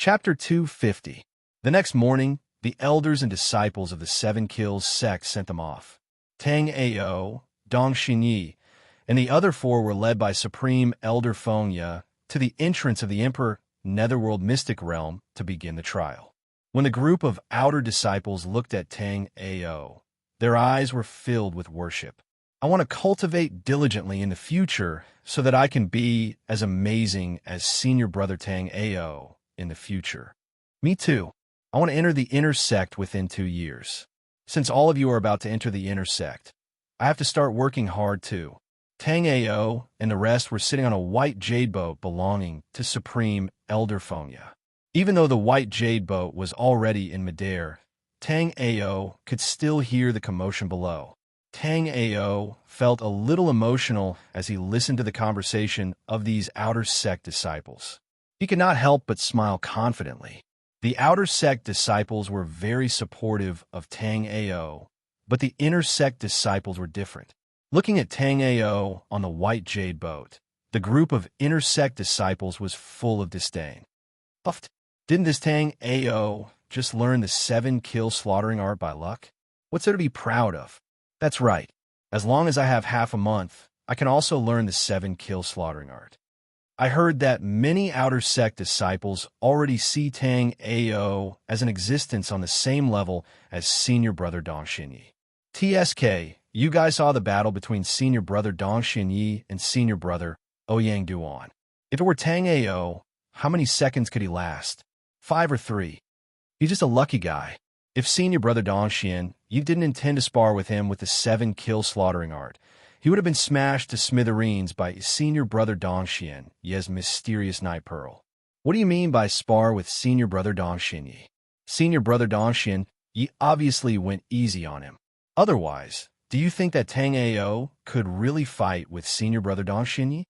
Chapter 250. The next morning, the elders and disciples of the Seven Kills sect sent them off. Tang Ao, Dong Xinyi, and the other four were led by Supreme Elder Feng Ye to the entrance of the Emperor Netherworld Mystic Realm to begin the trial. When the group of outer disciples looked at Tang Ao, their eyes were filled with worship. I want to cultivate diligently in the future so that I can be as amazing as Senior Brother Tang Ao in the future. Me too. I want to enter the inner sect within 2 years. Since all of you are about to enter the inner sect, I have to start working hard too. Tang Ao and the rest were sitting on a white jade boat belonging to Supreme Elder Feng Ye. Even though the white jade boat was already in midair, Tang Ao could still hear the commotion below. Tang Ao felt a little emotional as he listened to the conversation of these outer sect disciples. He could not help but smile confidently. The outer sect disciples were very supportive of Tang Ao, but the inner sect disciples were different. Looking at Tang Ao on the white jade boat, the group of inner sect disciples was full of disdain. Puffed. Didn't this Tang Ao just learn the 7-kill slaughtering art by luck? What's there to be proud of? That's right. As long as I have half a month, I can also learn the 7-kill slaughtering art. I heard that many outer sect disciples already see Tang Ao as an existence on the same level as Senior Brother Dong Xinyi. TSK, you guys saw the battle between Senior Brother Dong Xinyi and Senior Brother Ouyang Duan. If it were Tang Ao, how many seconds could he last? 5 or 3? He's just a lucky guy. If Senior Brother Dong Xian, you didn't intend to spar with him with the 7-kill slaughtering art, he would have been smashed to smithereens by Senior Brother Dong Xian, Ye's mysterious night pearl. What do you mean by spar with Senior Brother Dong Xinyi? Senior Brother Dong Xian, ye obviously went easy on him. Otherwise, do you think that Tang Ao could really fight with Senior Brother Dong Xinyi?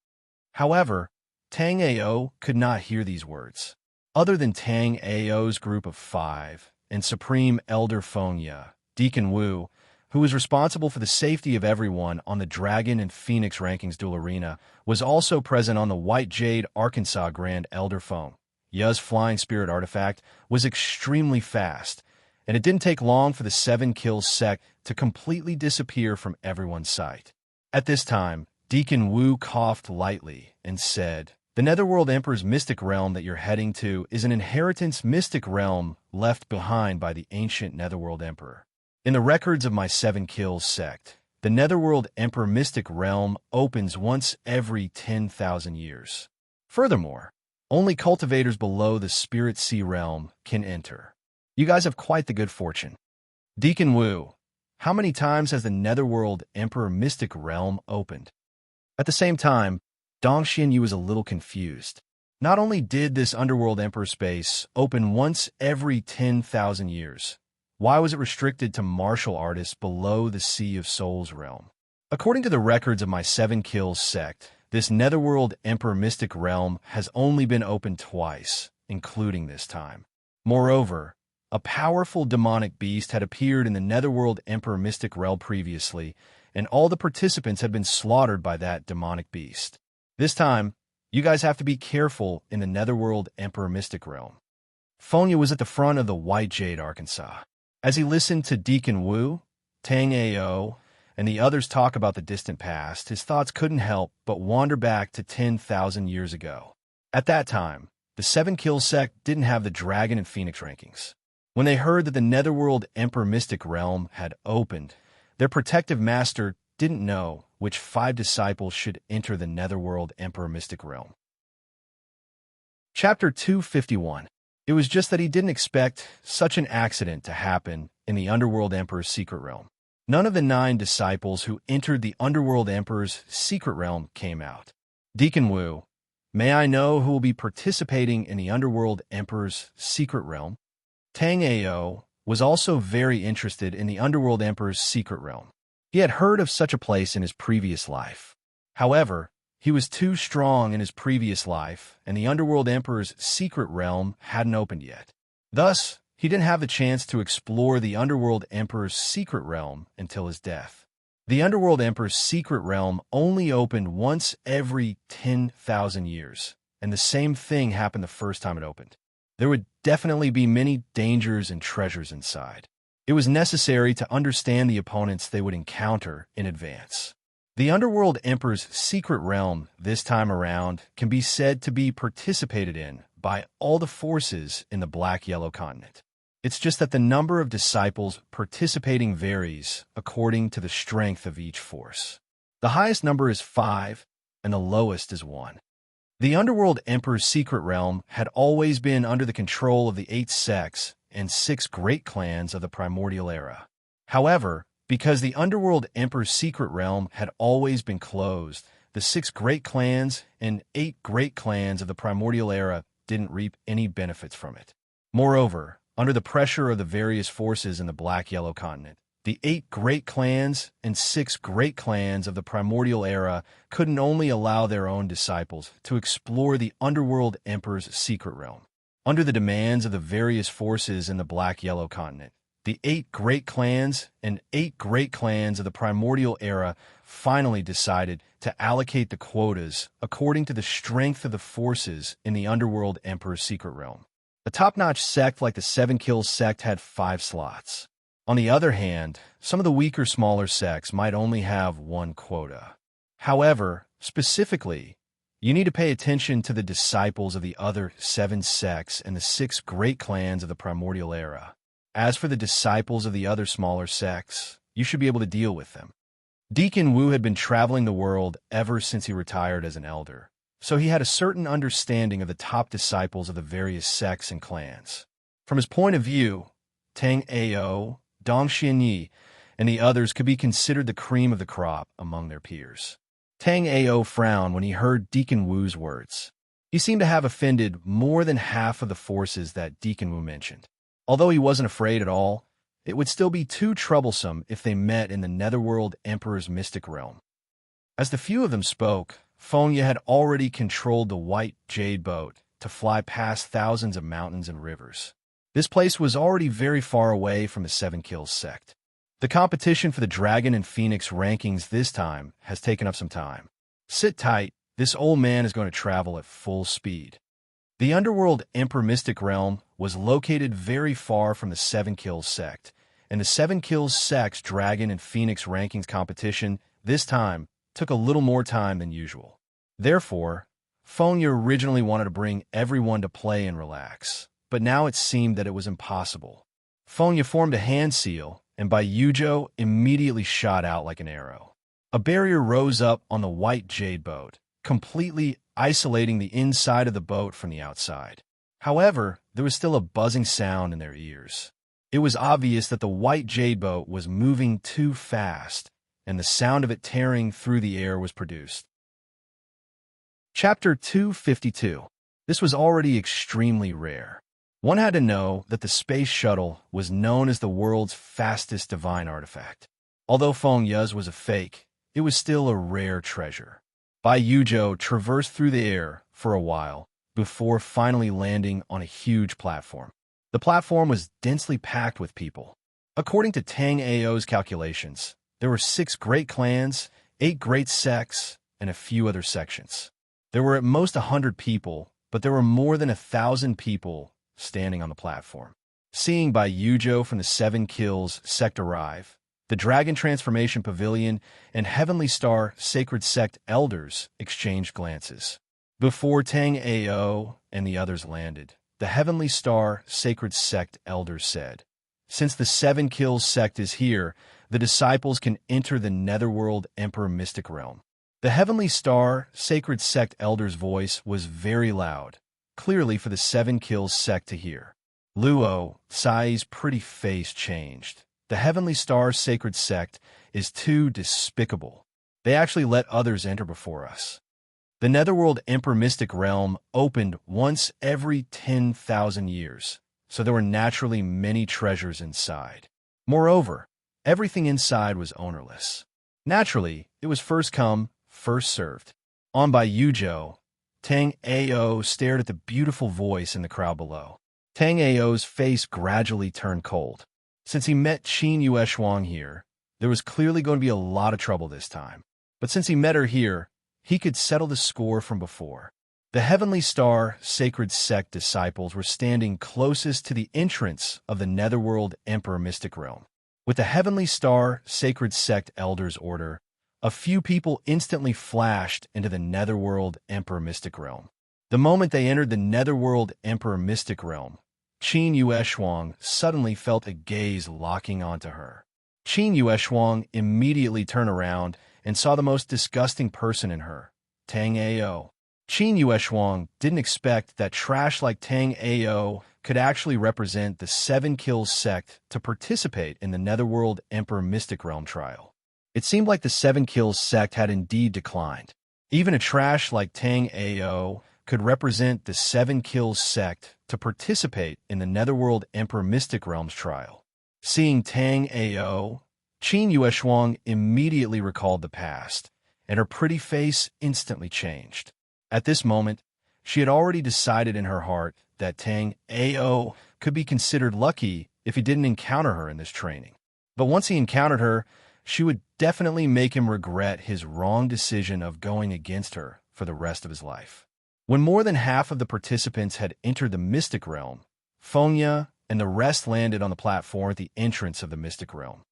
However, Tang Ao could not hear these words. Other than Tang Ao's group of 5 and Supreme Elder Feng Ye, Deacon Wu, who was responsible for the safety of everyone on the Dragon and Phoenix Rankings duel arena, was also present on the White Jade Arkansas Grand Elder Feng Ye's Flying Spirit artifact was extremely fast, and it didn't take long for the 7-kill sect to completely disappear from everyone's sight. At this time, Deacon Wu coughed lightly and said, "The Netherworld Emperor's mystic realm that you're heading to is an inheritance mystic realm left behind by the ancient Netherworld Emperor. In the records of my 7-kills sect, the Netherworld Emperor mystic realm opens once every 10,000 years. Furthermore, only cultivators below the Spirit Sea realm can enter. You guys have quite the good fortune." Deacon Wu, how many times has the Netherworld Emperor mystic realm opened? At the same time, Dong Xinyu was a little confused. Not only did this Underworld Emperor space open once every 10,000 years, why was it restricted to martial artists below the Sea of Souls realm? According to the records of my 7-kills sect, this Netherworld Emperor mystic realm has only been opened twice, including this time. Moreover, a powerful demonic beast had appeared in the Netherworld Emperor mystic realm previously, and all the participants had been slaughtered by that demonic beast. This time, you guys have to be careful in the Netherworld Emperor mystic realm. Feng Ye was at the front of the White Jade Arkansas. As he listened to Deacon Wu, Tang Ao, and the others talk about the distant past, his thoughts couldn't help but wander back to 10,000 years ago. At that time, the 7-kill sect didn't have the Dragon and Phoenix rankings. When they heard that the Netherworld Emperor mystic realm had opened, their protective master didn't know which 5 disciples should enter the Netherworld Emperor mystic realm. Chapter 251. It was just that he didn't expect such an accident to happen in the Underworld Emperor's secret realm. None of the 9 disciples who entered the Underworld Emperor's secret realm came out. Deacon Wu, may I know who will be participating in the Underworld Emperor's secret realm? Tang Ao was also very interested in the Underworld Emperor's secret realm. He had heard of such a place in his previous life. However, he was too strong in his previous life, and the Underworld Emperor's secret realm hadn't opened yet. Thus, he didn't have the chance to explore the Underworld Emperor's secret realm until his death. The Underworld Emperor's secret realm only opened once every 10,000 years, and the same thing happened the first time it opened. There would definitely be many dangers and treasures inside. It was necessary to understand the opponents they would encounter in advance. The Underworld Emperor's secret realm this time around can be said to be participated in by all the forces in the Black-Yellow continent. It's just that the number of disciples participating varies according to the strength of each force. The highest number is 5, and the lowest is 1. The Underworld Emperor's secret realm had always been under the control of the 8 sects and 6 great clans of the primordial era. However, because the Underworld Emperor's secret realm had always been closed, the 6 great clans and 8 great clans of the primordial era didn't reap any benefits from it. Moreover, under the pressure of the various forces in the Black-Yellow continent, the 8 great clans and 6 great clans of the primordial era couldn't only allow their own disciples to explore the Underworld Emperor's secret realm. Under the demands of the various forces in the Black-Yellow continent, the 8 great clans and 8 great clans of the primordial era finally decided to allocate the quotas according to the strength of the forces in the Underworld Emperor's secret realm. A top-notch sect like the 7 Kills sect had 5 slots. On the other hand, some of the weaker, smaller sects might only have 1 quota. However, specifically, you need to pay attention to the disciples of the other 7 sects and the 6 great clans of the primordial era. As for the disciples of the other smaller sects, you should be able to deal with them. Deacon Wu had been traveling the world ever since he retired as an elder, so he had a certain understanding of the top disciples of the various sects and clans. From his point of view, Tang Ao, Dong Xinyi, and the others could be considered the cream of the crop among their peers. Tang Ao frowned when he heard Deacon Wu's words. He seemed to have offended more than half of the forces that Deacon Wu mentioned. Although he wasn't afraid at all, it would still be too troublesome if they met in the Netherworld Emperor's mystic realm. As the few of them spoke, Fengya had already controlled the white jade boat to fly past thousands of mountains and rivers. This place was already very far away from the 7 Kills sect. The competition for the Dragon and Phoenix rankings this time has taken up some time. Sit tight, this old man is going to travel at full speed. The Underworld Emperor Mystic Realm was located very far from the 7 Kills sect, and the 7 Kills sect's Dragon and Phoenix rankings competition this time took a little more time than usual. Therefore, Fengya originally wanted to bring everyone to play and relax, but now it seemed that it was impossible. Fengya formed a hand seal, and Bai Yuzhou immediately shot out like an arrow. A barrier rose up on the white jade boat, completely isolating the inside of the boat from the outside. However, there was still a buzzing sound in their ears. It was obvious that the white jade boat was moving too fast, and the sound of it tearing through the air was produced. Chapter 252. This was already extremely rare. One had to know that the space shuttle was known as the world's fastest divine artifact. Although Fengya's was a fake, it was still a rare treasure. Bai Yuzhou traversed through the air for a while before finally landing on a huge platform. The platform was densely packed with people. According to Tang Ao's calculations, there were 6 great clans, 8 great sects, and a few other sections. There were at most 100 people, but there were more than 1,000 people standing on the platform. Seeing Bai Yuzhou from the 7 Kills sect arrive, the Dragon Transformation Pavilion and Heavenly Star Sacred Sect elders exchanged glances. Before Tang Ao and the others landed, the Heavenly Star Sacred Sect elders said, "Since the 7 Kills sect is here, the disciples can enter the Netherworld Emperor Mystic Realm." The Heavenly Star Sacred Sect elder's voice was very loud, clearly for the 7 Kills sect to hear. Luo Sai's pretty face changed. The Heavenly Star Sacred Sect is too despicable. They actually let others enter before us. The Netherworld Emperor Mystic Realm opened once every 10,000 years, so there were naturally many treasures inside. Moreover, everything inside was ownerless. Naturally, it was first come, first served. On Bai Yuzhou, Tang Ao stared at the beautiful voice in the crowd below. Tang Ao's face gradually turned cold. Since he met Qin Yueshuang here, there was clearly going to be a lot of trouble this time. But since he met her here, he could settle the score from before. The Heavenly Star Sacred Sect disciples were standing closest to the entrance of the Netherworld Emperor Mystic Realm. With the Heavenly Star Sacred Sect Elders order, a few people instantly flashed into the Netherworld Emperor Mystic Realm. The moment they entered the Netherworld Emperor Mystic Realm, Qin Yueshuang suddenly felt a gaze locking onto her. Qin Yueshuang immediately turned around and saw the most disgusting person in her, Tang Ao. Qin Yueshuang didn't expect that trash like Tang Ao could actually represent the Seven Kills sect to participate in the Netherworld Emperor Mystic Realm trial. It seemed like the Seven Kills sect had indeed declined. Even a trash like Tang Ao could represent the Seven Kills sect to participate in the Netherworld Emperor Mystic Realms trial. Seeing Tang Ao, Qin Yueshuang immediately recalled the past, and her pretty face instantly changed. At this moment, she had already decided in her heart that Tang Ao could be considered lucky if he didn't encounter her in this training. But once he encountered her, she would definitely make him regret his wrong decision of going against her for the rest of his life. When more than half of the participants had entered the Mystic Realm, Fengya and the rest landed on the platform at the entrance of the Mystic Realm.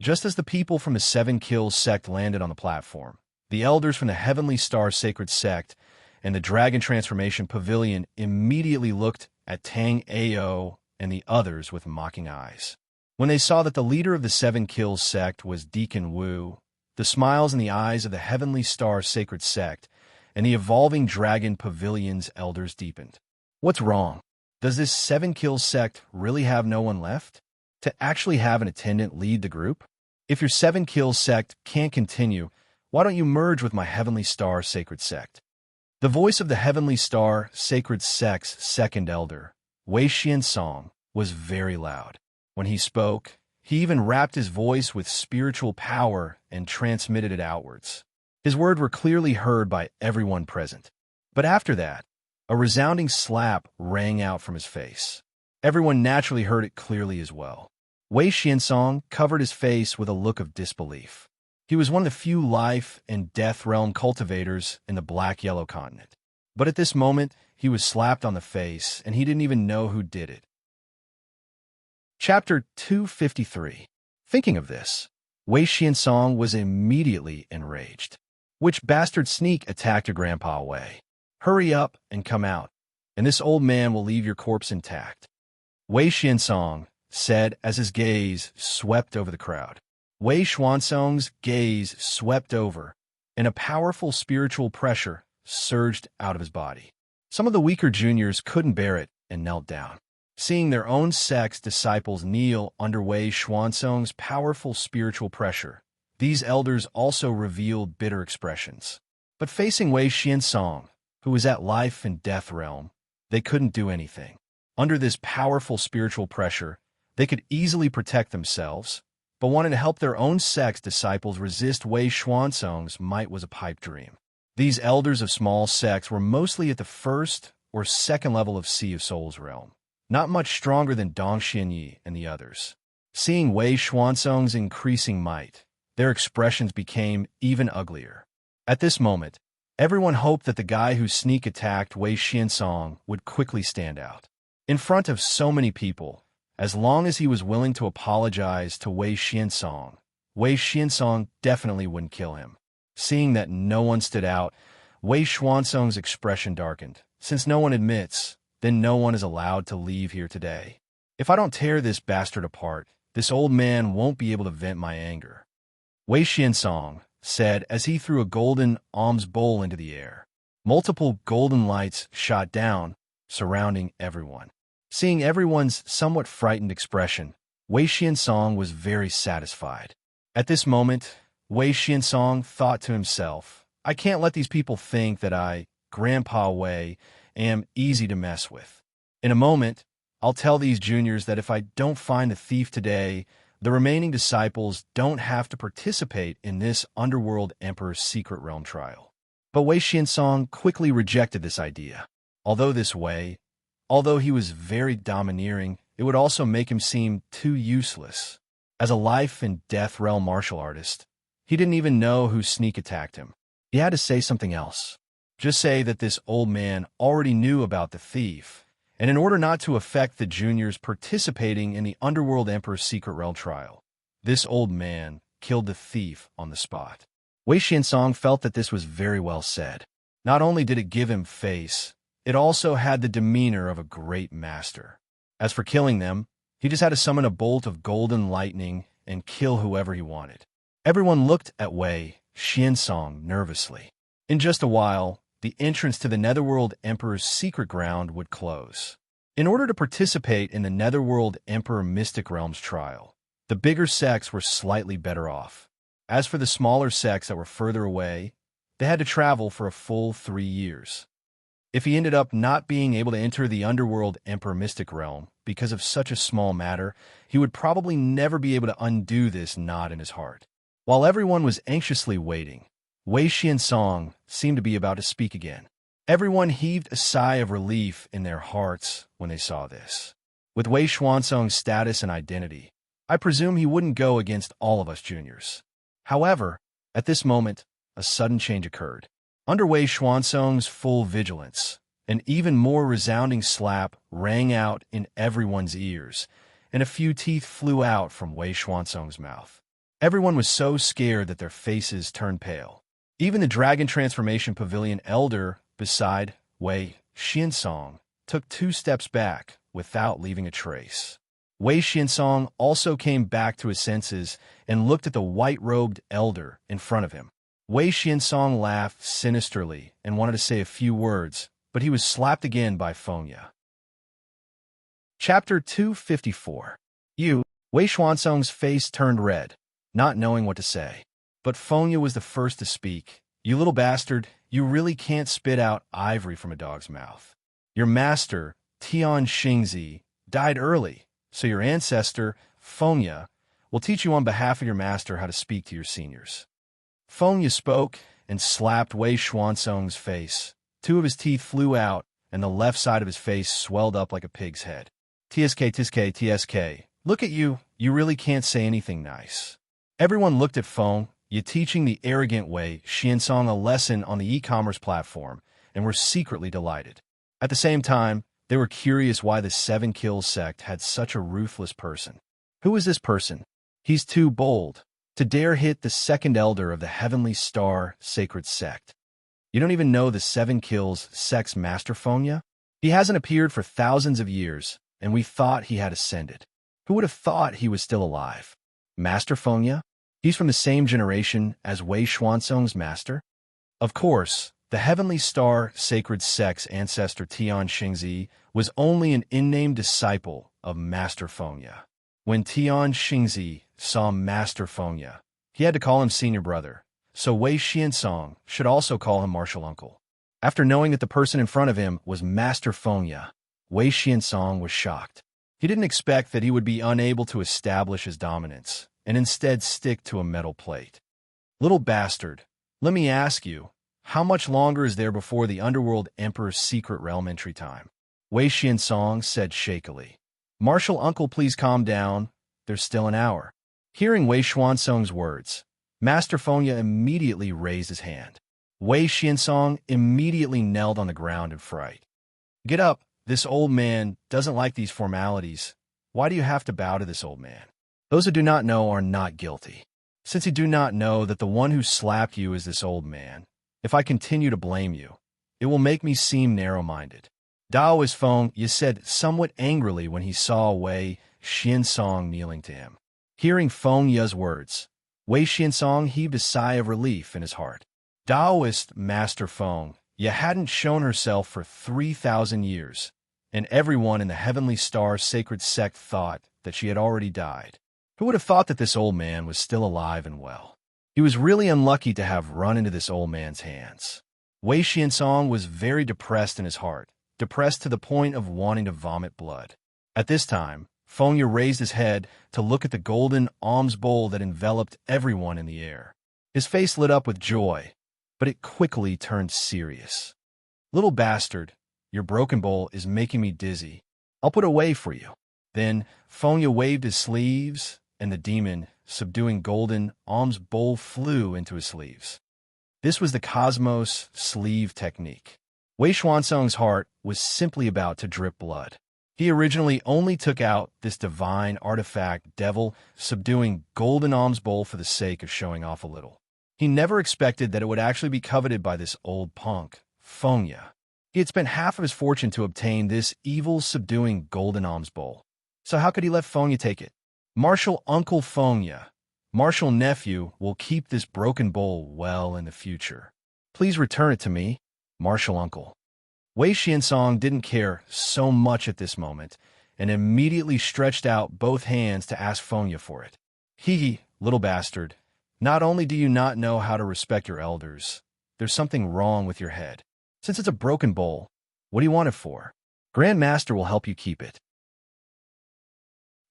Just as the people from the Seven Kills sect landed on the platform, the elders from the Heavenly Star Sacred Sect and the Dragon Transformation Pavilion immediately looked at Tang Ao and the others with mocking eyes. When they saw that the leader of the Seven Kills sect was Deacon Wu, the smiles in the eyes of the Heavenly Star Sacred Sect and the Evolving Dragon Pavilion's elders deepened. What's wrong? Does this Seven Kills sect really have no one left to actually have an attendant lead the group? If your Seven Kills sect can't continue, why don't you merge with my Heavenly Star Sacred Sect? The voice of the Heavenly Star Sacred Sect's second elder, Wei Xiansong, was very loud. When he spoke, he even wrapped his voice with spiritual power and transmitted it outwards. His words were clearly heard by everyone present. But after that, a resounding slap rang out from his face. Everyone naturally heard it clearly as well. Wei Xiansong covered his face with a look of disbelief. He was one of the few life and death realm cultivators in the Black-Yellow continent. But at this moment, he was slapped on the face, and he didn't even know who did it. Chapter 253. Thinking of this, Wei Xiansong was immediately enraged. Which bastard sneak attacked your grandpa Wei? Hurry up and come out, and this old man will leave your corpse intact. Wei Xiansong said as his gaze swept over the crowd. Wei Xuansong's gaze swept over, and a powerful spiritual pressure surged out of his body. Some of the weaker juniors couldn't bear it and knelt down. Seeing their own sect's disciples kneel under Wei Xuansong's powerful spiritual pressure, these elders also revealed bitter expressions. But facing Wei Xiansong, who was at life and death realm, they couldn't do anything. Under this powerful spiritual pressure, they could easily protect themselves, but wanting to help their own sect's disciples resist Wei Xuansong's might was a pipe dream. These elders of small sects were mostly at the first or second level of Sea of Souls realm, not much stronger than Dong Xianyi and the others. Seeing Wei Xuansong's increasing might, their expressions became even uglier. At this moment, everyone hoped that the guy who sneak attacked Wei Xiansong would quickly stand out. In front of so many people, as long as he was willing to apologize to Wei Xiansong definitely wouldn't kill him. Seeing that no one stood out, Wei Xuansong's expression darkened. Since no one admits, then no one is allowed to leave here today. If I don't tear this bastard apart, this old man won't be able to vent my anger. Wei Xiansong said as he threw a golden alms bowl into the air. Multiple golden lights shot down, surrounding everyone. Seeing everyone's somewhat frightened expression, Wei Xiansong was very satisfied. At this moment, Wei Xiansong thought to himself, I can't let these people think that I, Grandpa Wei, am easy to mess with. In a moment, I'll tell these juniors that if I don't find the thief today, the remaining disciples don't have to participate in this Underworld Emperor's secret realm trial. But Wei Xiansong quickly rejected this idea. Although he was very domineering, it would also make him seem too useless. As a life and death realm martial artist, he didn't even know who sneak attacked him. He had to say something else. Just say that this old man already knew about the thief, and in order not to affect the juniors participating in the Underworld Emperor's Secret Realm trial, this old man killed the thief on the spot. Wei Xiansong felt that this was very well said. Not only did it give him face, it also had the demeanor of a great master. As for killing them, he just had to summon a bolt of golden lightning and kill whoever he wanted. Everyone looked at Wei Xiansong nervously. In just a while, the entrance to the Netherworld Emperor's secret ground would close. In order to participate in the Netherworld Emperor Mystic Realms trial, the bigger sects were slightly better off. As for the smaller sects that were further away, they had to travel for a full 3 years. If he ended up not being able to enter the Underworld Emperor Mystic Realm because of such a small matter, he would probably never be able to undo this knot in his heart. While everyone was anxiously waiting, Wei Xiansong seemed to be about to speak again. Everyone heaved a sigh of relief in their hearts when they saw this. With Wei Xiansong's status and identity, I presume he wouldn't go against all of us juniors. However, at this moment, a sudden change occurred. Under Wei Xuansong's full vigilance, an even more resounding slap rang out in everyone's ears, and a few teeth flew out from Wei Xuansong's mouth. Everyone was so scared that their faces turned pale. Even the Dragon Transformation Pavilion elder beside Wei Xiansong took 2 steps back without leaving a trace. Wei Xiansong also came back to his senses and looked at the white-robed elder in front of him. Wei Xiansong laughed sinisterly and wanted to say a few words, but he was slapped again by Fengya. Chapter 254. Wei Xuansong's face turned red, not knowing what to say. But Fengya was the first to speak. You little bastard, you really can't spit out ivory from a dog's mouth. Your master, Tian Xingzi, died early, so your ancestor, Fengya, will teach you on behalf of your master how to speak to your seniors. Fengya spoke and slapped Wei Xuansong's face. 2 of his teeth flew out, and the left side of his face swelled up like a pig's head. TSK, look at you, you really can't say anything nice. Everyone looked at Fengya teaching the arrogant Wei Xiansong a lesson on the e-commerce platform, and were secretly delighted. At the same time, they were curious why the 7 Kills sect had such a ruthless person. Who is this person? He's too bold to dare hit the second elder of the Heavenly Star Sacred Sect. You don't even know the 7 Kills sect's master Fengya? He hasn't appeared for thousands of years, and we thought he had ascended. Who would have thought he was still alive? Master Fengya? He's from the same generation as Wei Xuansong's master? Of course, the Heavenly Star Sacred Sect's ancestor Tian Xingzi was only an in-name disciple of Master Fengya. When Tian Xingzi saw Master Fengya, he had to call him senior brother, so Wei Xiansong should also call him martial uncle. After knowing that the person in front of him was Master Fengya, Wei Xiansong was shocked. He didn't expect that he would be unable to establish his dominance, and instead stick to a metal plate. Little bastard, let me ask you, how much longer is there before the Underworld Emperor's Secret Realm entry time? Wei Xiansong said shakily. Martial uncle, please calm down. There's still an hour. Hearing Wei Xuansong's words, Master Fengya immediately raised his hand. Wei Xiansong immediately knelt on the ground in fright. Get up. This old man doesn't like these formalities. Why do you have to bow to this old man? Those who do not know are not guilty. Since you do not know that the one who slapped you is this old man, if I continue to blame you, it will make me seem narrow-minded. Daoist Fengya said somewhat angrily when he saw Wei Xiansong kneeling to him. Hearing Fengya's words, Wei Xiansong heaved a sigh of relief in his heart. Daoist Master Fengya hadn't shown herself for 3,000 years, and everyone in the Heavenly Star Sacred Sect thought that she had already died. Who would have thought that this old man was still alive and well? He was really unlucky to have run into this old man's hands. Wei Xiansong was very depressed in his heart, depressed to the point of wanting to vomit blood. At this time, Fengya raised his head to look at the golden alms bowl that enveloped everyone in the air. His face lit up with joy, but it quickly turned serious. Little bastard, your broken bowl is making me dizzy. I'll put it away for you. Then Fengya waved his sleeves, and the demon, subduing golden alms bowl, flew into his sleeves. This was the Cosmos sleeve technique. Wei Xuanzong's heart was simply about to drip blood. He originally only took out this divine artifact devil, subduing golden alms bowl for the sake of showing off a little. He never expected that it would actually be coveted by this old punk, Fengya. He had spent half of his fortune to obtain this evil, subduing golden alms bowl. So how could he let Fengya take it? Martial Uncle Fengya, Martial Nephew, will keep this broken bowl well in the future. Please return it to me, Martial Uncle. Wei Xuanzong didn't care so much at this moment, and immediately stretched out both hands to ask Fengya for it. Hee, little bastard, not only do you not know how to respect your elders, there's something wrong with your head. Since it's a broken bowl, what do you want it for? Grand Master will help you keep it.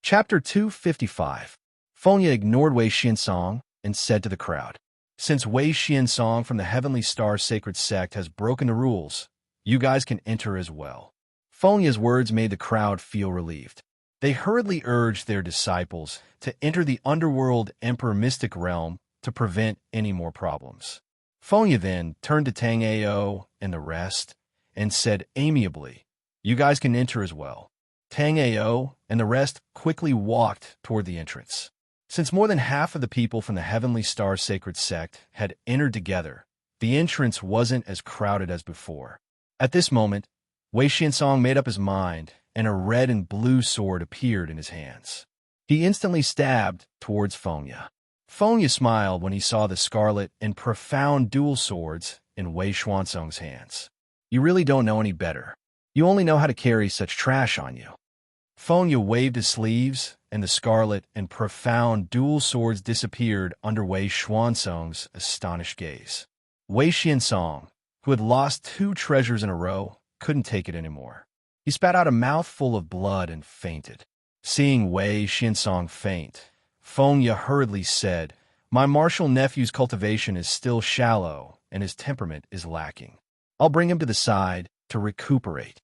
Chapter 255. Fengya ignored Wei Xuanzong and said to the crowd, "Since Wei Xuanzong from the Heavenly Star Sacred Sect has broken the rules, you guys can enter as well." Fengya's words made the crowd feel relieved. They hurriedly urged their disciples to enter the underworld Emperor Mystic Realm to prevent any more problems. Fengya then turned to Tang Ao and the rest and said amiably, "You guys can enter as well." Tang Ao and the rest quickly walked toward the entrance. Since more than half of the people from the Heavenly Star Sacred Sect had entered together, the entrance wasn't as crowded as before. At this moment, Wei Xuanzong made up his mind, and a red and blue sword appeared in his hands. He instantly stabbed towards Fengya. Fengya smiled when he saw the scarlet and profound dual swords in Wei Xuanzong's hands. "You really don't know any better. You only know how to carry such trash on you." Fengya waved his sleeves, and the scarlet and profound dual swords disappeared under Wei Xuanzong's astonished gaze. Wei Xuanzong, who had lost 2 treasures in a row, couldn't take it anymore. He spat out a mouthful of blood and fainted. Seeing Wei Xuanzong faint, Fengya hurriedly said, "My martial nephew's cultivation is still shallow, and his temperament is lacking. I'll bring him to the side to recuperate."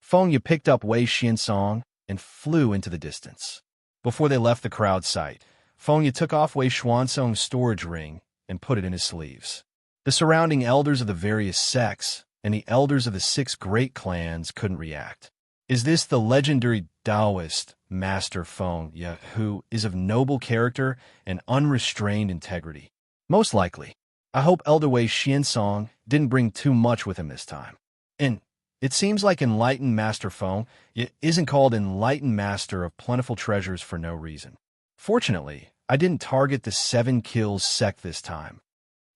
Fengya picked up Wei Xuanzong and flew into the distance. Before they left the crowd sight, Fengya took off Wei Xuanzong's storage ring and put it in his sleeves. The surrounding elders of the various sects and the elders of the 6 great clans couldn't react. Is this the legendary Taoist Master Fengya, who is of noble character and unrestrained integrity? Most likely. I hope Elder Wei Xuanzong didn't bring too much with him this time. And it seems like Enlightened Master Feng isn't called Enlightened Master of Plentiful Treasures for no reason. Fortunately, I didn't target the 7 kills sect this time.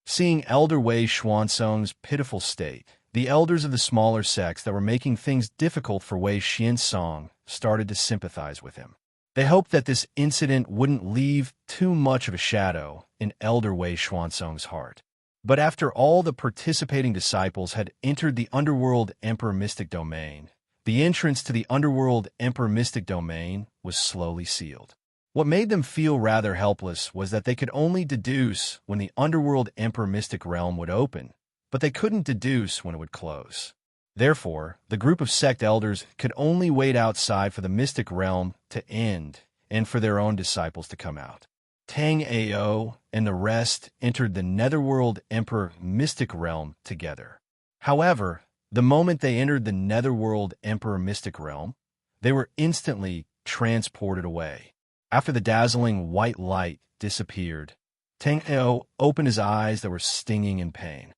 Seeing Elder Wei Xuanzong's pitiful state, the elders of the smaller sects that were making things difficult for Wei Xuanzong started to sympathize with him. They hoped that this incident wouldn't leave too much of a shadow in Elder Wei Xuanzong's heart. But after all the participating disciples had entered the Underworld Emperor Mystic Domain, the entrance to the Underworld Emperor Mystic Domain was slowly sealed. What made them feel rather helpless was that they could only deduce when the Underworld Emperor Mystic Realm would open, but they couldn't deduce when it would close. Therefore, the group of sect elders could only wait outside for the Mystic Realm to end and for their own disciples to come out. Tang Ao and the rest entered the Netherworld Emperor Mystic Realm together. However, the moment they entered the Netherworld Emperor Mystic Realm, they were instantly transported away. After the dazzling white light disappeared, Tang Ao opened his eyes that were stinging in pain.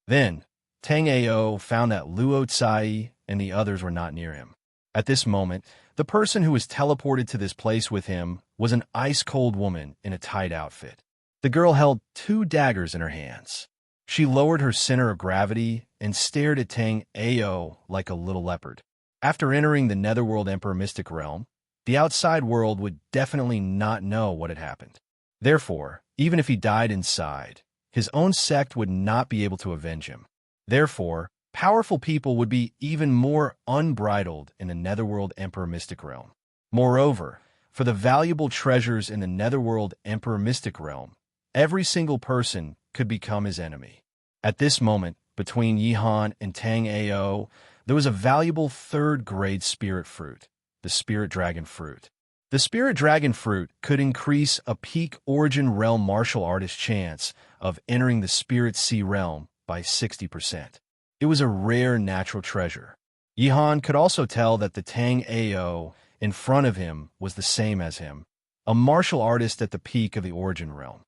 Then, Tang Ao found that Luo Tsai and the others were not near him. At this moment, the person who was teleported to this place with him was an ice-cold woman in a tight outfit. The girl held 2 daggers in her hands. She lowered her center of gravity and stared at Tang Ao like a little leopard. After entering the Netherworld Emperor Mystic Realm, the outside world would definitely not know what had happened. Therefore, even if he died inside, his own sect would not be able to avenge him. Therefore, powerful people would be even more unbridled in the Netherworld Emperor Mystic Realm. Moreover, for the valuable treasures in the Netherworld Emperor Mystic Realm, every single person could become his enemy. At this moment, between Yihan and Tang Ao, there was a valuable 3rd-grade spirit fruit, the Spirit Dragon Fruit. The spirit dragon fruit could increase a peak origin realm martial artist chance of entering the spirit sea realm by 60%. It was a rare natural treasure. Yihan could also tell that the Tang Ao in front of him was the same as him, a martial artist at the peak of the origin realm.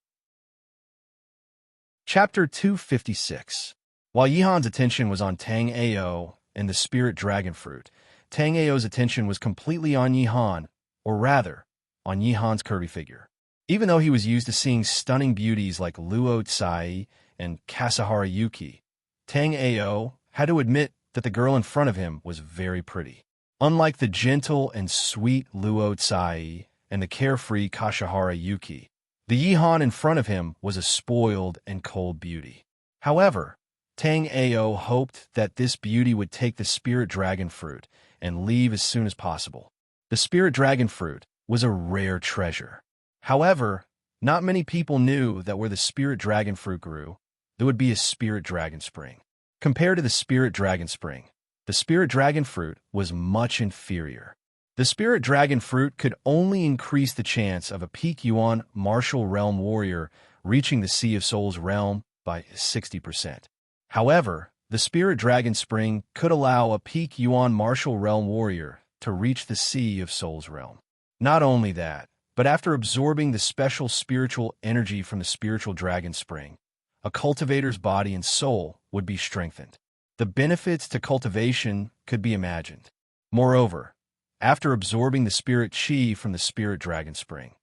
Chapter 256. While Yihan's attention was on Tang Ao and the spirit dragon fruit, Tang Ao's attention was completely on Yihan, or rather, on Yihan's curvy figure. Even though he was used to seeing stunning beauties like Luo Tsai and Kasahara Yuki, Tang Ao had to admit that the girl in front of him was very pretty. Unlike the gentle and sweet Luo Tsai and the carefree Kasahara Yuki, the Yihan in front of him was a spoiled and cold beauty. However, Tang Ao hoped that this beauty would take the spirit dragon fruit and leave as soon as possible. The spirit dragon fruit was a rare treasure. However, not many people knew that where the spirit dragon fruit grew, there would be a spirit dragon spring. Compared to the spirit dragon spring, the spirit dragon fruit was much inferior. The spirit dragon fruit could only increase the chance of a peak Yuan martial realm warrior reaching the Sea of Souls realm by 60%. However, the spirit dragon spring could allow a peak Yuan martial realm warrior to reach the Sea of Souls realm. Not only that, but after absorbing the special spiritual energy from the spiritual dragon spring, a cultivator's body and soul would be strengthened. The benefits to cultivation could be imagined. Moreover, after absorbing the spirit chi from the spirit dragon spring,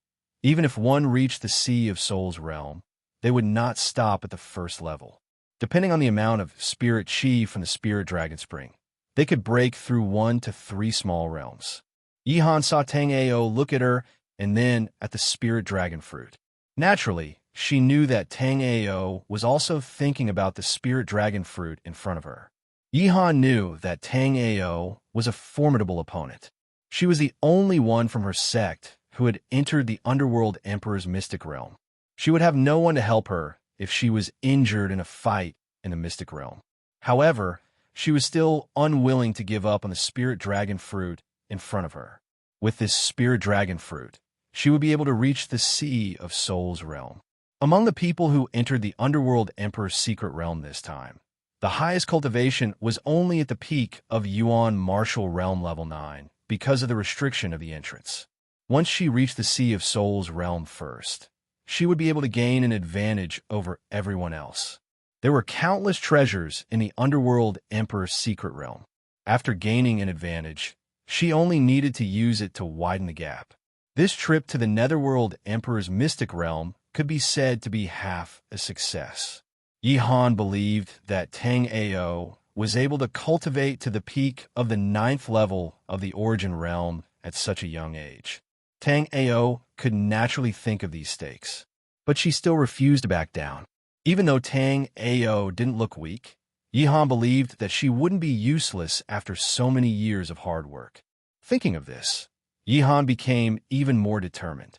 even if one reached the Sea of Souls realm, they would not stop at the first level. Depending on the amount of spirit chi from the spirit dragon spring, they could break through 1 to 3 small realms. Yihan saw Tang Ao look at her and then at the spirit dragon fruit. Naturally, she knew that Tang Ao was also thinking about the spirit dragon fruit in front of her. Yihan knew that Tang Ao was a formidable opponent. She was the only one from her sect who had entered the Underworld Emperor's mystic realm. She would have no one to help her if she was injured in a fight in the mystic realm. However, she was still unwilling to give up on the spirit dragon fruit in front of her. With this spirit dragon fruit, she would be able to reach the Sea of Souls realm. Among the people who entered the Underworld Emperor's secret realm this time, the highest cultivation was only at the peak of Yuan martial realm level 9 because of the restriction of the entrance. Once she reached the Sea of Souls realm first, she would be able to gain an advantage over everyone else. There were countless treasures in the Underworld Emperor's secret realm. After gaining an advantage, she only needed to use it to widen the gap. This trip to the Netherworld Emperor's mystic realm could be said to be half a success. Yihan believed that Tang Ao was able to cultivate to the peak of the 9th level of the origin realm at such a young age. Tang Ao could naturally think of these stakes, but she still refused to back down. Even though Tang Ao didn't look weak, Yihan believed that she wouldn't be useless after so many years of hard work. Thinking of this, Yihan became even more determined.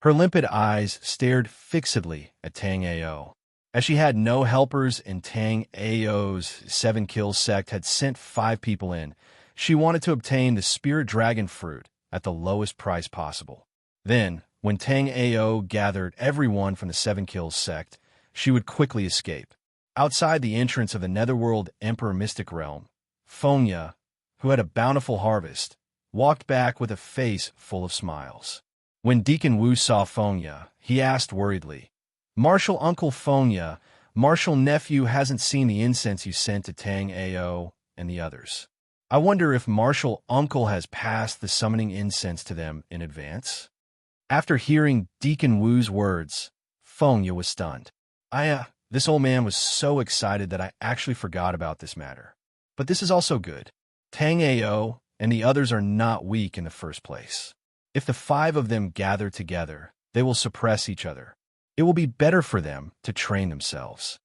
Her limpid eyes stared fixedly at Tang Ao. As she had no helpers and Tang Ao's 7-kill sect had sent 5 people in, she wanted to obtain the spirit dragon fruit at the lowest price possible. Then, when Tang Ao gathered everyone from the 7-kill sect, she would quickly escape. Outside the entrance of the Netherworld Emperor Mystic Realm, Fengya, who had a bountiful harvest, walked back with a face full of smiles. When Deacon Wu saw Fengya, he asked worriedly, "Martial Uncle Fengya, Martial Nephew hasn't seen the incense you sent to Tang Ao and the others. I wonder if Martial Uncle has passed the summoning incense to them in advance?" After hearing Deacon Wu's words, Fengya was stunned. This old man was so excited that I actually forgot about this matter. But this is also good. Tang Ao and the others are not weak in the first place. If the 5 of them gather together, they will suppress each other. It will be better for them to train themselves.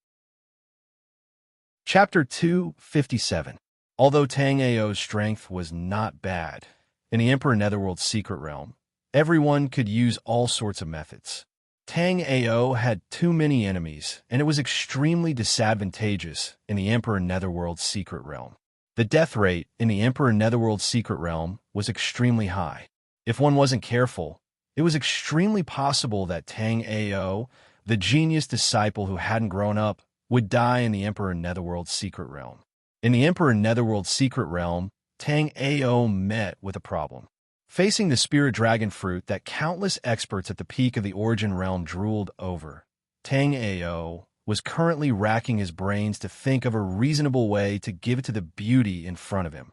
Chapter 257. Although Tang Ao's strength was not bad, in the Emperor Netherworld's secret realm, everyone could use all sorts of methods. Tang Ao had too many enemies, and it was extremely disadvantageous in the Emperor Netherworld's secret realm. The death rate in the Emperor Netherworld's secret realm was extremely high. If one wasn't careful, it was extremely possible that Tang Ao, the genius disciple who hadn't grown up, would die in the Emperor Netherworld's secret realm. In the Emperor Netherworld's secret realm, Tang Ao met with a problem. Facing the spirit dragon fruit that countless experts at the peak of the origin realm drooled over, Tang Ao was currently racking his brains to think of a reasonable way to give it to the beauty in front of him,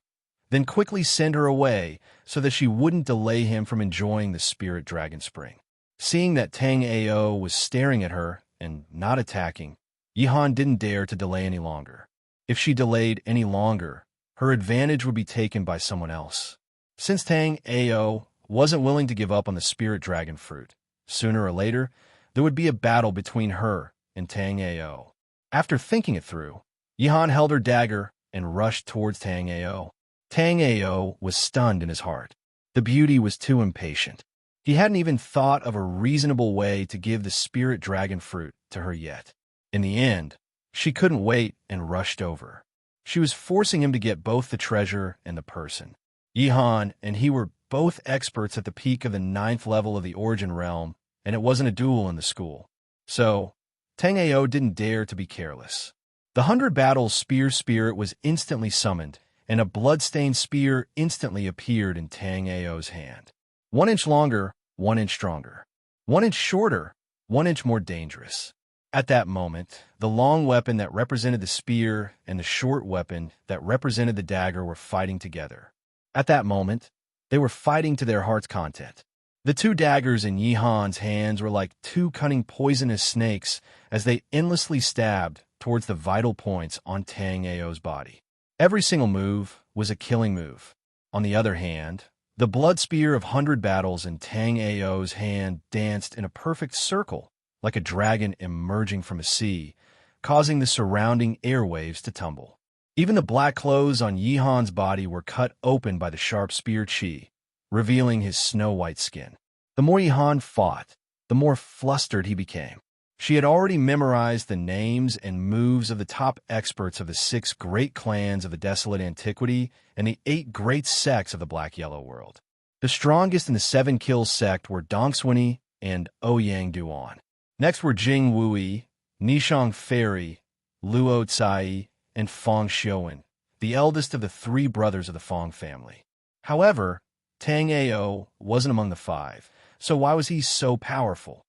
then quickly send her away so that she wouldn't delay him from enjoying the spirit dragon spring. Seeing that Tang Ao was staring at her and not attacking, Yihan didn't dare to delay any longer. If she delayed any longer, her advantage would be taken by someone else. Since Tang Ao wasn't willing to give up on the spirit dragon fruit, sooner or later, there would be a battle between her and Tang Ao. After thinking it through, Yihan held her dagger and rushed towards Tang Ao. Tang Ao was stunned in his heart. The beauty was too impatient. He hadn't even thought of a reasonable way to give the spirit dragon fruit to her yet. In the end, she couldn't wait and rushed over. She was forcing him to get both the treasure and the person. Yihan and he were both experts at the peak of the 9th level of the origin realm, and it wasn't a duel in the school. So, Tang Ao didn't dare to be careless. The 100 Battles Spear Spirit was instantly summoned, and a blood-stained spear instantly appeared in Tang Ao's hand. 1 inch longer, 1 inch stronger. 1 inch shorter, 1 inch more dangerous. At that moment, the long weapon that represented the spear and the short weapon that represented the dagger were fighting together. At that moment, they were fighting to their heart's content. The two daggers in Yihan's hands were like two cunning poisonous snakes as they endlessly stabbed towards the vital points on Tang Ao's body. Every single move was a killing move. On the other hand, the blood spear of 100 Battles in Tang Ao's hand danced in a perfect circle, like a dragon emerging from a sea, causing the surrounding airwaves to tumble. Even the black clothes on Yihan's body were cut open by the sharp spear chi, revealing his snow-white skin. The more Yihan fought, the more flustered he became. She had already memorized the names and moves of the top experts of the 6 great clans of the desolate antiquity and the 8 great sects of the black-yellow world. The strongest in the 7 kills sect were Dongswini and Ouyang Duan. Next were Jing Wui, Nishang Fairy, Luo Cai, and Fong Xiuan, the eldest of the 3 brothers of the Fong family. However, Tang Ao wasn't among the 5, so why was he so powerful?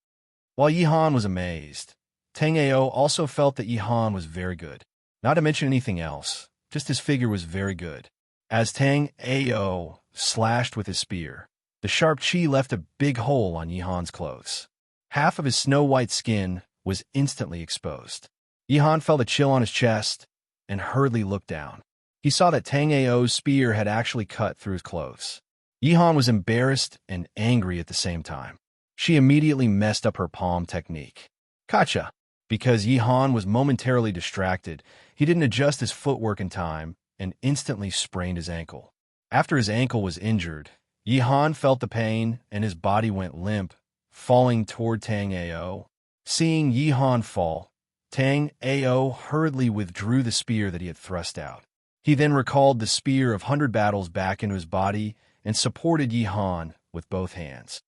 While Yihan was amazed, Tang Ao also felt that Yihan was very good. Not to mention anything else, just his figure was very good. As Tang Ao slashed with his spear, the sharp chi left a big hole on Yihan's clothes. Half of his snow-white skin was instantly exposed. Yihan felt a chill on his chest and hurriedly looked down. He saw that Tang Ao's spear had actually cut through his clothes. Yihan was embarrassed and angry at the same time. She immediately messed up her palm technique. Gotcha! Because Yihan was momentarily distracted, he didn't adjust his footwork in time and instantly sprained his ankle. After his ankle was injured, Yihan felt the pain and his body went limp, falling toward Tang Ao. Seeing Yihan fall, Tang Ao hurriedly withdrew the spear that he had thrust out. He then recalled the spear of 100 Battles back into his body and supported Yihan with both hands.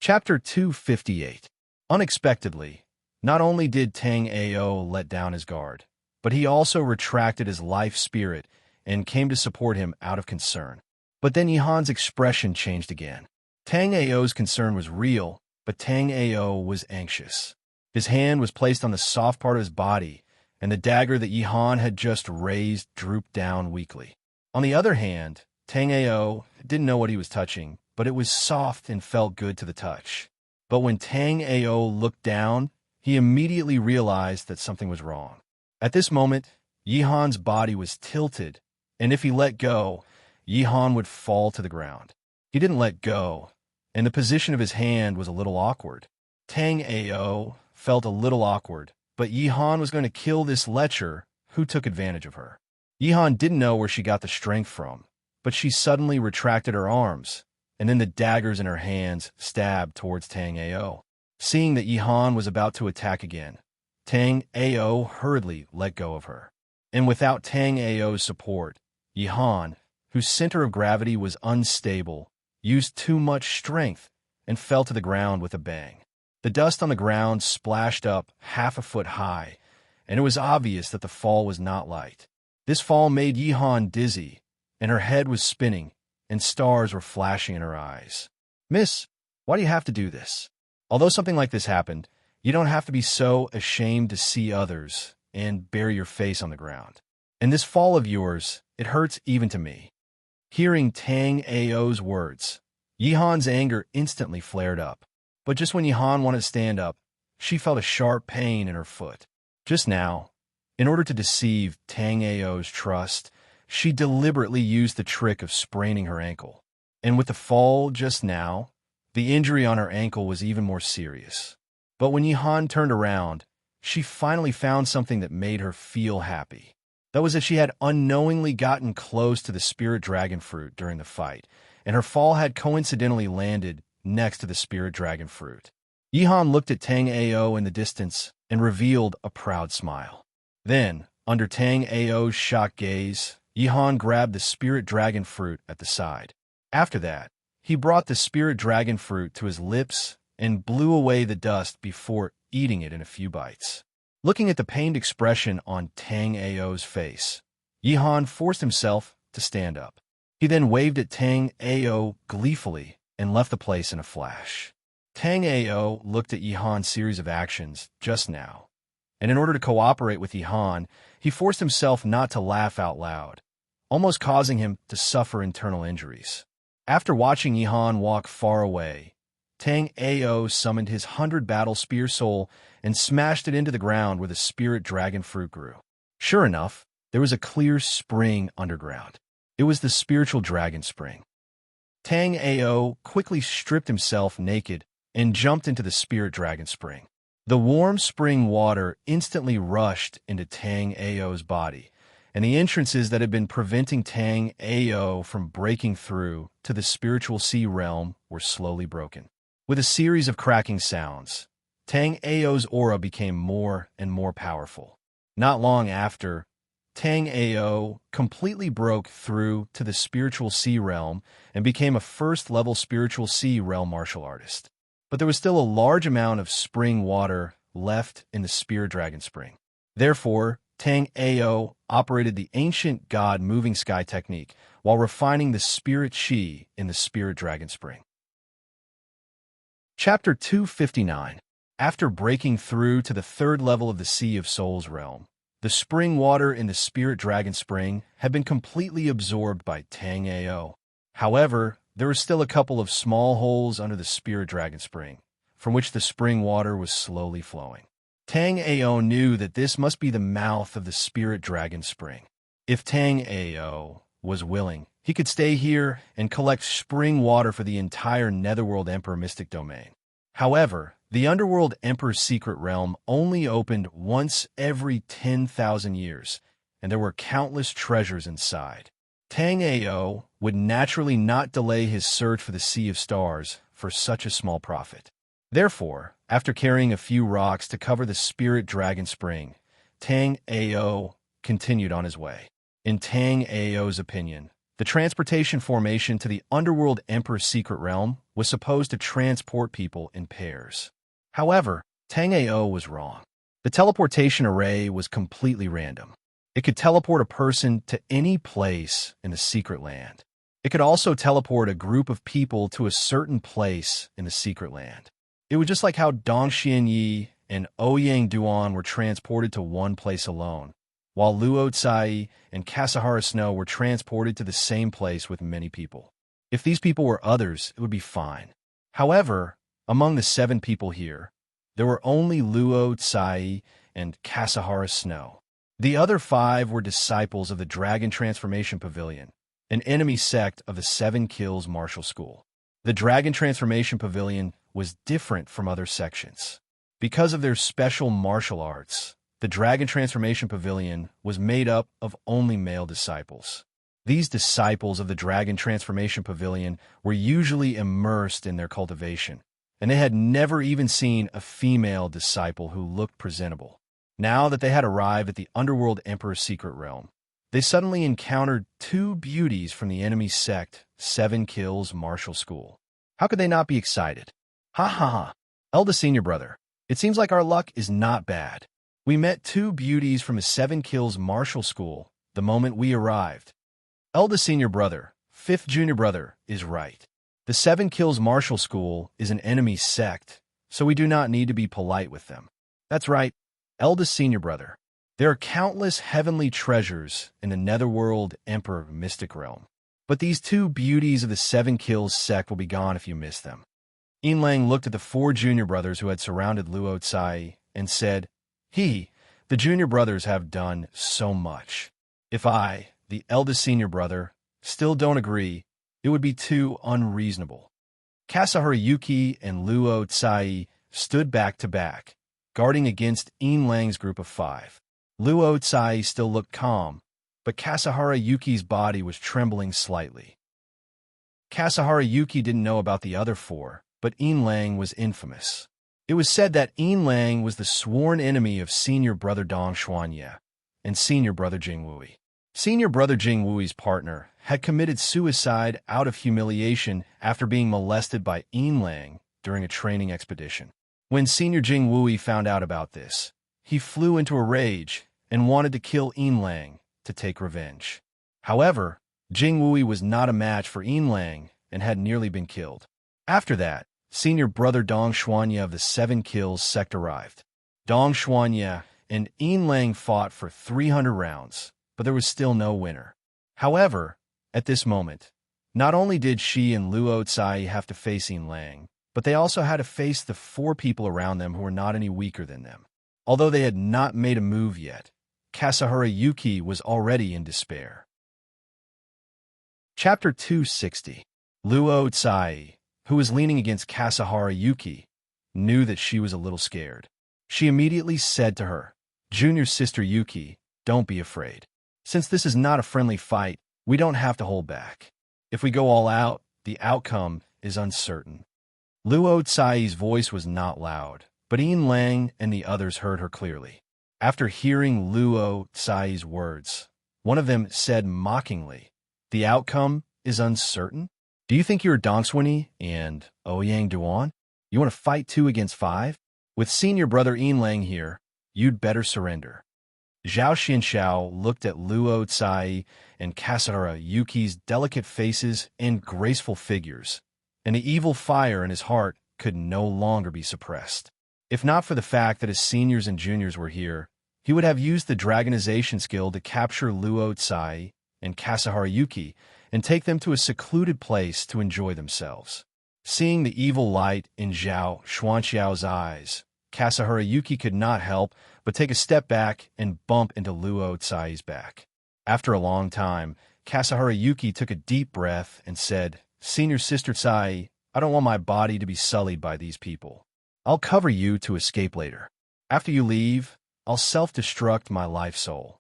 Chapter 258. Unexpectedly, not only did Tang Ao let down his guard, but he also retracted his life spirit and came to support him out of concern. But then Yihan's expression changed again. Tang Ao's concern was real, but Tang Ao was anxious. His hand was placed on the soft part of his body, and the dagger that Yihan had just raised drooped down weakly. On the other hand, Tang Ao didn't know what he was touching, but it was soft and felt good to the touch. But when Tang Ao looked down, he immediately realized that something was wrong. At this moment, Yihan's body was tilted, and if he let go, Yihan would fall to the ground. He didn't let go, and the position of his hand was a little awkward. Tang Ao felt a little awkward, but Yihan was going to kill this lecher who took advantage of her. Yihan didn't know where she got the strength from, but she suddenly retracted her arms, and then the daggers in her hands stabbed towards Tang Ao. Seeing that Yihan was about to attack again, Tang Ao hurriedly let go of her. And without Tang Ao's support, Yihan, whose center of gravity was unstable, used too much strength and fell to the ground with a bang. The dust on the ground splashed up half a foot high, and it was obvious that the fall was not light. This fall made Yihan dizzy, and her head was spinning, and stars were flashing in her eyes. "Miss, why do you have to do this?" Although something like this happened, you don't have to be so ashamed to see others and bury your face on the ground. And this fall of yours, it hurts even to me. Hearing Tang Ao's words, Yihan's anger instantly flared up. But just when Yihan wanted to stand up, she felt a sharp pain in her foot. Just now, in order to deceive Tang Ao's trust, she deliberately used the trick of spraining her ankle. And with the fall just now, the injury on her ankle was even more serious. But when Yihan turned around, she finally found something that made her feel happy. That was that she had unknowingly gotten close to the spirit dragon fruit during the fight, and her fall had coincidentally landed next to the spirit dragon fruit. Yihan looked at Tang Ao in the distance and revealed a proud smile. Then, under Tang Ao's shocked gaze, Yihan grabbed the spirit dragon fruit at the side. After that, he brought the spirit dragon fruit to his lips and blew away the dust before eating it in a few bites. Looking at the pained expression on Tang Ao's face, Yihan forced himself to stand up. He then waved at Tang Ao gleefully and left the place in a flash. Tang Ao looked at Yihan's series of actions just now, and in order to cooperate with Yihan, he forced himself not to laugh out loud, almost causing him to suffer internal injuries. After watching Yihan walk far away, Tang Ao summoned his 100 battle spear soul and smashed it into the ground where the spirit dragon fruit grew. Sure enough, there was a clear spring underground. It was the spiritual dragon spring. Tang Ao quickly stripped himself naked and jumped into the spirit dragon spring. The warm spring water instantly rushed into Tang Ao's body, and the entrances that had been preventing Tang Ao from breaking through to the spiritual sea realm were slowly broken. With a series of cracking sounds, Tang Ao's aura became more and more powerful. Not long after, Tang Ao completely broke through to the spiritual sea realm and became a first-level spiritual sea realm martial artist. But there was still a large amount of spring water left in the spirit dragon spring. Therefore, Tang Ao operated the ancient god moving sky technique while refining the spirit chi in the spirit dragon spring. Chapter 259. After breaking through to the third level of the Sea of Souls realm, the spring water in the spirit dragon spring had been completely absorbed by Tang Ao. However, there were still a couple of small holes under the spirit dragon spring, from which the spring water was slowly flowing. Tang Ao knew that this must be the mouth of the spirit dragon spring. If Tang Ao was willing, he could stay here and collect spring water for the entire Netherworld Emperor Mystic Domain. However, the Underworld Emperor's secret realm only opened once every 10,000 years, and there were countless treasures inside. Tang Ao would naturally not delay his search for the Sea of Stars for such a small profit. Therefore, after carrying a few rocks to cover the spirit dragon spring, Tang Ao continued on his way. In Tang Ao's opinion, the transportation formation to the Underworld Emperor's secret realm was supposed to transport people in pairs. However, Tang Ao was wrong. The teleportation array was completely random. It could teleport a person to any place in the secret land. It could also teleport a group of people to a certain place in the secret land. It was just like how Dong Xianyi and Ouyang Duan were transported to one place alone, while Luo Cai and Kasahara Snow were transported to the same place with many people. If these people were others, it would be fine. However, among the 7 people here, there were only Luo Cai and Kasahara Snow. The other 5 were disciples of the Dragon Transformation Pavilion, an enemy sect of the 7 Kills Martial School. The Dragon Transformation Pavilion was different from other sections. Because of their special martial arts, the Dragon Transformation Pavilion was made up of only male disciples. These disciples of the Dragon Transformation Pavilion were usually immersed in their cultivation, and they had never even seen a female disciple who looked presentable. Now that they had arrived at the Underworld Emperor's secret realm, they suddenly encountered 2 beauties from the enemy sect 7 Kills Martial School. How could they not be excited? Ha ha ha. Eldest senior brother, it seems like our luck is not bad. We met 2 beauties from a 7 Kills Martial School the moment we arrived. Eldest senior brother, 5th junior brother, is right. The 7 Kills Martial School is an enemy sect, so we do not need to be polite with them. That's right, eldest senior brother. There are countless heavenly treasures in the netherworld emperor mystic realm. But these 2 beauties of the 7 Kills sect will be gone if you miss them. Lang looked at the 4 junior brothers who had surrounded Luo Tsai and said, the junior brothers have done so much. If I, the eldest senior brother, still don't agree, it would be too unreasonable. Kasahara Yuki and Luo Tsai stood back to back, guarding against Lang's group of 5. Luo Tsai still looked calm, but Kasahara Yuki's body was trembling slightly. Kasahara Yuki didn't know about the other 4, but Lang was infamous. It was said that Lang was the sworn enemy of senior brother Dong Xuanye and senior brother Jingwui. Senior brother Jingwui's partner had committed suicide out of humiliation after being molested by Lang during a training expedition. When senior Jingwui found out about this, he flew into a rage and wanted to kill Lang to take revenge. However, Jingwui was not a match for Lang and had nearly been killed. After that, senior brother Dong Xuanye of the 7 Kills sect arrived. Dong Xuanye and Lang fought for 300 rounds, but there was still no winner. However, at this moment, not only did she and Luo Tsai have to face Lang, but they also had to face the 4 people around them who were not any weaker than them. Although they had not made a move yet, Kasahara Yuki was already in despair. Chapter 260. Luo Tsai, who was leaning against Kasahara Yuki, knew that she was a little scared. She immediately said to her, "Junior sister Yuki, don't be afraid. Since this is not a friendly fight, we don't have to hold back. If we go all out, the outcome is uncertain." Luo Tsai's voice was not loud, but Lang and the others heard her clearly. After hearing Luo Tsai's words, one of them said mockingly, "The outcome is uncertain? Do you think you're Dongswini and Ouyang Duan? You want to fight 2 against 5? With senior brother Lang here, you'd better surrender." Zhao Xianxiao looked at Luo Tsai and Kasahara Yuki's delicate faces and graceful figures, and the evil fire in his heart could no longer be suppressed. If not for the fact that his seniors and juniors were here, he would have used the dragonization skill to capture Luo Tsai and Kasahara Yuki and take them to a secluded place to enjoy themselves. Seeing the evil light in Zhao Xuanxiao's eyes, Kasahara Yuki could not help but take a step back and bump into Luo Tsai's back. After a long time, Kasahara Yuki took a deep breath and said, "Senior sister Tsai, I don't want my body to be sullied by these people. I'll cover you to escape later. After you leave, I'll self-destruct my life soul."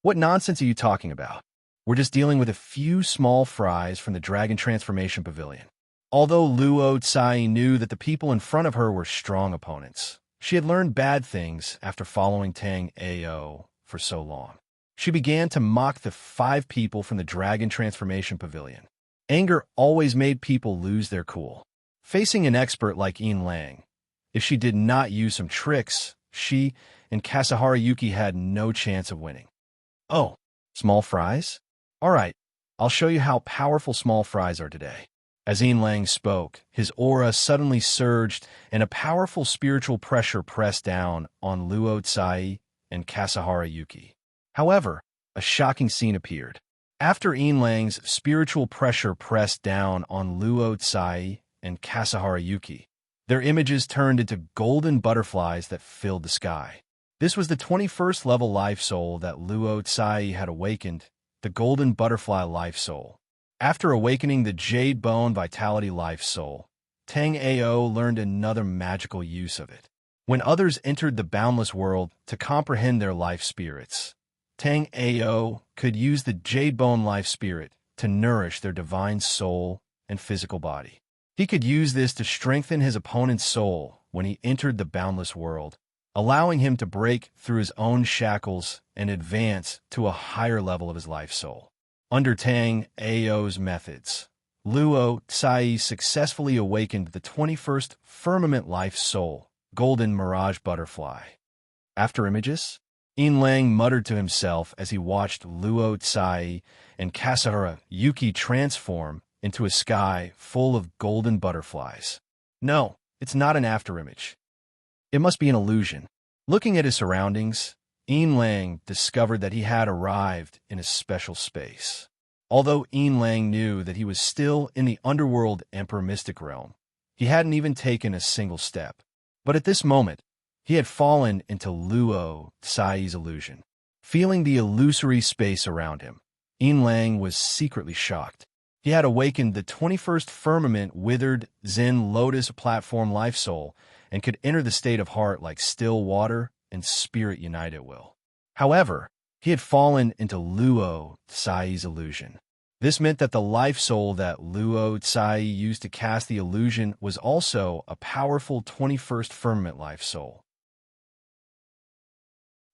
"What nonsense are you talking about? We're just dealing with a few small fries from the Dragon Transformation Pavilion." Although Luo Tsai knew that the people in front of her were strong opponents, she had learned bad things after following Tang Ao for so long. She began to mock the 5 people from the Dragon Transformation Pavilion. Anger always made people lose their cool. Facing an expert like Lang, if she did not use some tricks, she and Kasahara Yuki had no chance of winning. "Oh, small fries? All right, I'll show you how powerful small fries are today." As Lang spoke, his aura suddenly surged and a powerful spiritual pressure pressed down on Luo Tsai and Kasahara Yuki. However, a shocking scene appeared. After Lang's spiritual pressure pressed down on Luo Tsai and Kasahara Yuki, their images turned into golden butterflies that filled the sky. This was the 21st level life soul that Luo Tsai had awakened, the golden butterfly life soul. After awakening the Jade Bone Vitality Life Soul, Tang Ao learned another magical use of it. When others entered the boundless world to comprehend their life spirits, Tang Ao could use the Jade Bone Life Spirit to nourish their divine soul and physical body. He could use this to strengthen his opponent's soul when he entered the boundless world, allowing him to break through his own shackles and advance to a higher level of his life soul. Under Tang Ao's methods, Luo Tsai successfully awakened the 21st firmament life soul, golden mirage butterfly. After images, Yin Lang muttered to himself as he watched Luo Tsai and Kasahara Yuki transform into a sky full of golden butterflies. No, it's not an afterimage. It must be an illusion. Looking at his surroundings, Yin Lang discovered that he had arrived in a special space. Although Yin Lang knew that he was still in the underworld Emperor Mystic realm, he hadn't even taken a single step. But at this moment, he had fallen into Luo Tsai's illusion. Feeling the illusory space around him, Yin Lang was secretly shocked. He had awakened the 21st firmament withered Zen Lotus platform life soul and could enter the state of heart like still water and spirit unite at will. However, he had fallen into Luo Tsai's illusion. This meant that the life soul that Luo Tsai used to cast the illusion was also a powerful 21st firmament life soul.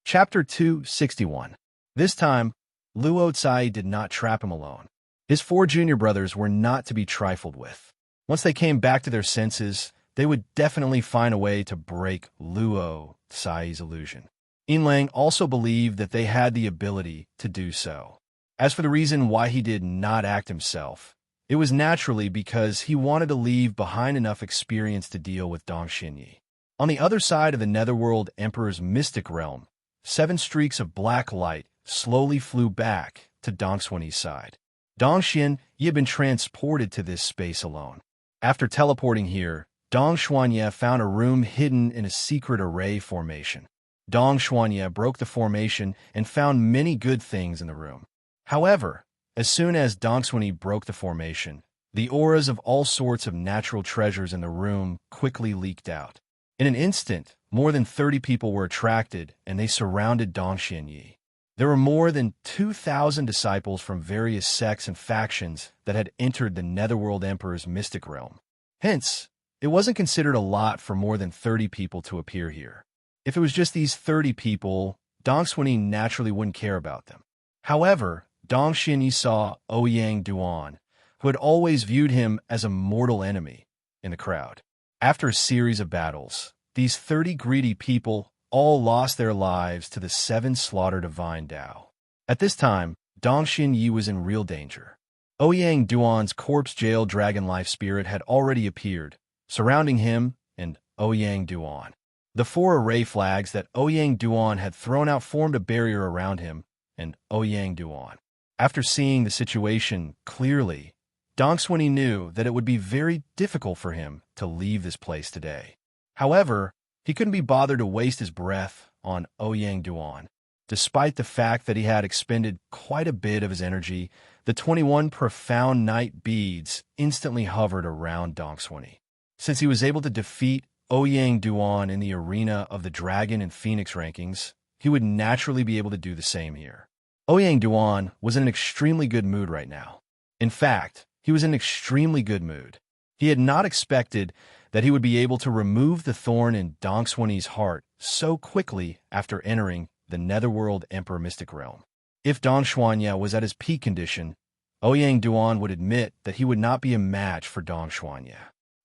Chapter 261. This time, Luo Tsai did not trap him alone. His 4 junior brothers were not to be trifled with. Once they came back to their senses, they would definitely find a way to break Luo Tsai's illusion. Yin Lang also believed that they had the ability to do so. As for the reason why he did not act himself, it was naturally because he wanted to leave behind enough experience to deal with Dong Xinyi. On the other side of the Netherworld Emperor's mystic realm, 7 streaks of black light slowly flew back to Dong Xinyi's side. Dong Xinyi had been transported to this space alone. After teleporting here, Dong Xuanye found a room hidden in a secret array formation. Dong Xuanye broke the formation and found many good things in the room. However, as soon as Dong Xuanye broke the formation, the auras of all sorts of natural treasures in the room quickly leaked out. In an instant, more than 30 people were attracted, and they surrounded Dong Xinyi. There were more than 2,000 disciples from various sects and factions that had entered the Netherworld Emperor's mystic realm. Hence, it wasn't considered a lot for more than 30 people to appear here. If it was just these 30 people, Dong Xinyi naturally wouldn't care about them. However, Dong Xinyi saw Ouyang Duan, who had always viewed him as a mortal enemy, in the crowd. After a series of battles, these 30 greedy people all lost their lives to the 7 slaughtered divine Dao. At this time, Dong Xinyi was in real danger. Ouyang Duan's corpse jail dragon life spirit had already appeared, surrounding him and Ouyang Duan. The 4 array flags that Ouyang Duan had thrown out formed a barrier around him and Ouyang Duan. After seeing the situation clearly, Dong Xinyi knew that it would be very difficult for him to leave this place today. However, he couldn't be bothered to waste his breath on Ouyang Duan. Despite the fact that he had expended quite a bit of his energy, the 21 profound night beads instantly hovered around Dong Xinyi. Since he was able to defeat Ouyang Duan in the arena of the Dragon and Phoenix rankings, he would naturally be able to do the same here. Ouyang Duan was in an extremely good mood right now. In fact, he was in an extremely good mood. He had not expected that he would be able to remove the thorn in Dong Xinyi's heart so quickly after entering the Netherworld Emperor Mystic Realm. If Dong Xuanye was at his peak condition, Ouyang Duan would admit that he would not be a match for Dong Xuanye.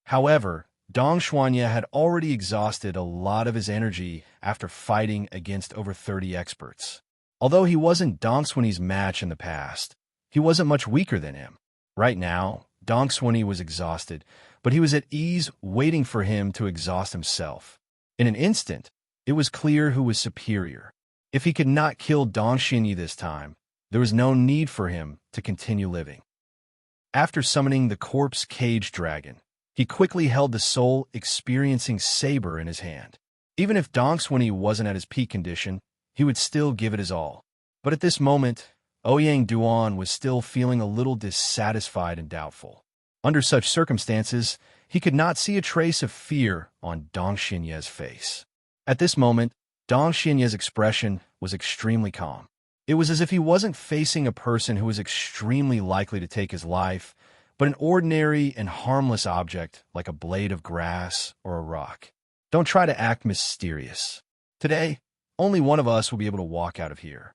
However, Dong Xuanye had already exhausted a lot of his energy after fighting against over 30 experts. Although he wasn't Dong Xinyi's match in the past, he wasn't much weaker than him. Right now, Dong Xinyi was exhausted, but he was at ease waiting for him to exhaust himself. In an instant, it was clear who was superior. If he could not kill Dong Xinyi this time, there was no need for him to continue living. After summoning the corpse cage dragon, he quickly held the soul experiencing saber in his hand. Even if Dong Xinyi wasn't at his peak condition, he would still give it his all. But at this moment, Ouyang Duan was still feeling a little dissatisfied and doubtful. Under such circumstances, he could not see a trace of fear on Dong Xinyi's face. At this moment, Dong Xinyi's expression was extremely calm. It was as if he wasn't facing a person who was extremely likely to take his life, but an ordinary and harmless object like a blade of grass or a rock. Don't try to act mysterious. Today, only one of us will be able to walk out of here.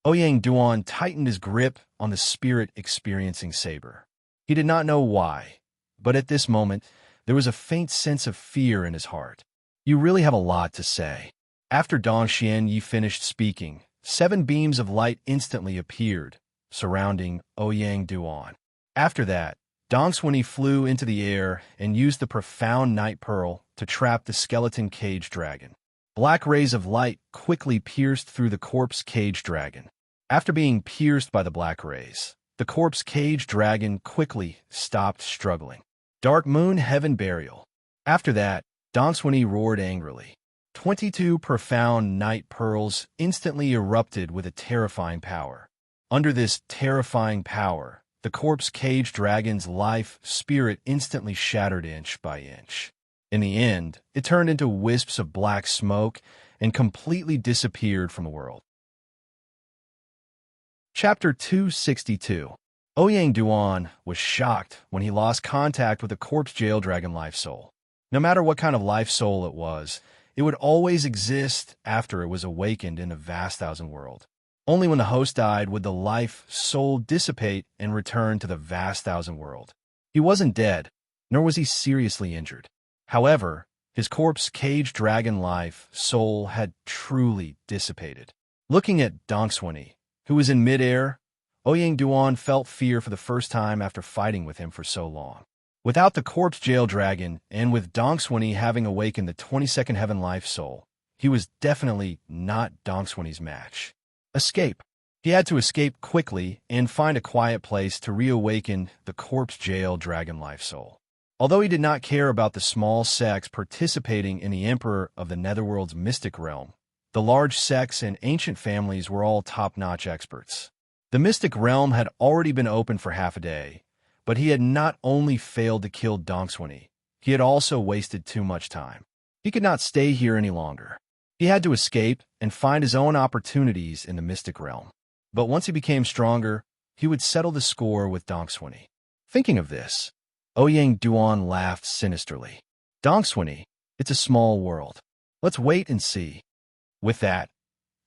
Ouyang Duan tightened his grip on the spirit experiencing saber. He did not know why, but at this moment, there was a faint sense of fear in his heart. You really have a lot to say. After Dong Xianyi finished speaking, 7 beams of light instantly appeared, surrounding Ouyang Duan. After that, Dong Xuanyi flew into the air and used the profound night pearl to trap the skeleton cage dragon. Black rays of light quickly pierced through the corpse cage dragon. After being pierced by the black rays, the corpse cage dragon quickly stopped struggling. Dark Moon Heaven Burial. After that, Dong Xuanyi roared angrily. 22 profound night pearls instantly erupted with a terrifying power. Under this terrifying power, the corpse cage dragon's life spirit instantly shattered inch by inch. In the end, it turned into wisps of black smoke and completely disappeared from the world. Chapter 262. Ouyang Duan was shocked when he lost contact with the corpse jail dragon life soul. No matter what kind of life soul it would always exist after it was awakened in the vast thousand world. Only when the host died would the life soul dissipate and return to the vast thousand world. He wasn't dead, nor was he seriously injured. However, his corpse cage dragon life soul had truly dissipated. Looking at Dong Xuanyi, who was in midair, Ouyang Duan felt fear for the first time after fighting with him for so long. Without the corpse jail dragon, and with Dong Xuanyi having awakened the 22nd heaven life soul, he was definitely not Dong Xuanyi's match. Escape. He had to escape quickly and find a quiet place to reawaken the corpse jail dragon life soul. Although he did not care about the small sects participating in the Emperor of the Netherworld's mystic realm, the large sects and ancient families were all top-notch experts. The mystic realm had already been open for half a day, but he had not only failed to kill Dong Xuanyi, he had also wasted too much time. He could not stay here any longer. He had to escape and find his own opportunities in the mystic realm. But once he became stronger, he would settle the score with Dong Xuanyi. Thinking of this, Ouyang Duan laughed sinisterly. Dong Xuanyi, it's a small world. Let's wait and see. With that,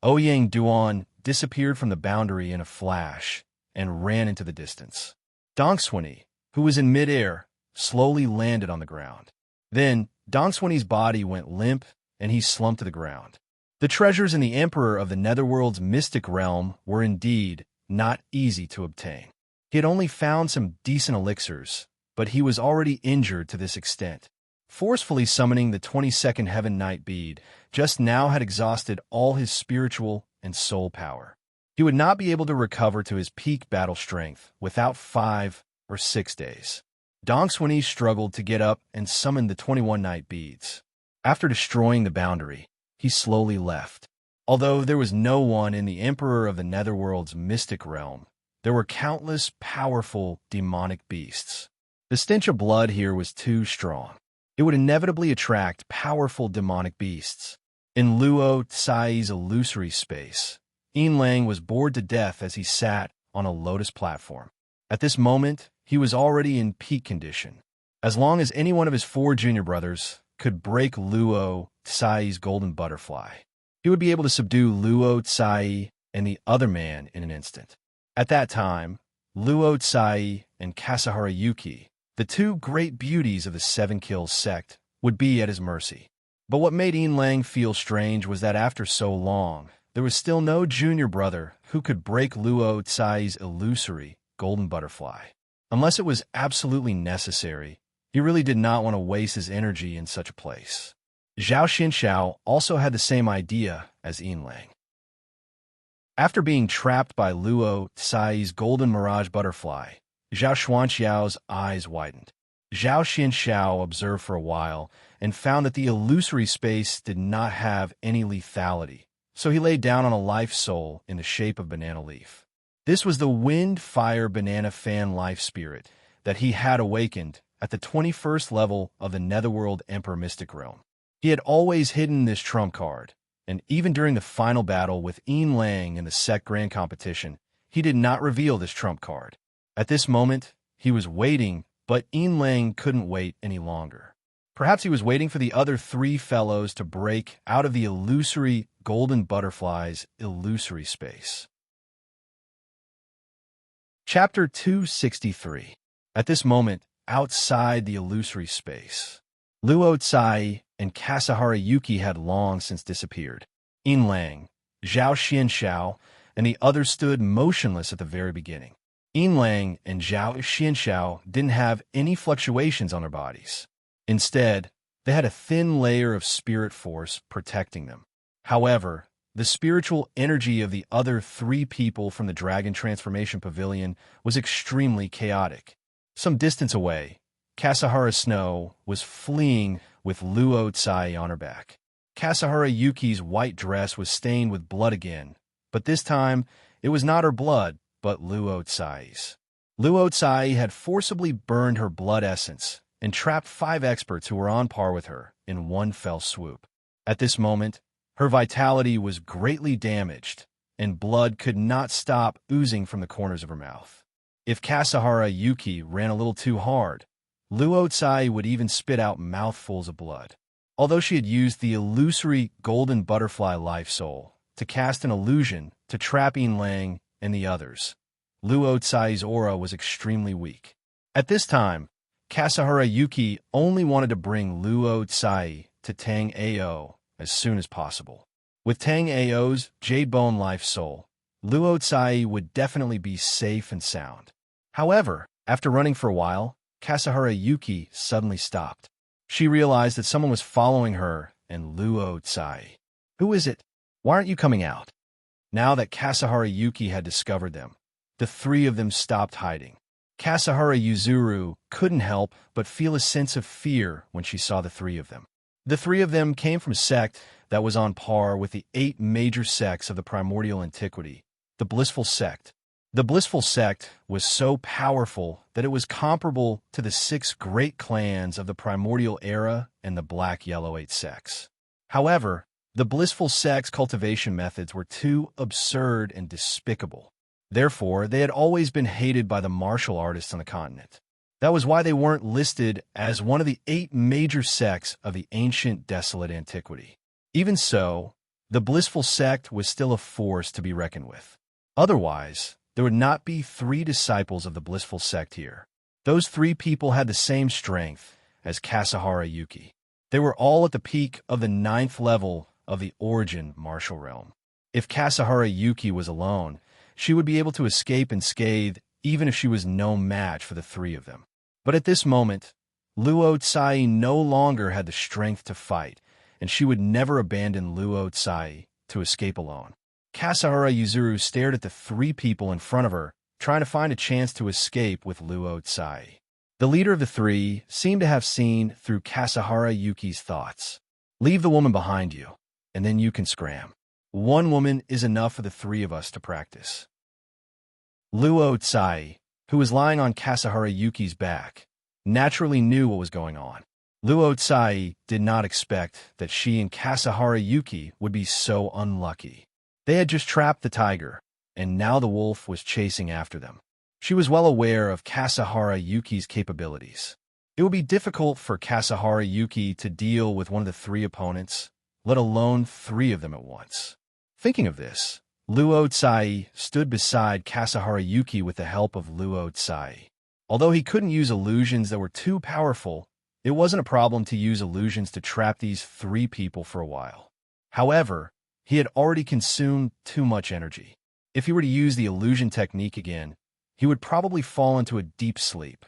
Ouyang Duan disappeared from the boundary in a flash and ran into the distance. Dong Xuanyi, who was in midair, slowly landed on the ground. Then, Dong Xuanyi's body went limp and he slumped to the ground. The treasures in the Emperor of the Netherworld's mystic realm were indeed not easy to obtain. He had only found some decent elixirs, but he was already injured to this extent. Forcefully summoning the 22nd Heaven Night bead just now had exhausted all his spiritual and soul power. He would not be able to recover to his peak battle strength without 5 or 6 days. Dong Xuanyi struggled to get up and summoned the 21 night beads. After destroying the boundary, he slowly left. Although there was no one in the Emperor of the Netherworld's mystic realm, there were countless powerful demonic beasts. The stench of blood here was too strong. It would inevitably attract powerful demonic beasts. In Luo Tsai's illusory space, Yin Lang was bored to death as he sat on a lotus platform. At this moment, he was already in peak condition. As long as any one of his 4 junior brothers could break Luo Tsai's golden butterfly, he would be able to subdue Luo Tsai and the other man in an instant. At that time, Luo Tsai and Kasahara Yuki, the 2 great beauties of the 7 Kills sect, would be at his mercy. But what made Yin Lang feel strange was that after so long, there was still no junior brother who could break Luo Tsai's illusory golden butterfly. Unless it was absolutely necessary, he really did not want to waste his energy in such a place. Zhao Xinxiao also had the same idea as Yin Lang. After being trapped by Luo Tsai's golden mirage butterfly, Zhao Xuanxiao's eyes widened. Zhao Xinxiao observed for a while and found that the illusory space did not have any lethality, so he laid down on a life soul in the shape of banana leaf. This was the wind, fire, banana fan life spirit that he had awakened at the 21st level of the Netherworld Emperor Mystic Realm. He had always hidden this trump card, and even during the final battle with Yin Lang in the Sect Grand Competition, he did not reveal this trump card. At this moment, he was waiting, but Yin Lang couldn't wait any longer. Perhaps he was waiting for the other 3 fellows to break out of the illusory golden butterfly's illusory space. Chapter 263. At this moment, outside the illusory space, Luo Tsai and Kasahara Yuki had long since disappeared. Yin Lang, Zhao Xianxiao, and the others stood motionless at the very beginning. Yin Lang and Zhao Xianxiao didn't have any fluctuations on their bodies. Instead, they had a thin layer of spirit force protecting them. However, the spiritual energy of the other three people from the Dragon Transformation Pavilion was extremely chaotic. Some distance away, Kasahara Snow was fleeing with Luo Tsai on her back. Kasahara Yuki's white dress was stained with blood again, but this time it was not her blood, but Luo Tsai's. Luo Tsai had forcibly burned her blood essence and trapped 5 experts who were on par with her in one fell swoop. At this moment, her vitality was greatly damaged, and blood could not stop oozing from the corners of her mouth. If Kasahara Yuki ran a little too hard, Luo Tsai would even spit out mouthfuls of blood. Although she had used the illusory golden butterfly life soul to cast an illusion to trap Yin Lang and the others, Luo Tsai's aura was extremely weak. At this time, Kasahara Yuki only wanted to bring Luo Tsai to Tang Ao as soon as possible. With Tang Ao's Jade Bone Life Soul, Luo Tsai would definitely be safe and sound. However, after running for a while, Kasahara Yuki suddenly stopped. She realized that someone was following her and Luo Tsai. Who is it? Why aren't you coming out? Now that Kasahara Yuki had discovered them, the 3 of them stopped hiding. Kasahara Yuzuru couldn't help but feel a sense of fear when she saw the 3 of them. The 3 of them came from a sect that was on par with the 8 major sects of the primordial antiquity, the Blissful Sect. The Blissful Sect was so powerful that it was comparable to the 6 great clans of the primordial era and the Black-Yellow 8 sects. However, the Blissful Sect's cultivation methods were too absurd and despicable. Therefore, they had always been hated by the martial artists on the continent. That was why they weren't listed as one of the 8 major sects of the ancient desolate antiquity. Even so, the Blissful Sect was still a force to be reckoned with. Otherwise, there would not be 3 disciples of the Blissful Sect here. Those 3 people had the same strength as Kasahara Yuki. They were all at the peak of the 9th level of the Origin martial realm. If Kasahara Yuki was alone, she would be able to escape unscathed even if she was no match for the 3 of them. But at this moment, Luo Tsai no longer had the strength to fight, and she would never abandon Luo Tsai to escape alone. Kasahara Yuzuru stared at the 3 people in front of her, trying to find a chance to escape with Luo Tsai. The leader of the 3 seemed to have seen through Kasahara Yuki's thoughts. Leave the woman behind you, and then you can scram. 1 woman is enough for the 3 of us to practice. Luo Tsai, who was lying on Kasahara Yuki's back, naturally knew what was going on. Luo Tsai did not expect that she and Kasahara Yuki would be so unlucky. They had just trapped the tiger, and now the wolf was chasing after them. She was well aware of Kasahara Yuki's capabilities. It would be difficult for Kasahara Yuki to deal with one of the 3 opponents, let alone 3 of them at once. Thinking of this, Luo Tsai stood beside Kasahara Yuki with the help of Luo Tsai. Although he couldn't use illusions that were too powerful, it wasn't a problem to use illusions to trap these 3 people for a while. However, he had already consumed too much energy. If he were to use the illusion technique again, he would probably fall into a deep sleep.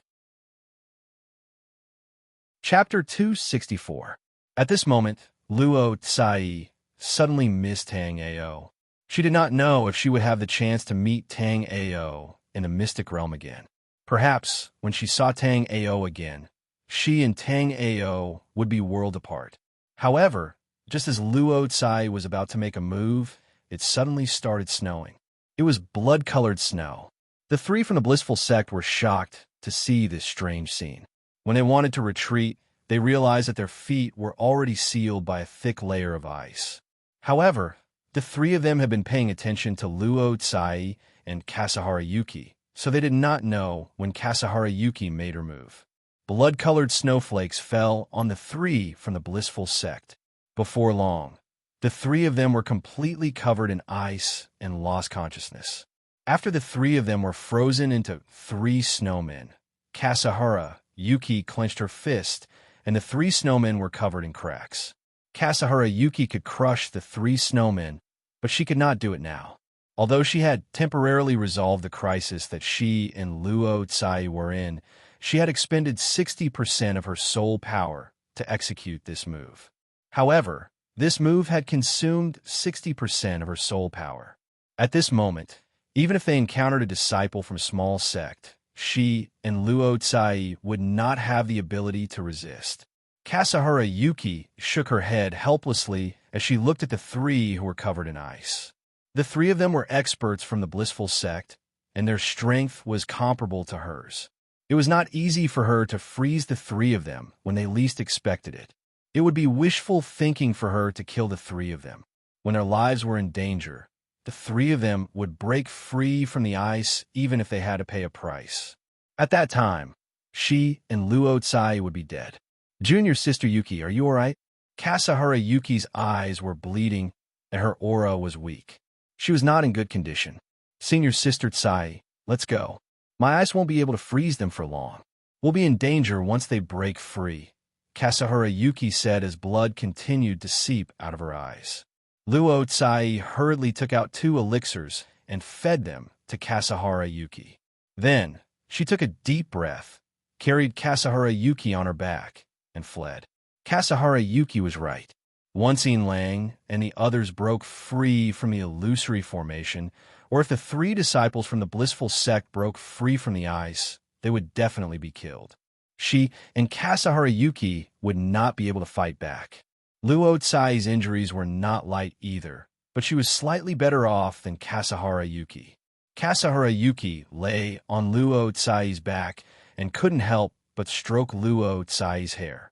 Chapter 264. At this moment, Luo Tsai suddenly missed Tang Ao. She did not know if she would have the chance to meet Tang Ao in the mystic realm again. Perhaps, when she saw Tang Ao again, she and Tang Ao would be worlds apart. However, just as Luo Tsai was about to make a move, it suddenly started snowing. It was blood-colored snow. The 3 from the Blissful Sect were shocked to see this strange scene. When they wanted to retreat, they realized that their feet were already sealed by a thick layer of ice. However, the 3 of them had been paying attention to Luo Tsai and Kasahara Yuki, so they did not know when Kasahara Yuki made her move. Blood-colored snowflakes fell on the 3 from the Blissful Sect. Before long, the 3 of them were completely covered in ice and lost consciousness. After the 3 of them were frozen into 3 snowmen, Kasahara Yuki clenched her fist, and the three snowmen were covered in cracks. Kasahara Yuki could crush the three snowmen, but she could not do it now. Although she had temporarily resolved the crisis that she and Luo Tsai were in, she had expended 60% of her soul power to execute this move. However, this move had consumed 60% of her soul power. At this moment, even if they encountered a disciple from a small sect, she and Luo Tsai would not have the ability to resist. Kasahara Yuki shook her head helplessly as she looked at the three who were covered in ice. The three of them were experts from the blissful sect, and their strength was comparable to hers. It was not easy for her to freeze the three of them when they least expected it. It would be wishful thinking for her to kill the three of them. When their lives were in danger, the three of them would break free from the ice even if they had to pay a price. At that time, she and Luo Tsai would be dead. Junior sister Yuki, are you all right? Kasahara Yuki's eyes were bleeding and her aura was weak. She was not in good condition. Senior sister Tsai, let's go. My ice won't be able to freeze them for long. We'll be in danger once they break free, Kasahara Yuki said as blood continued to seep out of her eyes. Luo Tsai hurriedly took out 2 elixirs and fed them to Kasahara Yuki. Then, she took a deep breath, carried Kasahara Yuki on her back, and fled. Kasahara Yuki was right. Once Yin Lang and the others broke free from the illusory formation, or if the 3 disciples from the blissful sect broke free from the ice, they would definitely be killed. She and Kasahara Yuki would not be able to fight back. Luo Tsai's injuries were not light either, but she was slightly better off than Kasahara Yuki. Kasahara Yuki lay on Luo Tsai's back and couldn't help but stroke Luo Tsai's hair.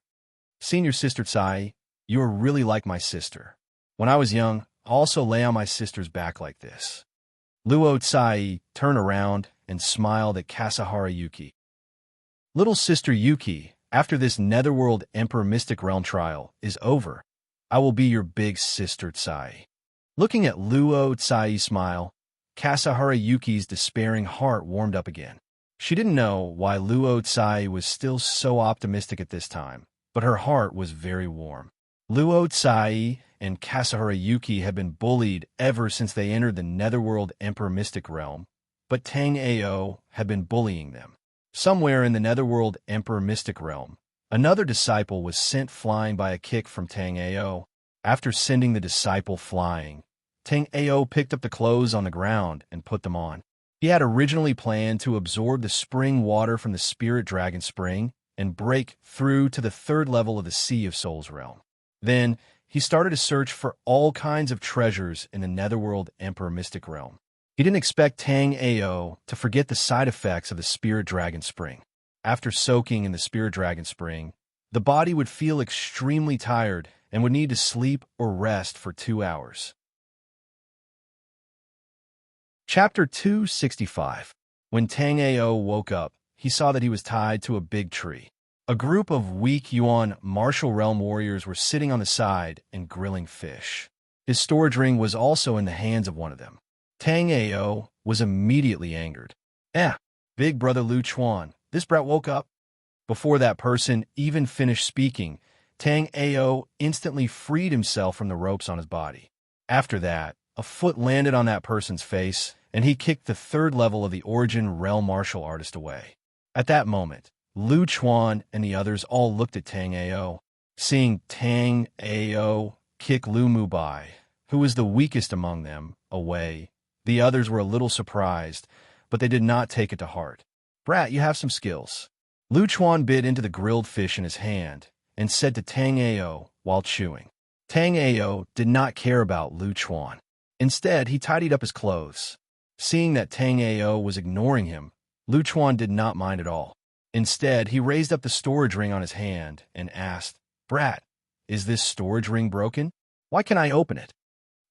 Senior sister Tsai, you are really like my sister. When I was young, I also lay on my sister's back like this. Luo Tsai turned around and smiled at Kasahara Yuki. Little sister Yuki, after this Netherworld Emperor Mystic Realm trial is over, I will be your big sister Tsai. Looking at Luo Tsai's smile, Kasahara Yuki's despairing heart warmed up again. She didn't know why Luo Tsai was still so optimistic at this time, but her heart was very warm. Luo Tsai and Kasahara Yuki had been bullied ever since they entered the Netherworld Emperor Mystic Realm, but Tang Ao had been bullying them. Somewhere in the Netherworld Emperor Mystic Realm, another disciple was sent flying by a kick from Tang Ao. After sending the disciple flying, Tang Ao picked up the clothes on the ground and put them on. He had originally planned to absorb the spring water from the Spirit Dragon Spring and break through to the 3rd level of the Sea of Souls realm. Then, he started to search for all kinds of treasures in the Netherworld Emperor Mystic Realm. He didn't expect Tang Ao to forget the side effects of the Spirit Dragon Spring. After soaking in the Spirit Dragon Spring, the body would feel extremely tired and would need to sleep or rest for 2 hours. Chapter 265. When Tang Ao woke up, he saw that he was tied to a big tree. A group of weak Yuan martial realm warriors were sitting on the side and grilling fish. His storage ring was also in the hands of one of them. Tang Ao was immediately angered. Big brother Lu Chuan, this brat woke up. Before that person even finished speaking, Tang Ao instantly freed himself from the ropes on his body. After that, a foot landed on that person's face, and he kicked the 3rd level of the Origin Realm martial artist away. At that moment, Lu Chuan and the others all looked at Tang Ao. Seeing Tang Ao kick Lu Mubai, who was the weakest among them, away, the others were a little surprised, but they did not take it to heart. Brat, you have some skills. Lu Chuan bit into the grilled fish in his hand and said to Tang Ao while chewing. Tang Ao did not care about Lu Chuan. Instead, he tidied up his clothes. Seeing that Tang Ao was ignoring him, Lu Chuan did not mind at all. Instead, he raised up the storage ring on his hand and asked, Brat, is this storage ring broken? Why can't I open it?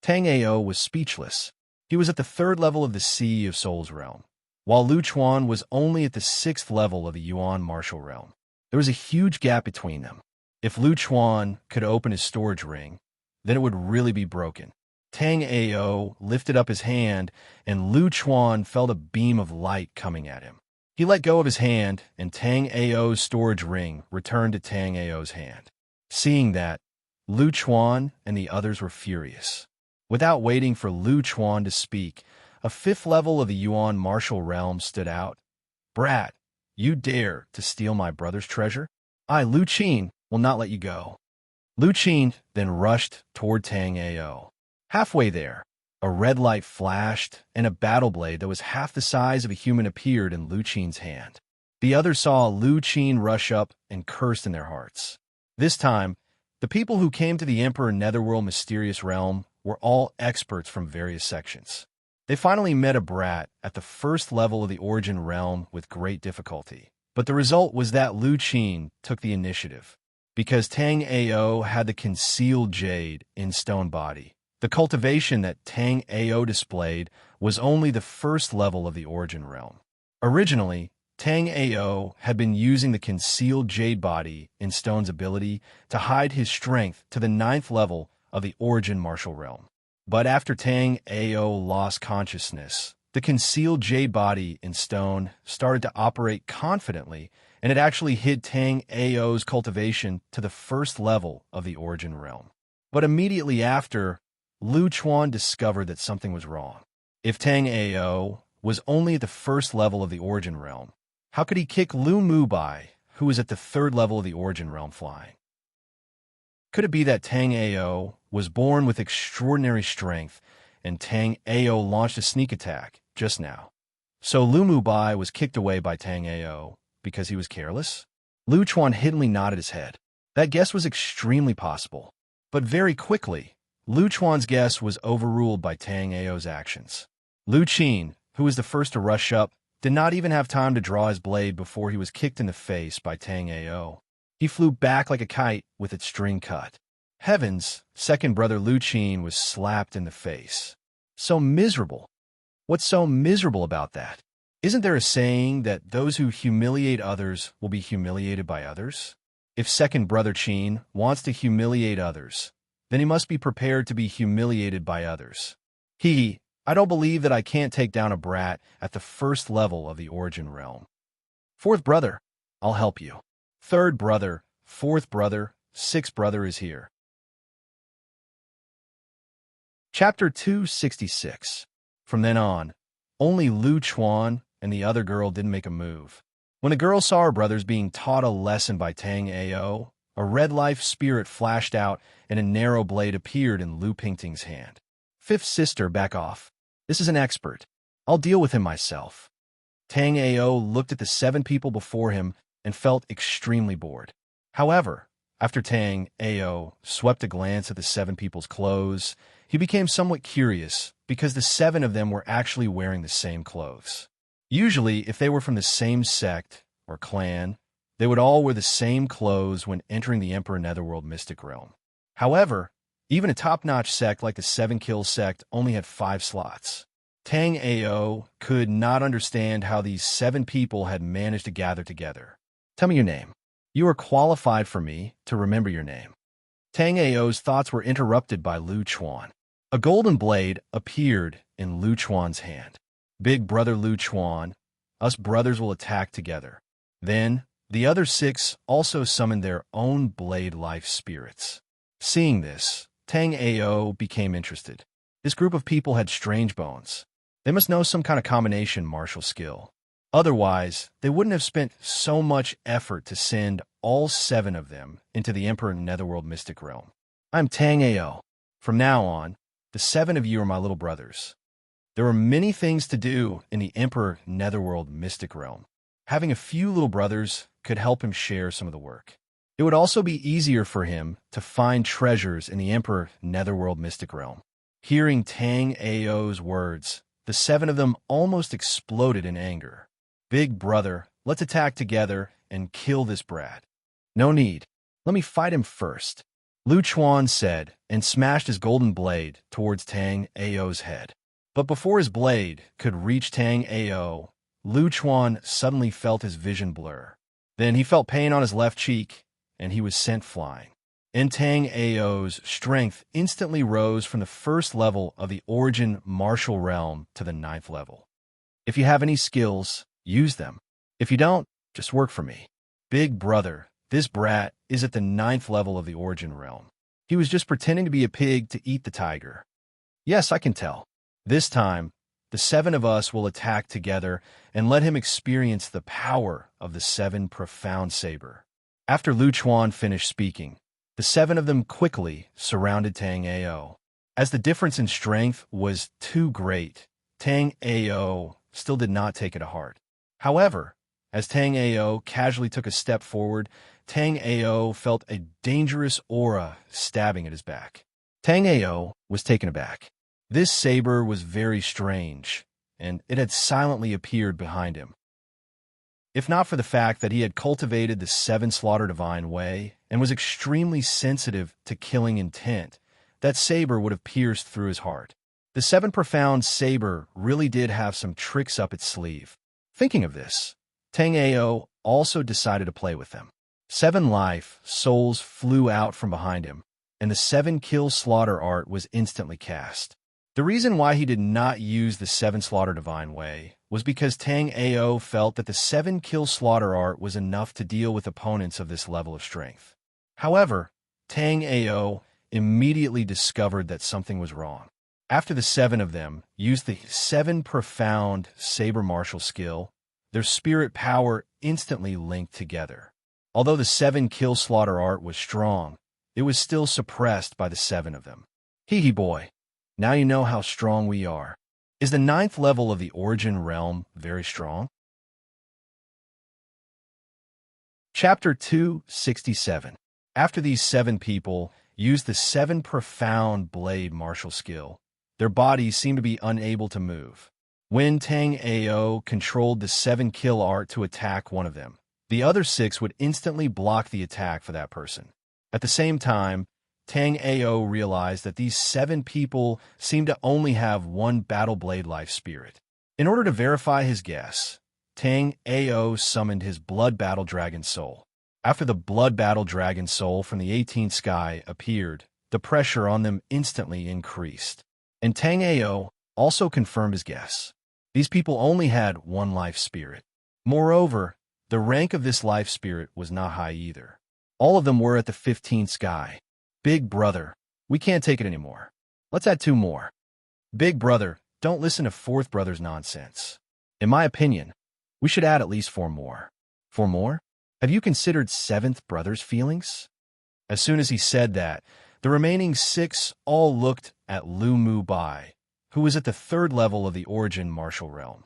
Tang Ao was speechless. He was at the 3rd level of the Sea of Souls realm, while Lu Chuan was only at the 6th level of the Yuan martial realm. There was a huge gap between them. If Lu Chuan could open his storage ring, then it would really be broken. Tang Ao lifted up his hand, and Lu Chuan felt a beam of light coming at him. He let go of his hand, and Tang Ao's storage ring returned to Tang Ao's hand. Seeing that, Lu Chuan and the others were furious. Without waiting for Lu Chuan to speak, a fifth level of the Yuan martial realm stood out. "Brat, you dare to steal my brother's treasure? I, Lu Qin, will not let you go." Lu Qin then rushed toward Tang Ao. Halfway there, a red light flashed, and a battle blade that was half the size of a human appeared in Lu Qin's hand. The others saw Lu Qin rush up and cursed in their hearts. This time, the people who came to the Emperor Netherworld mysterious realm were all experts from various sections. They finally met a brat at the first level of the origin realm with great difficulty. But the result was that Lu Qin took the initiative. Because Tang Ao had the concealed jade in stone body, the cultivation that Tang Ao displayed was only the first level of the origin realm. Originally, Tang Ao had been using the concealed jade body in stone's ability to hide his strength to the 9th level of the origin martial realm. But after Tang Ao lost consciousness, the concealed jade body in stone started to operate confidently, and it actually hid Tang Ao's cultivation to the 1st level of the origin realm. But immediately after, Lu Chuan discovered that something was wrong. If Tang Ao was only at the 1st level of the origin realm, how could he kick Lu Mubai, who was at the 3rd level of the origin realm, flying? Could it be that Tang Ao was born with extraordinary strength, and Tang Ao launched a sneak attack just now? So Lu Mubai was kicked away by Tang Ao because he was careless? Lu Chuan hiddenly nodded his head. That guess was extremely possible. But very quickly, Lu Chuan's guess was overruled by Tang Ao's actions. Lu Qin, who was the first to rush up, did not even have time to draw his blade before he was kicked in the face by Tang Ao. He flew back like a kite with its string cut. Heavens, second brother Lu Qin was slapped in the face. So miserable. What's so miserable about that? Isn't there a saying that those who humiliate others will be humiliated by others? If second brother Qin wants to humiliate others, then he must be prepared to be humiliated by others. I don't believe that I can't take down a brat at the 1st level of the origin realm. 4th brother, I'll help you. 3rd brother, 4th brother, 6th brother is here. Chapter 266. From then on, only Lu Chuan and the other girl didn't make a move. When the girl saw her brothers being taught a lesson by Tang Ao, a red life spirit flashed out and a narrow blade appeared in Lu Pingting's hand. 5th sister, back off. This is an expert. I'll deal with him myself. Tang Ao looked at the 7 people before him and felt extremely bored. However, after Tang Ao swept a glance at the 7 people's clothes, he became somewhat curious because the 7 of them were actually wearing the same clothes. Usually, if they were from the same sect or clan, they would all wear the same clothes when entering the Emperor Netherworld Mystic Realm. However, even a top-notch sect like the 7 Kill sect only had 5 slots. Tang Ao could not understand how these 7 people had managed to gather together. Tell me your name. You are qualified for me to remember your name. Tang Ao's thoughts were interrupted by Lu Chuan. A golden blade appeared in Lu Chuan's hand. Big brother Lu Chuan, us brothers will attack together. Then, the other 6 also summoned their own blade life spirits. Seeing this, Tang Ao became interested. This group of people had strange bones. They must know some kind of combination martial skill. Otherwise, they wouldn't have spent so much effort to send all 7 of them into the Emperor Netherworld Mystic Realm. I'm Tang Ao. From now on, the 7 of you are my little brothers. There are many things to do in the Emperor Netherworld Mystic Realm. Having a few little brothers could help him share some of the work. It would also be easier for him to find treasures in the Emperor Netherworld Mystic Realm. Hearing Tang Ao's words, the 7 of them almost exploded in anger. Big brother, let's attack together and kill this brat. No need. Let me fight him first, Lu Chuan said, and smashed his golden blade towards Tang Ao's head. But before his blade could reach Tang Ao, Lu Chuan suddenly felt his vision blur. Then he felt pain on his left cheek, and he was sent flying. And Tang Ao's strength instantly rose from the 1st level of the origin martial realm to the 9th level. If you have any skills, use them. If you don't, just work for me. Big brother, this brat is at the 9th level of the origin realm. He was just pretending to be a pig to eat the tiger. Yes, I can tell. This time, the 7 of us will attack together and let him experience the power of the 7 profound saber. After Lu Chuan finished speaking, the 7 of them quickly surrounded Tang Ao. As the difference in strength was too great, Tang Ao still did not take it to heart. However, as Tang Ao casually took a step forward, Tang Ao felt a dangerous aura stabbing at his back. Tang Ao was taken aback. This saber was very strange, and it had silently appeared behind him. If not for the fact that he had cultivated the 7 Slaughter Divine Way and was extremely sensitive to killing intent, that saber would have pierced through his heart. The 7 Profound Saber really did have some tricks up its sleeve. Thinking of this, Tang Ao also decided to play with them. 7 life souls flew out from behind him, and the 7 kill slaughter art was instantly cast. The reason why he did not use the 7 Slaughter Divine Way was because Tang Ao felt that the 7 kill slaughter art was enough to deal with opponents of this level of strength. However, Tang Ao immediately discovered that something was wrong. After the 7 of them used the 7 Profound Saber Martial skill, their spirit power instantly linked together. Although the 7 kill slaughter art was strong, it was still suppressed by the 7 of them. Hee hee boy, now you know how strong we are. Is the 9th level of the origin realm very strong? Chapter 267. After these 7 people used the 7 Profound Blade Martial skill, their bodies seemed to be unable to move. When Tang Ao controlled the 7 kill art to attack one of them, the other 6 would instantly block the attack for that person. At the same time, Tang Ao realized that these 7 people seemed to only have 1 Battle Blade Life Spirit. In order to verify his guess, Tang Ao summoned his Blood Battle Dragon Soul. After the Blood Battle Dragon Soul from the 18th sky appeared, the pressure on them instantly increased. And Tang Ao also confirmed his guess. These people only had 1 life spirit. Moreover, the rank of this life spirit was not high either. All of them were at the 15th sky. Big brother, we can't take it anymore. Let's add 2 more. Big brother, don't listen to 4th brother's nonsense. In my opinion, we should add at least 4 more. 4 more? Have you considered 7th brother's feelings? As soon as he said that, the remaining 6 all looked at Lu Mu Bai, who was at the 3rd level of the origin martial realm.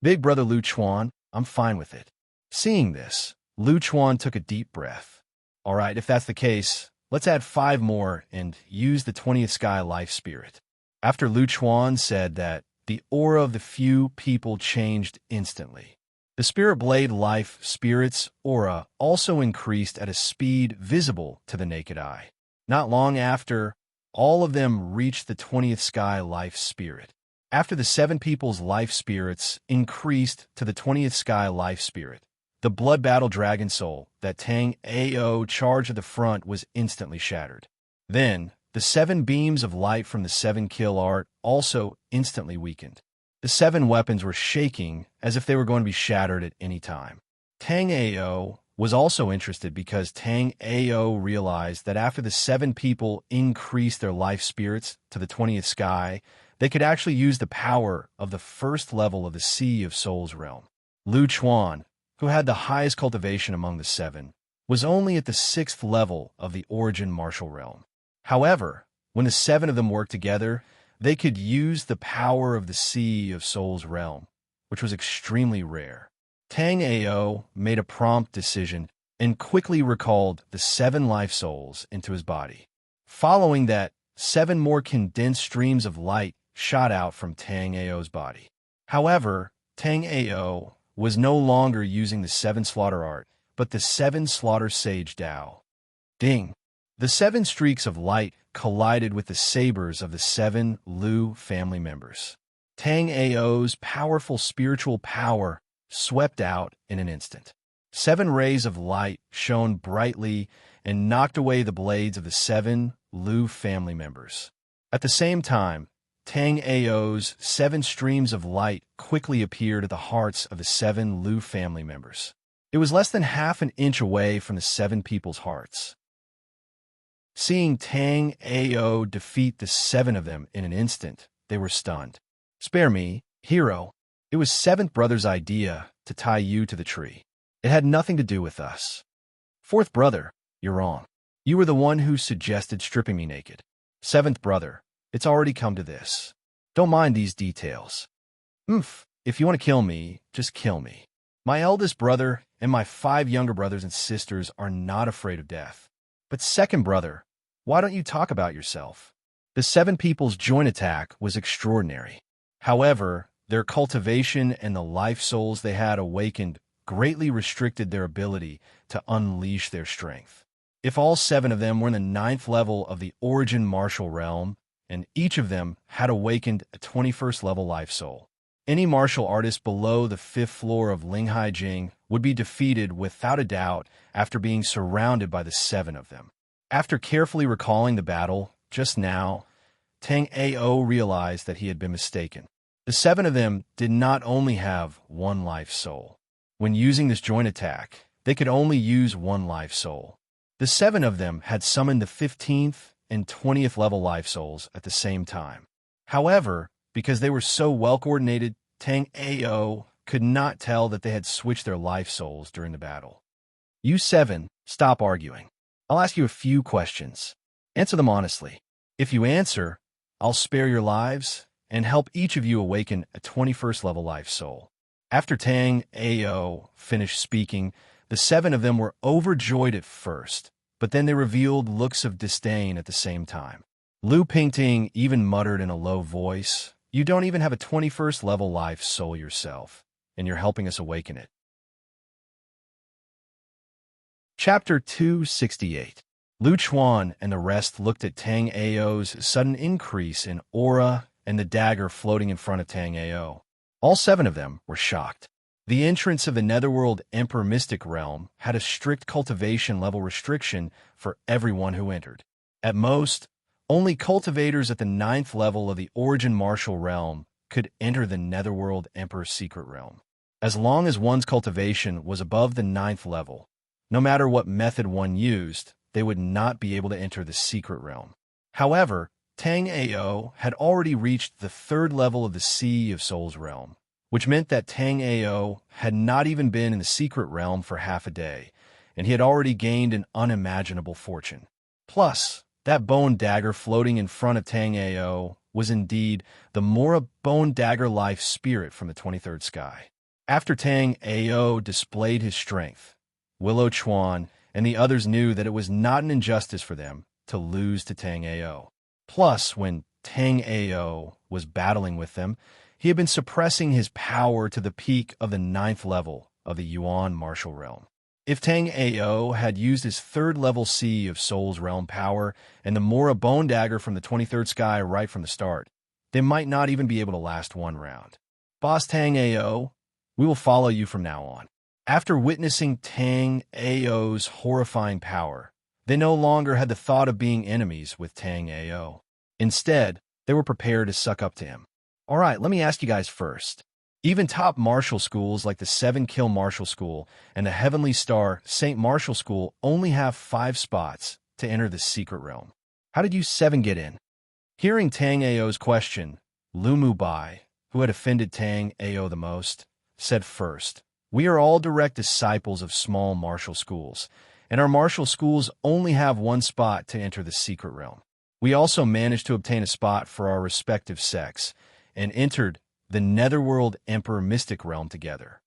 Big brother Lu Chuan, I'm fine with it. Seeing this, Lu Chuan took a deep breath. All right, if that's the case, let's add 5 more and use the 20th sky life spirit. After Lu Chuan said that, the aura of the few people changed instantly. The Spirit Blade Life Spirit's aura also increased at a speed visible to the naked eye. Not long after, all of them reached the 20th sky life spirit. After the 7 people's life spirits increased to the 20th sky life spirit, the Blood Battle Dragon Soul that Tang Ao charged at the front was instantly shattered. Then, the 7 beams of light from the 7 kill art also instantly weakened. The 7 weapons were shaking as if they were going to be shattered at any time. Tang Ao was also interested because Tang Ao realized that after the 7 people increased their life spirits to the 20th sky, they could actually use the power of the 1st level of the Sea of Souls realm. Lu Chuan, who had the highest cultivation among the 7, was only at the 6th level of the origin martial realm. However, when the 7 of them worked together, they could use the power of the Sea of Souls realm, which was extremely rare. Tang Ao made a prompt decision and quickly recalled the 7 life souls into his body. Following that, 7 more condensed streams of light shot out from Tang Ao's body. However, Tang Ao was no longer using the 7 slaughter art, but the 7 slaughter sage Dao. Ding! The 7 streaks of light collided with the sabers of the 7 Lu family members. Tang Ao's powerful spiritual power swept out in an instant. 7 rays of light shone brightly and knocked away the blades of the 7 Lu family members. At the same time, Tang Ao's 7 streams of light quickly appeared at the hearts of the 7 Lu family members. It was less than half an inch away from the 7 people's hearts. Seeing Tang Ao defeat the 7 of them in an instant, they were stunned. "Spare me, hero. It was 7th brother's idea to tie you to the tree. It had nothing to do with us." "4th brother, you're wrong. You were the one who suggested stripping me naked." "7th brother, it's already come to this. Don't mind these details." If you want to kill me, just kill me. My eldest brother and my 5 younger brothers and sisters are not afraid of death. But 2nd brother, why don't you talk about yourself?" The 7 people's joint attack was extraordinary. However, their cultivation and the life souls they had awakened greatly restricted their ability to unleash their strength. If all 7 of them were in the 9th level of the origin martial realm, and each of them had awakened a 21st level life soul, any martial artist below the 5th floor of Linghai Jing would be defeated without a doubt after being surrounded by the 7 of them. After carefully recalling the battle just now, Tang Ao realized that he had been mistaken. The 7 of them did not only have 1 life soul. When using this joint attack, they could only use 1 life soul. The 7 of them had summoned the 15th and 20th level life souls at the same time. However, because they were so well coordinated, Tang Ao could not tell that they had switched their life souls during the battle. "You 7, stop arguing. I'll ask you a few questions. Answer them honestly. If you answer, I'll spare your lives and help each of you awaken a 21st level life soul." After Tang Ao finished speaking, the 7 of them were overjoyed at first, but then they revealed looks of disdain at the same time. Lu Pingting even muttered in a low voice, "You don't even have a 21st level life soul yourself, and you're helping us awaken it." Chapter 268. Lu Chuan and the rest looked at Tang Ao's sudden increase in aura and the dagger floating in front of Tang Ao. All 7 of them were shocked. The entrance of the Netherworld Emperor Mystic Realm had a strict cultivation level restriction for everyone who entered. At most, only cultivators at the 9th level of the Origin Martial Realm could enter the Netherworld Emperor's Secret Realm. As long as one's cultivation was above the 9th level, no matter what method one used, they would not be able to enter the Secret Realm. However, Tang Ao had already reached the 3rd level of the Sea of Souls realm, which meant that Tang Ao had not even been in the Secret Realm for half a day, and he had already gained an unimaginable fortune. Plus, that bone dagger floating in front of Tang Ao was indeed the Mora bone dagger life spirit from the 23rd sky. After Tang Ao displayed his strength, Willow Chuan and the others knew that it was not an injustice for them to lose to Tang Ao. Plus, when Tang Ao was battling with them, he had been suppressing his power to the peak of the 9th level of the Yuan martial realm. If Tang Ao had used his 3rd level Sea of Souls realm power and the Mora bone dagger from the 23rd sky right from the start, they might not even be able to last 1 round. "Boss Tang Ao, we will follow you from now on." After witnessing Tang Ao's horrifying power, they no longer had the thought of being enemies with Tang Ao. Instead, they were prepared to suck up to him. "All right, let me ask you guys first. Even top martial schools like the 7 Kill Martial School and the Heavenly Star St. Martial School only have 5 spots to enter the Secret Realm. How did you 7 get in?" Hearing Tang Ao's question, Lu Mubai, who had offended Tang Ao the most, said first, "We are all direct disciples of small martial schools, and our martial schools only have 1 spot to enter the Secret Realm. We also managed to obtain a spot for our respective sects, and entered the Netherworld Emperor Mystic Realm together."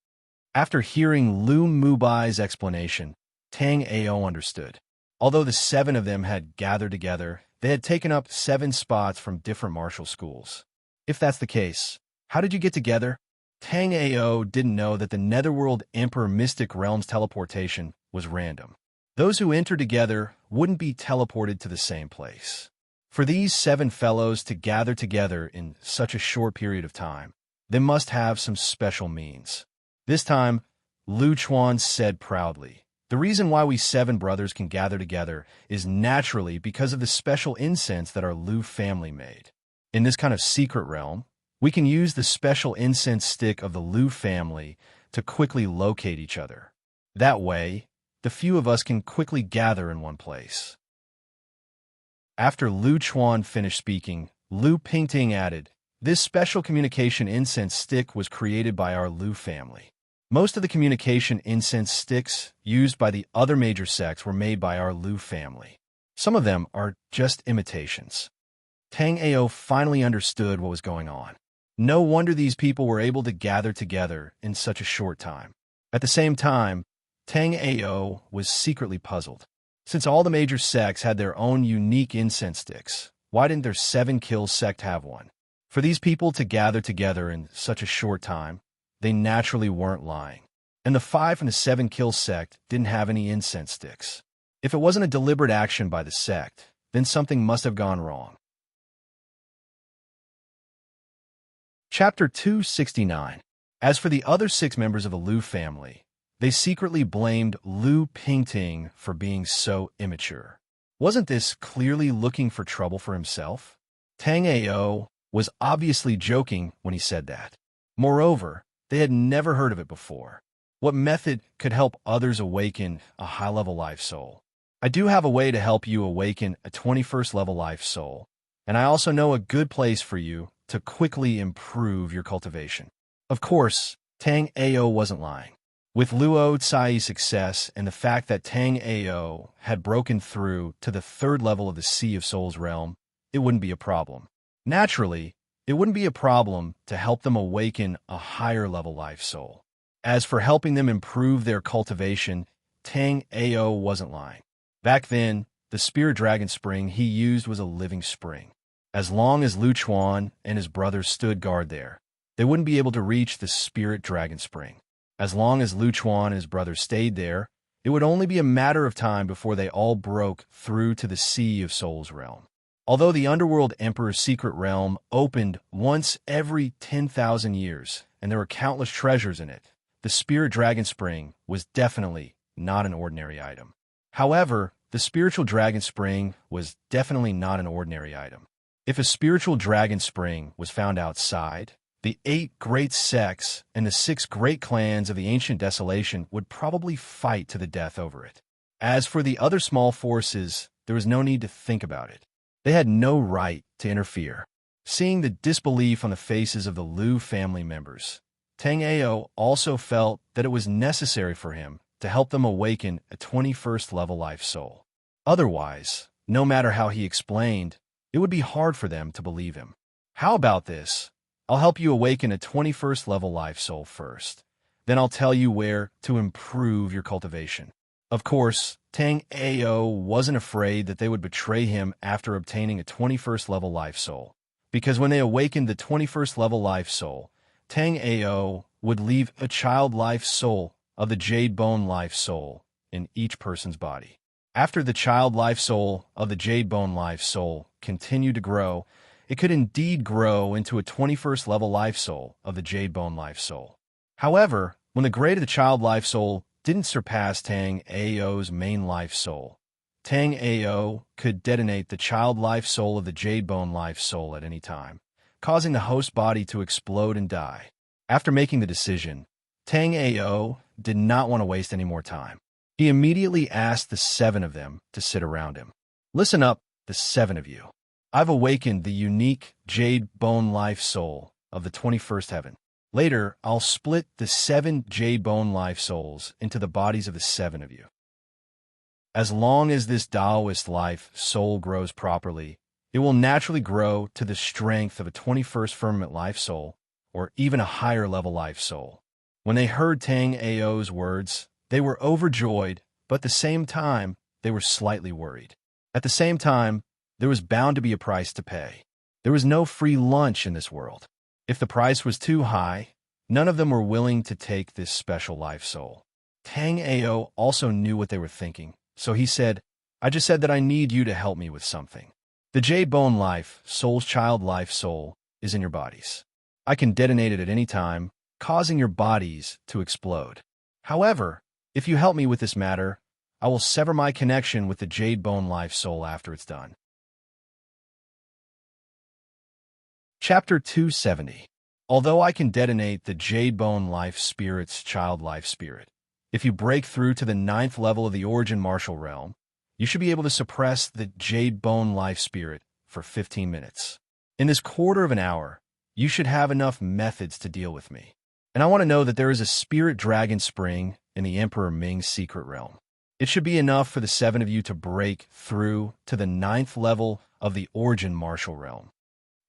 After hearing Lu Mubai's explanation, Tang Ao understood. Although the 7 of them had gathered together, they had taken up 7 spots from different martial schools. If that's the case, how did you get together? Tang Ao didn't know that the Netherworld Emperor Mystic Realm's teleportation was random. Those who entered together wouldn't be teleported to the same place. For these 7 fellows to gather together in such a short period of time, they must have some special means. This time, Lu Chuan said proudly, "The reason why we 7 brothers can gather together is naturally because of the special incense that our Lu family made. In this kind of secret realm, we can use the special incense stick of the Lu family to quickly locate each other. That way, the few of us can quickly gather in one place. After Lu Chuan finished speaking, Lu Pingting added, "This special communication incense stick was created by our Lu family. Most of the communication incense sticks used by the other major sects were made by our Lu family. Some of them are just imitations." Tang Ao finally understood what was going on. No wonder these people were able to gather together in such a short time. At the same time, Tang Ao was secretly puzzled. Since all the major sects had their own unique incense sticks, why didn't their 7 kills sect have one? For these people to gather together in such a short time, they naturally weren't lying. And the 5 from the 7 kills sect didn't have any incense sticks. If it wasn't a deliberate action by the sect, then something must have gone wrong. Chapter 269. As for the other 6 members of the Lu family, they secretly blamed Lu Pingting for being so immature. Wasn't this clearly looking for trouble for himself? Tang Ao was obviously joking when he said that. Moreover, they had never heard of it before. What method could help others awaken a high-level life soul? I do have a way to help you awaken a 21st level life soul, and I also know a good place for you to quickly improve your cultivation. Of course, Tang Ao wasn't lying. With Luo Tsai's success and the fact that Tang Ao had broken through to the 3rd level of the Sea of Souls realm, it wouldn't be a problem. Naturally, it wouldn't be a problem to help them awaken a higher level life soul. As for helping them improve their cultivation, Tang Ao wasn't lying. Back then, the spirit dragon spring he used was a living spring. As long as Lu Chuan and his brothers stood guard there, they wouldn't be able to reach the spirit dragon spring. As long as Lu Chuan and his brothers stayed there, it would only be a matter of time before they all broke through to the Sea of Souls realm. Although the Underworld Emperor's secret realm opened once every 10,000 years, and there were countless treasures in it, the spirit dragon spring was definitely not an ordinary item. However, the spiritual dragon spring was definitely not an ordinary item. If a spiritual dragon spring was found outside, the 8 great sects and the 6 great clans of the ancient desolation would probably fight to the death over it. As for the other small forces, there was no need to think about it. They had no right to interfere. Seeing the disbelief on the faces of the Lu family members, Tang Ao also felt that it was necessary for him to help them awaken a 21st level life soul. Otherwise, no matter how he explained, it would be hard for them to believe him. How about this? I'll help you awaken a 21st level life soul first. Then I'll tell you where to improve your cultivation. Of course, Tang Ao wasn't afraid that they would betray him after obtaining a 21st level life soul, because when they awakened the 21st level life soul, Tang Ao would leave a child life soul of the Jade Bone life soul in each person's body. After the child life soul of the Jade Bone life soul continued to grow, it could indeed grow into a 21st level life soul of the Jade Bone life soul. However, when the grade of the child life soul didn't surpass Tang Ao's main life soul, Tang Ao could detonate the child life soul of the Jade Bone life soul at any time, causing the host body to explode and die. After making the decision, Tang Ao did not want to waste any more time. He immediately asked the 7 of them to sit around him. Listen up, the 7 of you. I've awakened the unique Jade Bone life soul of the 21st heaven. Later, I'll split the 7 Jade Bone life souls into the bodies of the 7 of you. As long as this Taoist life soul grows properly, it will naturally grow to the strength of a 21st firmament life soul, or even a higher level life soul. When they heard Tang Ao's words, they were overjoyed, but at the same time, they were slightly worried. At the same time, there was bound to be a price to pay. There was no free lunch in this world. If the price was too high, none of them were willing to take this special life soul. Tang Ao also knew what they were thinking, so he said, I just said that I need you to help me with something. The Jade Bone life, soul's child life soul, is in your bodies. I can detonate it at any time, causing your bodies to explode. However, if you help me with this matter, I will sever my connection with the Jade Bone life soul after it's done. Chapter 270. Although I can detonate the Jade Bone Life Spirit's Child Life Spirit, if you break through to the 9th level of the Origin Martial Realm, you should be able to suppress the Jade Bone Life Spirit for 15 minutes. In this quarter of an hour, you should have enough methods to deal with me. And I want to know that there is a Spirit Dragon Spring in the Emperor Ming's Secret Realm. It should be enough for the 7 of you to break through to the 9th level of the Origin Martial Realm.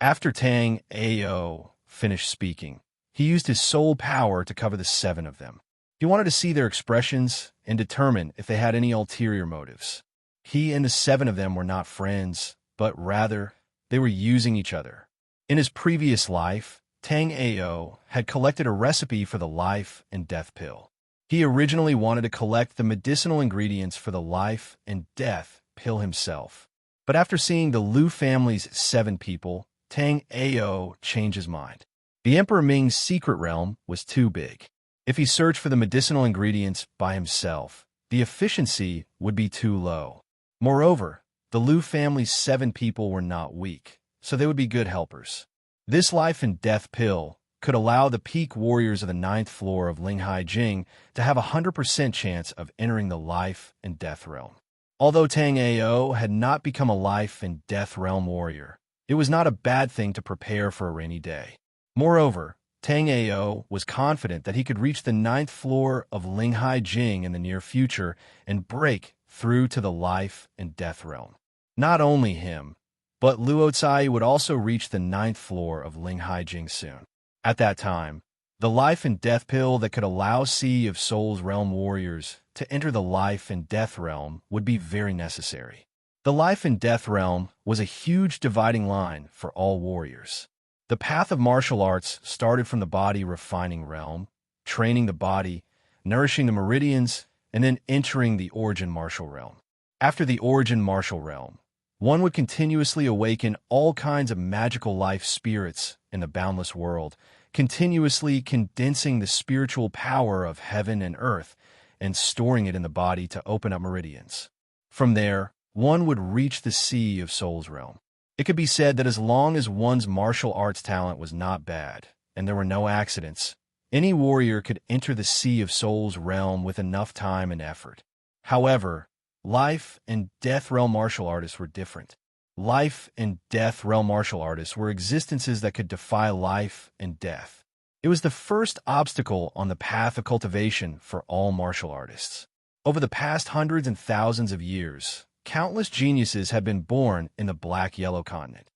After Tang Ao finished speaking, he used his soul power to cover the 7 of them. He wanted to see their expressions and determine if they had any ulterior motives. He and the 7 of them were not friends, but rather, they were using each other. In his previous life, Tang Ao had collected a recipe for the life and death pill. He originally wanted to collect the medicinal ingredients for the life and death pill himself. But after seeing the Liu family's 7 people, Tang Ao changed his mind. The Emperor Ming's secret realm was too big. If he searched for the medicinal ingredients by himself, the efficiency would be too low. Moreover, the Liu family's 7 people were not weak, so they would be good helpers. This life and death pill could allow the peak warriors of the 9th floor of Linghai Jing to have a 100% chance of entering the life and death realm. Although Tang Ao had not become a life and death realm warrior, it was not a bad thing to prepare for a rainy day. Moreover, Tang Ao was confident that he could reach the 9th floor of Linghai Jing in the near future and break through to the life and death realm. Not only him, but Luo Cai would also reach the 9th floor of Linghai Jing soon. At that time, the life and death pill that could allow Sea of Souls realm warriors to enter the life and death realm would be very necessary. The life and death realm was a huge dividing line for all warriors. The path of martial arts started from the body refining realm, training the body, nourishing the meridians, and then entering the origin martial realm. After the origin martial realm, one would continuously awaken all kinds of magical life spirits in the boundless world, continuously condensing the spiritual power of heaven and earth and storing it in the body to open up meridians. From there, one would reach the Sea of Souls realm. It could be said that as long as one's martial arts talent was not bad, and there were no accidents, any warrior could enter the Sea of Souls realm with enough time and effort. However, life and death realm martial artists were different. Life and death realm martial artists were existences that could defy life and death. It was the first obstacle on the path of cultivation for all martial artists. Over the past hundreds and thousands of years, countless geniuses had been born in the black-yellow continent.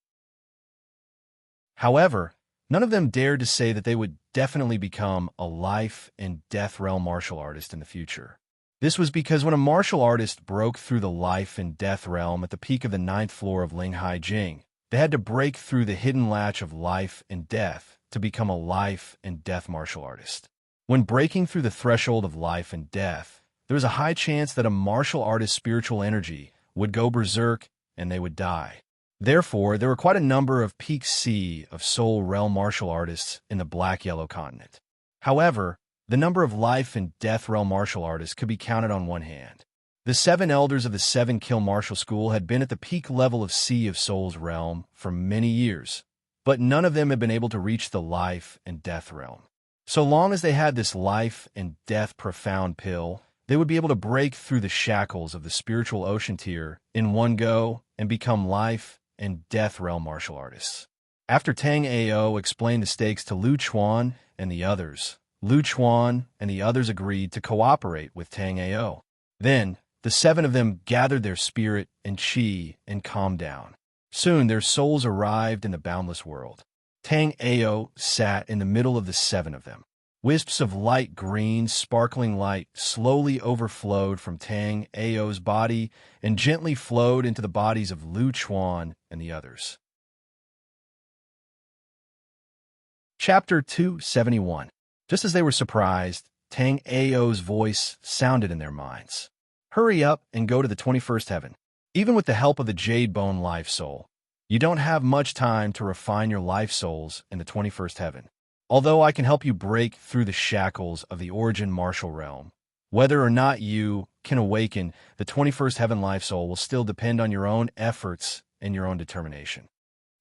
However, none of them dared to say that they would definitely become a life and death realm martial artist in the future. This was because when a martial artist broke through the life and death realm at the peak of the 9th floor of Linghai Jing, they had to break through the hidden latch of life and death to become a life and death martial artist. When breaking through the threshold of life and death, there was a high chance that a martial artist's spiritual energy would go berserk and they would die. Therefore, there were quite a number of peak Sea of Soul realm martial artists in the black-yellow continent. However, the number of life and death realm martial artists could be counted on one hand. The 7 elders of the 7 Kill Martial School had been at the peak level of Sea of Souls realm for many years, but none of them had been able to reach the life and death realm. So long as they had this life and death profound pill, they would be able to break through the shackles of the spiritual ocean tier in one go and become life and death realm martial artists. After Tang Ao explained the stakes to Lu Chuan and the others, Lu Chuan and the others agreed to cooperate with Tang Ao. Then, the 7 of them gathered their spirit and chi and calmed down. Soon, their souls arrived in the boundless world. Tang Ao sat in the middle of the 7 of them. Wisps of light green, sparkling light slowly overflowed from Tang Ao's body and gently flowed into the bodies of Lu Chuan and the others. Chapter 271. Just as they were surprised, Tang Ao's voice sounded in their minds. Hurry up and go to the 21st heaven. Even with the help of the Jade Bone Life Soul, you don't have much time to refine your life souls in the 21st heaven. Although I can help you break through the shackles of the origin martial realm, whether or not you can awaken the 21st heaven life soul will still depend on your own efforts and your own determination.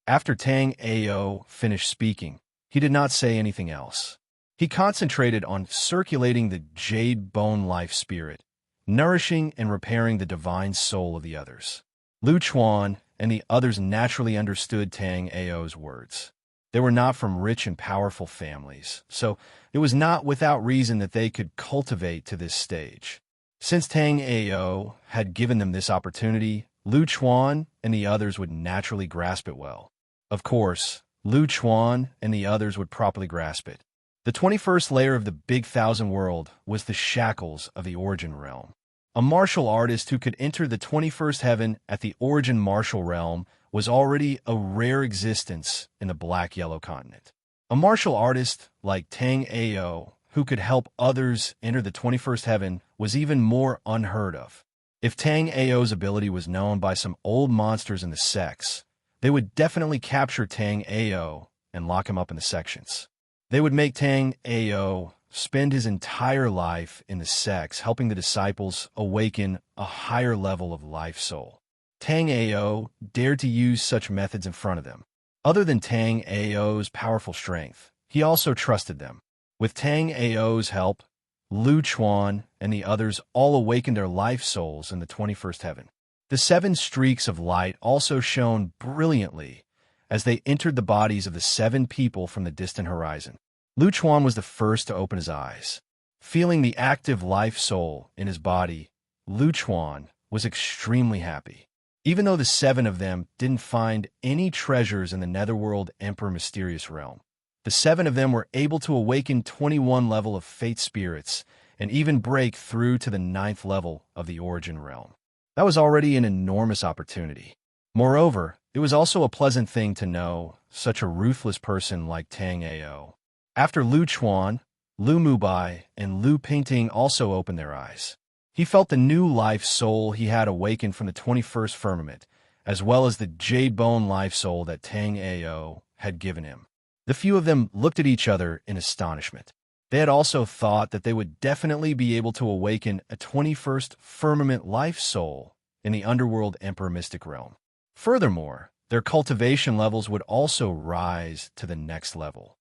After Tang Ao finished speaking, he did not say anything else. He concentrated on circulating the jade bone life spirit, nourishing and repairing the divine soul of the others. Lu Chuan and the others naturally understood Tang Ao's words. They were not from rich and powerful families, so it was not without reason that they could cultivate to this stage. Since Tang Ao had given them this opportunity, Lu Chuan and the others would naturally grasp it well. Of course, Lu Chuan and the others would properly grasp it. The 21st layer of the Big Thousand World was the shackles of the Origin Realm. A martial artist who could enter the 21st heaven at the Origin Martial Realm was already a rare existence in the Black-Yellow Continent. A martial artist like Tang Ao who could help others enter the 21st heaven was even more unheard of. If Tang Ao's ability was known by some old monsters in the sects, they would definitely capture Tang Ao and lock him up in the sections. They would make Tang Ao spend his entire life in the sects, helping the disciples awaken a higher level of life soul. Tang Ao dared to use such methods in front of them. Other than Tang Ao's powerful strength, he also trusted them. With Tang Ao's help, Lu Chuan and the others all awakened their life souls in the 21st heaven. The 7 streaks of light also shone brilliantly as they entered the bodies of the 7 people from the distant horizon. Lu Chuan was the first to open his eyes. Feeling the active life soul in his body, Lu Chuan was extremely happy. Even though the 7 of them didn't find any treasures in the Netherworld Emperor Mysterious Realm, the 7 of them were able to awaken 21 level of Fate Spirits and even break through to the 9th level of the Origin Realm. That was already an enormous opportunity. Moreover, it was also a pleasant thing to know such a ruthless person like Tang Ao. After Lu Chuan, Lu Mubai, and Lu Pingting also opened their eyes. He felt the new life soul he had awakened from the 21st firmament, as well as the jade bone life soul that Tang Ao had given him. The few of them looked at each other in astonishment. They had also thought that they would definitely be able to awaken a 21st firmament life soul in the Underworld Emperor Mystic Realm. Furthermore, their cultivation levels would also rise to the next level.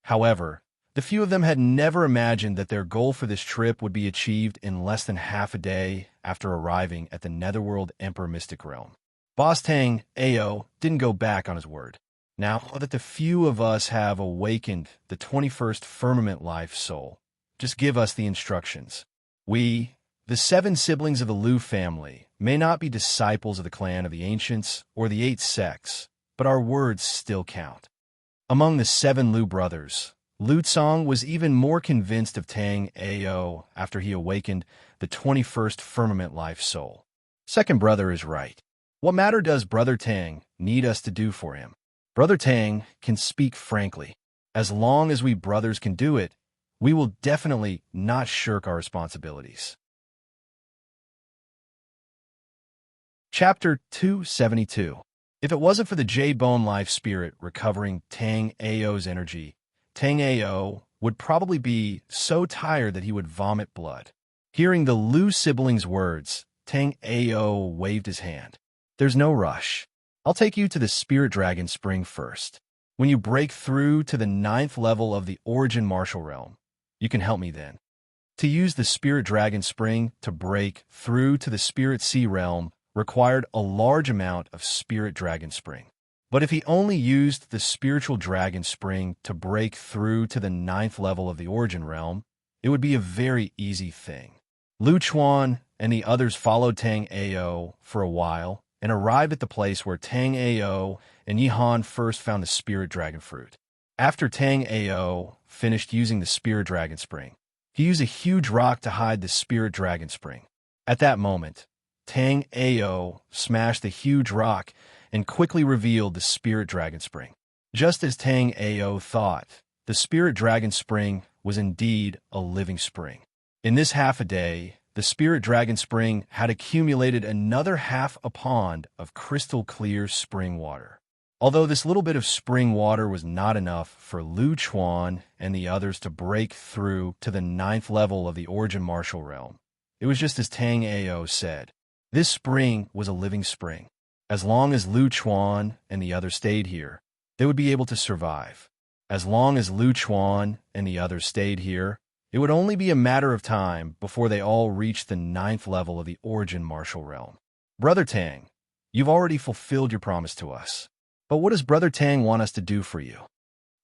However, the few of them had never imagined that their goal for this trip would be achieved in less than half a day after arriving at the Netherworld Emperor Mystic Realm. Boss Tang Ao didn't go back on his word. Now that the few of us have awakened the 21st firmament life soul, just give us the instructions. We, the 7 siblings of the Lu family, may not be disciples of the clan of the ancients or the 8 sects, but our words still count. Among the 7 Lu brothers, Lu Tsong was even more convinced of Tang Ao after he awakened the 21st firmament life soul. Second brother is right. What matter does Brother Tang need us to do for him? Brother Tang can speak frankly. As long as we brothers can do it, we will definitely not shirk our responsibilities. Chapter 272. If it wasn't for the Jade Bone Life Spirit recovering Tang Ao's energy, Tang Ao would probably be so tired that he would vomit blood. Hearing the Lu siblings' words, Tang Ao waved his hand. There's no rush. I'll take you to the Spirit Dragon Spring first. When you break through to the 9th level of the Origin Martial Realm, you can help me then. To use the Spirit Dragon Spring to break through to the Spirit Sea Realm required a large amount of Spirit Dragon Spring. But if he only used the Spiritual Dragon Spring to break through to the 9th level of the Origin Realm, it would be a very easy thing. Lu Chuan and the others followed Tang Ao for a while and arrived at the place where Tang Ao and Yihan first found the Spirit Dragon Fruit. After Tang Ao finished using the Spirit Dragon Spring, he used a huge rock to hide the Spirit Dragon Spring. At that moment, Tang Ao smashed the huge rock and quickly revealed the Spirit Dragon Spring. Just as Tang Ao thought, the Spirit Dragon Spring was indeed a living spring. In this half a day, the Spirit Dragon Spring had accumulated another half a pond of crystal clear spring water. Although this little bit of spring water was not enough for Lu Chuan and the others to break through to the 9th level of the Origin Martial Realm, it was just as Tang Ao said. This spring was a living spring. As long as Lu Chuan and the others stayed here, they would be able to survive. As long as Lu Chuan and the others stayed here, it would only be a matter of time before they all reached the 9th level of the origin martial realm. Brother Tang, you've already fulfilled your promise to us. But what does Brother Tang want us to do for you?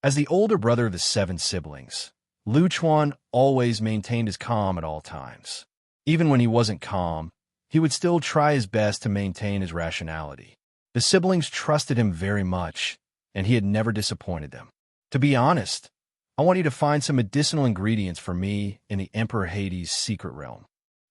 As the older brother of the 7 siblings, Lu Chuan always maintained his calm at all times. Even when he wasn't calm, he would still try his best to maintain his rationality. The siblings trusted him very much, and he had never disappointed them. To be honest, I want you to find some medicinal ingredients for me in the Emperor Hades' secret realm.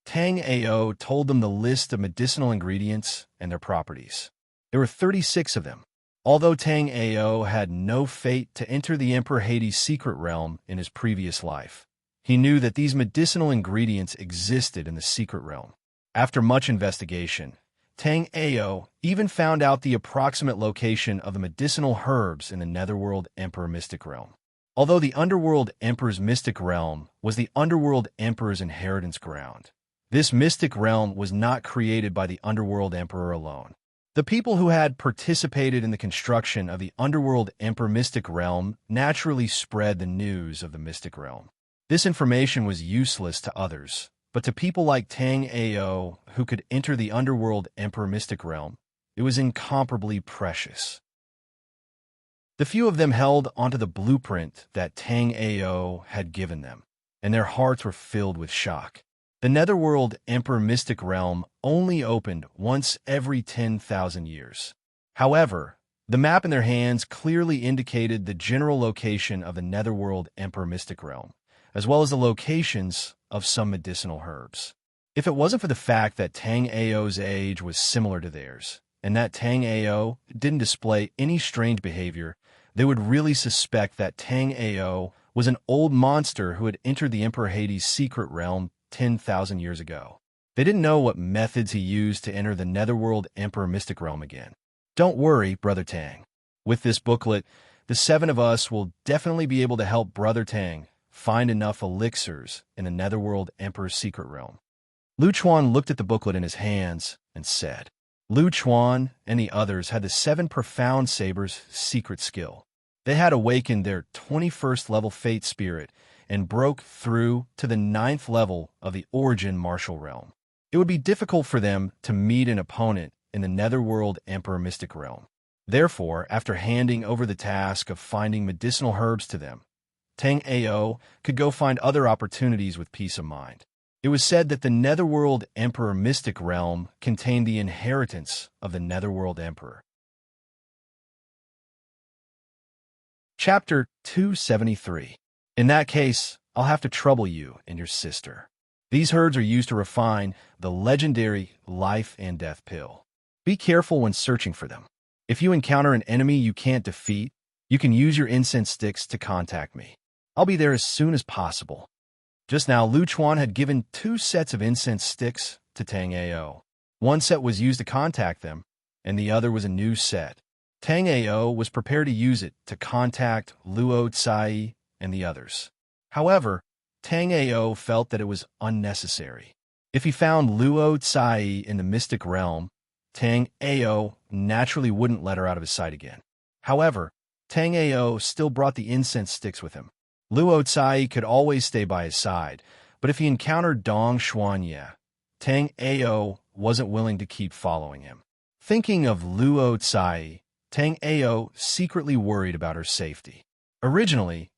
Tang Ao told them the list of medicinal ingredients and their properties. There were 36 of them. Although Tang Ao had no fate to enter the Emperor Hades' secret realm in his previous life, he knew that these medicinal ingredients existed in the secret realm. After much investigation, Tang Ao even found out the approximate location of the medicinal herbs in the Netherworld Emperor Mystic Realm. Although the Underworld Emperor's Mystic Realm was the Underworld Emperor's inheritance ground, this Mystic Realm was not created by the Underworld Emperor alone. The people who had participated in the construction of the Underworld Emperor Mystic Realm naturally spread the news of the Mystic Realm. This information was useless to others, but to people like Tang Ao, who could enter the Underworld Emperor Mystic Realm, it was incomparably precious. The few of them held onto the blueprint that Tang Ao had given them, and their hearts were filled with shock. The Netherworld Emperor Mystic Realm only opened once every 10,000 years. However, the map in their hands clearly indicated the general location of the Netherworld Emperor Mystic Realm, as well as the locations of some medicinal herbs. If it wasn't for the fact that Tang Ao's age was similar to theirs, and that Tang Ao didn't display any strange behavior, they would really suspect that Tang Ao was an old monster who had entered the Emperor Hades' secret realm 10,000 years ago. They didn't know what methods he used to enter the Netherworld Emperor Mystic Realm again. Don't worry, Brother Tang. With this booklet, the 7 of us will definitely be able to help Brother Tang find enough elixirs in the Netherworld Emperor's secret realm. Lu Chuan looked at the booklet in his hands and said, Lu Chuan and the others had the 7 profound sabers' secret skill. They had awakened their 21st level fate spirit and broke through to the 9th level of the origin martial realm. It would be difficult for them to meet an opponent in the Netherworld Emperor Mystic Realm. Therefore, after handing over the task of finding medicinal herbs to them, Tang Ao could go find other opportunities with peace of mind. It was said that the Netherworld Emperor Mystic Realm contained the inheritance of the Netherworld Emperor. Chapter 273. In that case, I'll have to trouble you and your sister. These herbs are used to refine the legendary life and death pill. Be careful when searching for them. If you encounter an enemy you can't defeat, you can use your incense sticks to contact me. I'll be there as soon as possible. Just now, Lu Chuan had given 2 sets of incense sticks to Tang Ao. One set was used to contact them, and the other was a new set. Tang Ao was prepared to use it to contact Luo Tsai and the others. However, Tang Ao felt that it was unnecessary. If he found Luo Tsai in the mystic realm, Tang Ao naturally wouldn't let her out of his sight again. However, Tang Ao still brought the incense sticks with him. Luo Tsai could always stay by his side, but if he encountered Dong Xuanye, Tang Ao wasn't willing to keep following him. Thinking of Luo Tsai, Tang Ao secretly worried about her safety. Originally,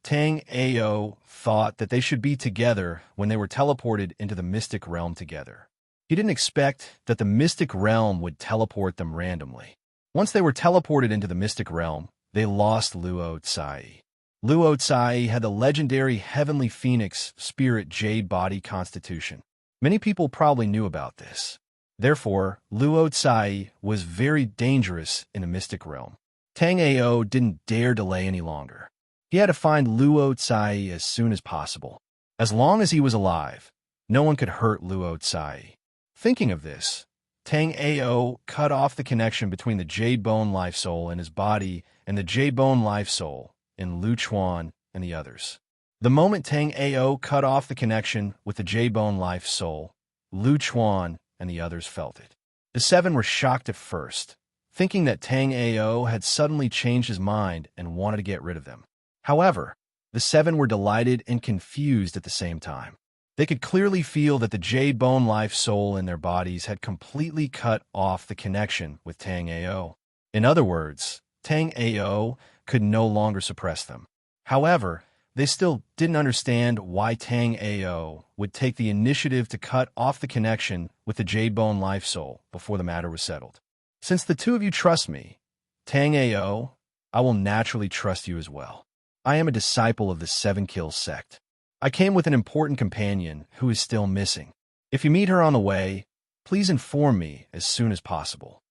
Tang Ao thought that they should be together when they were teleported into the mystic realm together. He didn't expect that the mystic realm would teleport them randomly. Once they were teleported into the mystic realm, they lost Luo Tsai. Luo Tsai had the legendary Heavenly Phoenix Spirit Jade Body Constitution. Many people probably knew about this. Therefore, Luo Tsai was very dangerous in the mystic realm. Tang Ao didn't dare delay any longer. He had to find Luo Tsai as soon as possible. As long as he was alive, no one could hurt Luo Tsai. Thinking of this, Tang Ao cut off the connection between the Jade Bone Life Soul in his body and the Jade Bone Life Soul in Lu Chuan and the others. The moment Tang Ao cut off the connection with the Jade Bone Life Soul, Lu Chuan and the others felt it. The seven were shocked at first, thinking that Tang Ao had suddenly changed his mind and wanted to get rid of them. However, the seven were delighted and confused at the same time. They could clearly feel that the jade bone life soul in their bodies had completely cut off the connection with Tang Ao. In other words, Tang Ao could no longer suppress them. However, they still didn't understand why Tang Ao would take the initiative to cut off the connection with the jade bone life soul before the matter was settled. Since the two of you trust me, Tang Ao, I will naturally trust you as well. I am a disciple of the Seven Kills sect. I came with an important companion who is still missing. If you meet her on the way, please inform me as soon as possible.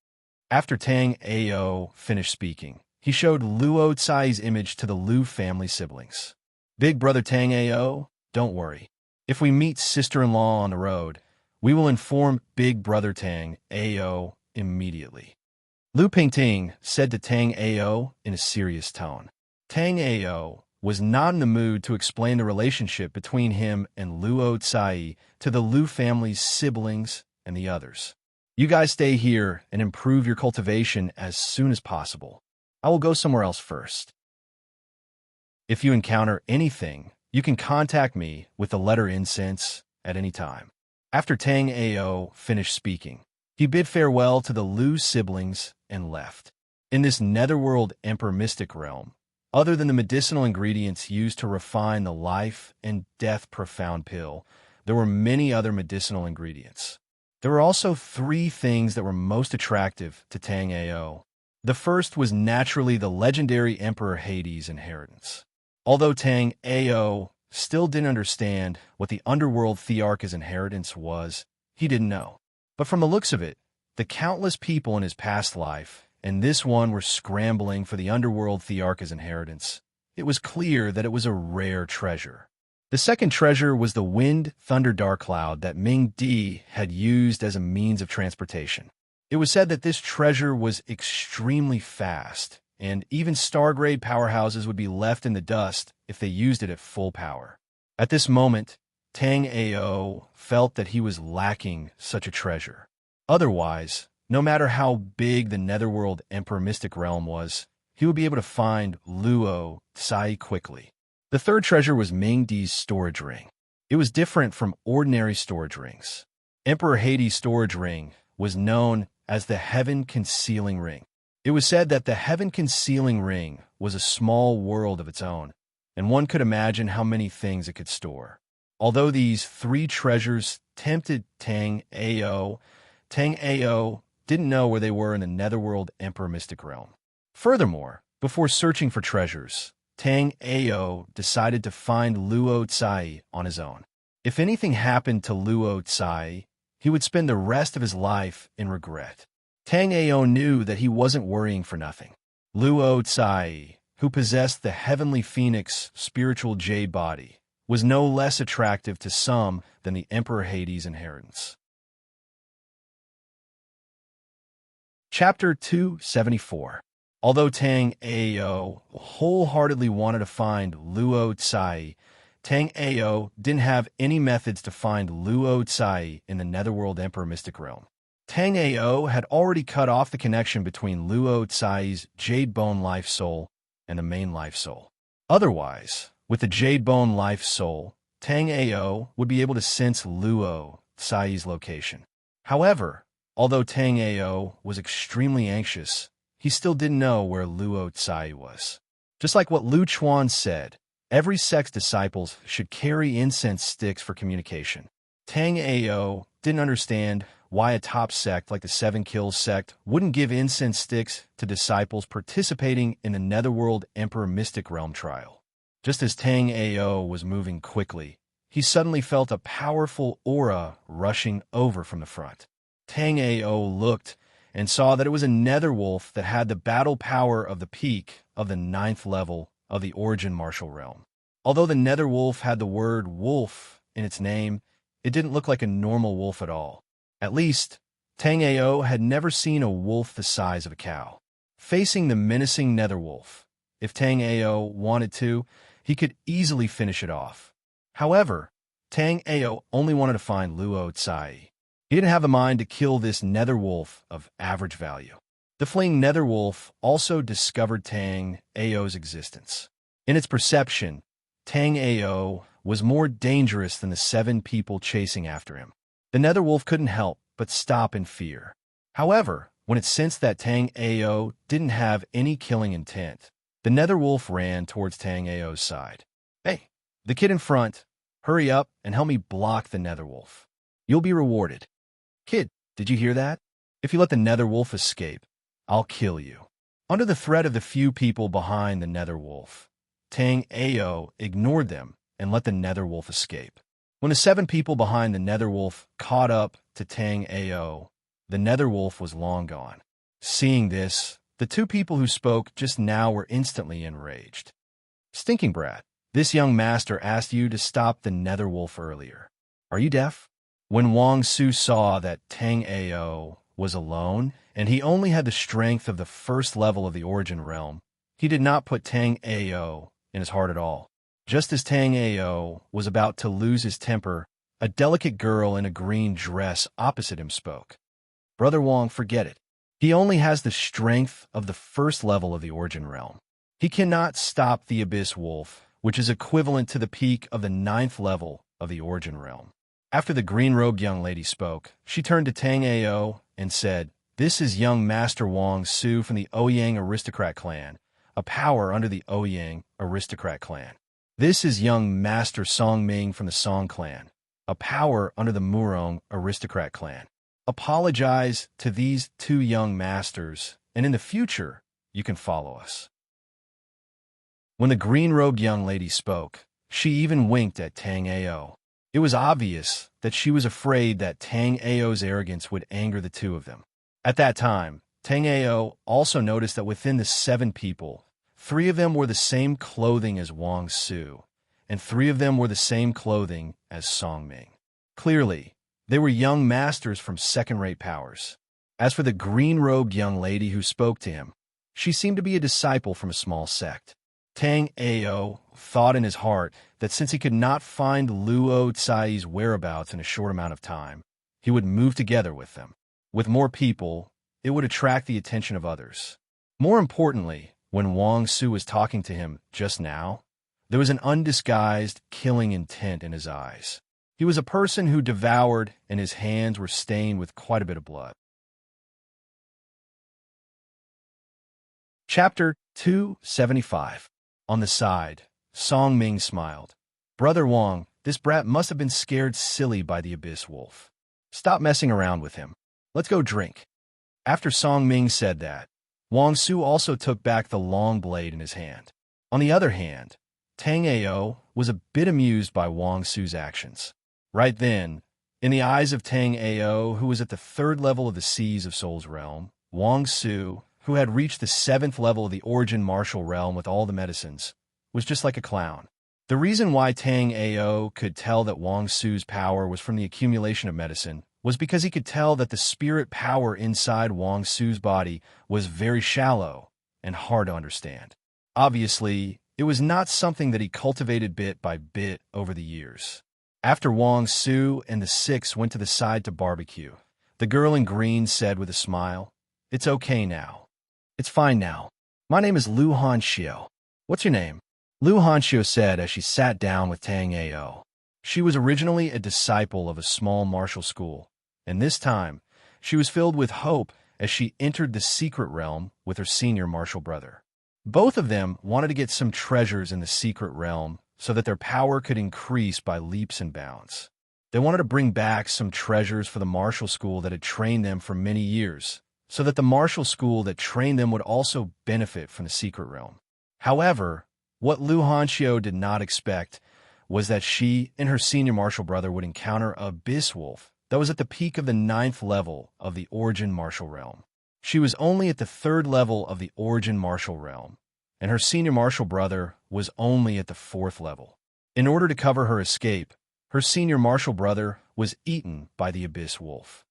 After Tang Ao finished speaking, he showed Luo Tsai's image to the Lu family siblings. Big brother Tang Ao, don't worry. If we meet sister-in-law on the road, we will inform Big brother Tang Ao immediately. Lu Pingting said to Tang Ao in a serious tone. Tang Ao was not in the mood to explain the relationship between him and Luo Tsai to the Lu family's siblings and the others. You guys stay here and improve your cultivation as soon as possible. I will go somewhere else first. If you encounter anything, you can contact me with the letter incense at any time. After Tang Ao finished speaking, he bid farewell to the Lu siblings and left. In this netherworld emperor mystic realm, other than the medicinal ingredients used to refine the life and death profound pill, there were many other medicinal ingredients. There were also three things that were most attractive to Tang Ao. The first was naturally the legendary Emperor Hades' inheritance. Although Tang Ao still didn't understand what the underworld Thearch's inheritance was, he didn't know. But from the looks of it, the countless people in his past life and this one were scrambling for the underworld Thearch's inheritance. It was clear that it was a rare treasure. The second treasure was the wind thunder dark cloud that Ming Di had used as a means of transportation. It was said that this treasure was extremely fast, and even star-grade powerhouses would be left in the dust if they used it at full power. At this moment, Tang Ao felt that he was lacking such a treasure. Otherwise, no matter how big the netherworld Emperor Mystic Realm was, he would be able to find Luo Tsai quickly. The third treasure was Ming Di's storage ring. It was different from ordinary storage rings. Emperor Hades' storage ring was known as the Heaven Concealing Ring. It was said that the Heaven Concealing Ring was a small world of its own, and one could imagine how many things it could store. Although these three treasures tempted Tang Ao didn't know where they were in the netherworld Emperor Mystic Realm. Furthermore, before searching for treasures, Tang Ao decided to find Luo Tsai on his own. If anything happened to Luo Tsai, he would spend the rest of his life in regret. Tang Ao knew that he wasn't worrying for nothing. Luo Tsai, who possessed the heavenly phoenix spiritual jade body, was no less attractive to some than the Emperor Hades' inheritance. Chapter 274. Although Tang Ao wholeheartedly wanted to find Luo Tsai, Tang Ao didn't have any methods to find Luo Tsai in the netherworld Emperor Mystic Realm. Tang Ao had already cut off the connection between Luo Tsai's Jade Bone Life Soul and the main Life Soul. Otherwise, with the Jade Bone Life Soul, Tang Ao would be able to sense Luo Tsai's location. However, although Tang Ao was extremely anxious, he still didn't know where Luo Tsai was. Just like what Lu Chuan said, every sect's disciples should carry incense sticks for communication. Tang Ao didn't understand why a top sect like the Seven Kills sect wouldn't give incense sticks to disciples participating in the netherworld Emperor Mystic Realm trial. Just as Tang Ao was moving quickly, he suddenly felt a powerful aura rushing over from the front. Tang Ao looked and saw that it was a netherwolf that had the battle power of the peak of the 9th level of the Origin Martial Realm. Although the netherwolf had the word wolf in its name, it didn't look like a normal wolf at all. At least, Tang Ao had never seen a wolf the size of a cow. Facing the menacing netherwolf, if Tang Ao wanted to, he could easily finish it off. However, Tang Ao only wanted to find Luo Tsai. He didn't have the mind to kill this nether wolf of average value. The fleeing nether wolf also discovered Tang Ao's existence. In its perception, Tang Ao was more dangerous than the 7 people chasing after him. The nether wolf couldn't help but stop in fear. However, when it sensed that Tang Ao didn't have any killing intent, the nether wolf ran towards Tang Ao's side. "Hey, the kid in front, hurry up and help me block the nether wolf. You'll be rewarded." "Kid, did you hear that? If you let the nether wolf escape, I'll kill you." Under the threat of the few people behind the nether wolf, Tang Ao ignored them and let the nether wolf escape. When the 7 people behind the nether wolf caught up to Tang Ao, the nether wolf was long gone. Seeing this, the 2 people who spoke just now were instantly enraged. "Stinking brat, this young master asked you to stop the nether wolf earlier. Are you deaf?" When Wang Su saw that Tang Ao was alone and he only had the strength of the first level of the origin realm, he did not put Tang Ao in his heart at all. Just as Tang Ao was about to lose his temper, a delicate girl in a green dress opposite him spoke. "Brother Wang, forget it. He only has the strength of the first level of the origin realm. He cannot stop the abyss wolf, which is equivalent to the peak of the 9th level of the origin realm." After the green-robed young lady spoke, she turned to Tang Ao and said, "This is young Master Wang Su from the Ouyang aristocrat clan, a power under the Ouyang aristocrat clan. This is young Master Song Ming from the Song clan, a power under the Murong aristocrat clan. Apologize to these 2 young masters, and in the future, you can follow us." When the green-robed young lady spoke, she even winked at Tang Ao. It was obvious that she was afraid that Tang Ao's arrogance would anger the 2 of them. At that time, Tang Ao also noticed that within the 7 people, 3 of them wore the same clothing as Wang Su, and 3 of them wore the same clothing as Song Ming. Clearly, they were young masters from second-rate powers. As for the green-robed young lady who spoke to him, she seemed to be a disciple from a small sect. Tang Ao thought in his heart that since he could not find Luo Tsai's whereabouts in a short amount of time, he would move together with them. With more people, it would attract the attention of others. More importantly, when Wang Su was talking to him just now, there was an undisguised killing intent in his eyes. He was a person who devoured, and his hands were stained with quite a bit of blood. Chapter 275. On the side, Song Ming smiled. "Brother Wang, this brat must have been scared silly by the abyss wolf. Stop messing around with him. Let's go drink." After Song Ming said that, Wang Su also took back the long blade in his hand. On the other hand, Tang Ao was a bit amused by Wang Su's actions. Right then, in the eyes of Tang Ao, who was at the 3rd level of the Seas of Soul's realm, Wang Su, who had reached the 7th level of the origin martial realm with all the medicines, was just like a clown. The reason why Tang Ao could tell that Wang Su's power was from the accumulation of medicine was because he could tell that the spirit power inside Wang Su's body was very shallow and hard to understand. Obviously, it was not something that he cultivated bit by bit over the years. After Wang Su and the 6 went to the side to barbecue, the girl in green said with a smile, "It's okay now. It's fine now. My name is Lu Hanxiu. What's your name?" Lu Hanxiu said as she sat down with Tang Ao. She was originally a disciple of a small martial school, and this time, she was filled with hope as she entered the secret realm with her senior martial brother. Both of them wanted to get some treasures in the secret realm so that their power could increase by leaps and bounds. They wanted to bring back some treasures for the martial school that had trained them for many years, so that the martial school that trained them would also benefit from the secret realm. However, what Lu Hanxiu did not expect was that she and her senior martial brother would encounter a abyss wolf that was at the peak of the 9th level of the origin martial realm. She was only at the 3rd level of the origin martial realm, and her senior martial brother was only at the 4th level. In order to cover her escape, her senior martial brother was eaten by the abyss wolf.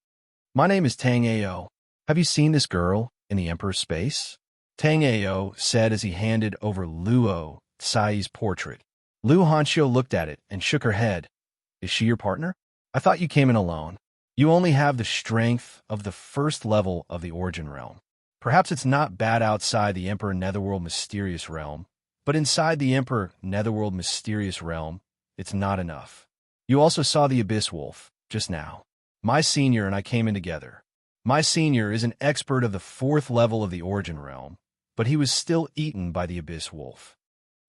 "My name is Tang Ao. Have you seen this girl in the Emperor's space?" Tang Ao said as he handed over Luo Tsai's portrait. Lu Hanxiu looked at it and shook her head. "Is she your partner? I thought you came in alone." You only have the strength of the first level of the origin realm. Perhaps it's not bad outside the Emperor Netherworld Mysterious Realm, but inside the Emperor Netherworld Mysterious Realm, it's not enough. You also saw the Abyss Wolf, just now. My senior and I came in together. My senior is an expert of the fourth level of the origin realm, but he was still eaten by the Abyss Wolf.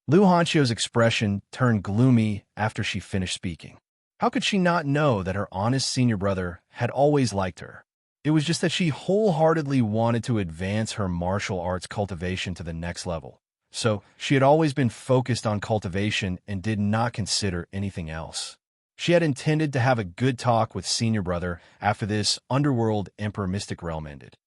Lu Hanxio's expression turned gloomy after she finished speaking. How could she not know that her honest senior brother had always liked her? It was just that she wholeheartedly wanted to advance her martial arts cultivation to the next level. So she had always been focused on cultivation and did not consider anything else. She had intended to have a good talk with senior brother after this Underworld Emperor Mystic Realm ended.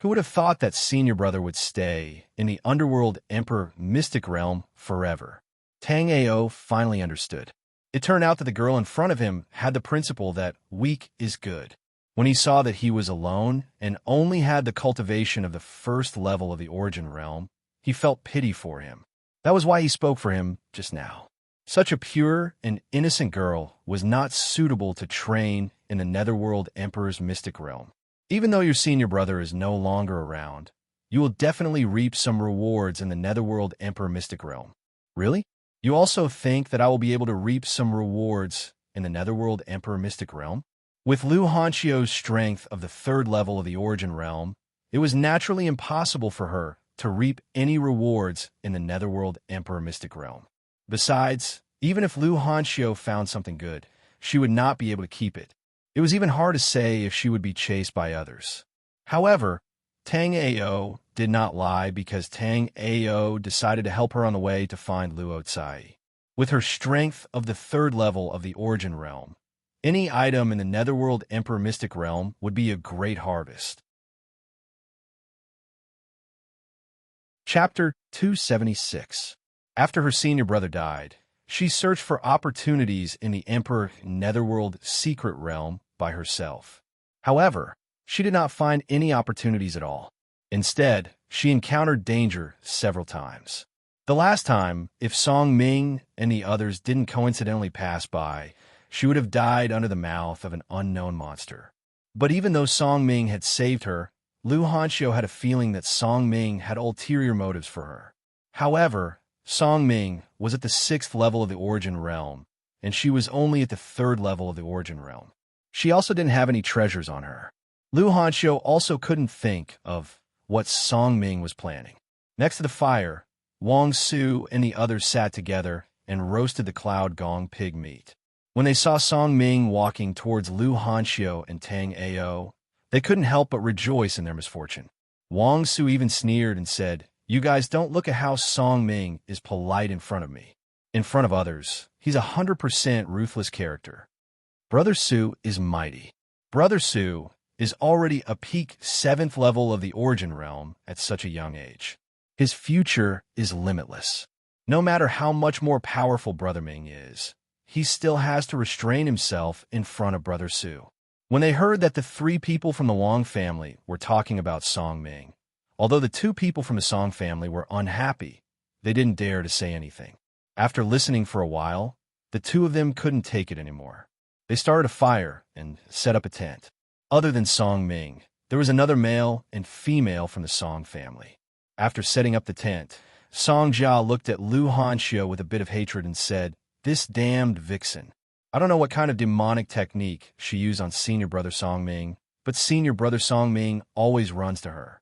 Who would have thought that senior brother would stay in the Underworld Emperor Mystic Realm forever? Tang Ao finally understood. It turned out that the girl in front of him had the principle that weak is good. When he saw that he was alone and only had the cultivation of the first level of the origin realm, he felt pity for him. That was why he spoke for him just now. Such a pure and innocent girl was not suitable to train in the Netherworld Emperor's mystic realm. Even though your senior brother is no longer around, you will definitely reap some rewards in the Netherworld Emperor mystic realm. Really? You also think that I will be able to reap some rewards in the Netherworld Emperor mystic realm? With Lu Hanxio's strength of the third level of the origin realm, it was naturally impossible for her to reap any rewards in the Netherworld Emperor mystic realm. Besides, even if Lu Hanxio found something good, she would not be able to keep it. It was even hard to say if she would be chased by others. However, Tang Ao did not lie because Tang Ao decided to help her on the way to find Luo Cai. With her strength of the third level of the origin realm, any item in the Netherworld Emperor Mystic Realm would be a great harvest. Chapter 276. After her senior brother died, she searched for opportunities in the Emperor Netherworld Secret Realm by herself. However, she did not find any opportunities at all. Instead, she encountered danger several times. The last time, if Song Ming and the others didn't coincidentally pass by, she would have died under the mouth of an unknown monster. But even though Song Ming had saved her, Lu Hanxio had a feeling that Song Ming had ulterior motives for her. However, Song Ming was at the 6th level of the origin realm, and she was only at the 3rd level of the origin realm. She also didn't have any treasures on her. Lu Hanxio also couldn't think of what Song Ming was planning. Next to the fire, Wang Su and the others sat together and roasted the cloud gong pig meat. When they saw Song Ming walking towards Lu Hanxio and Tang Ao, they couldn't help but rejoice in their misfortune. Wang Su even sneered and said, "You guys don't look at how Song Ming is polite in front of me. In front of others, he's a 100% ruthless character. Brother Su is mighty. Brother Su is already a peak 7th level of the origin realm at such a young age. His future is limitless. No matter how much more powerful Brother Ming is, he still has to restrain himself in front of Brother Su." When they heard that the 3 people from the Wang family were talking about Song Ming, although the 2 people from the Song family were unhappy, they didn't dare to say anything. After listening for a while, the 2 of them couldn't take it anymore. They started a fire and set up a tent. Other than Song Ming, there was another male and female from the Song family. After setting up the tent, Song Jia looked at Lu Hanxio with a bit of hatred and said, "This damned vixen. I don't know what kind of demonic technique she used on senior brother Song Ming, but senior brother Song Ming always runs to her."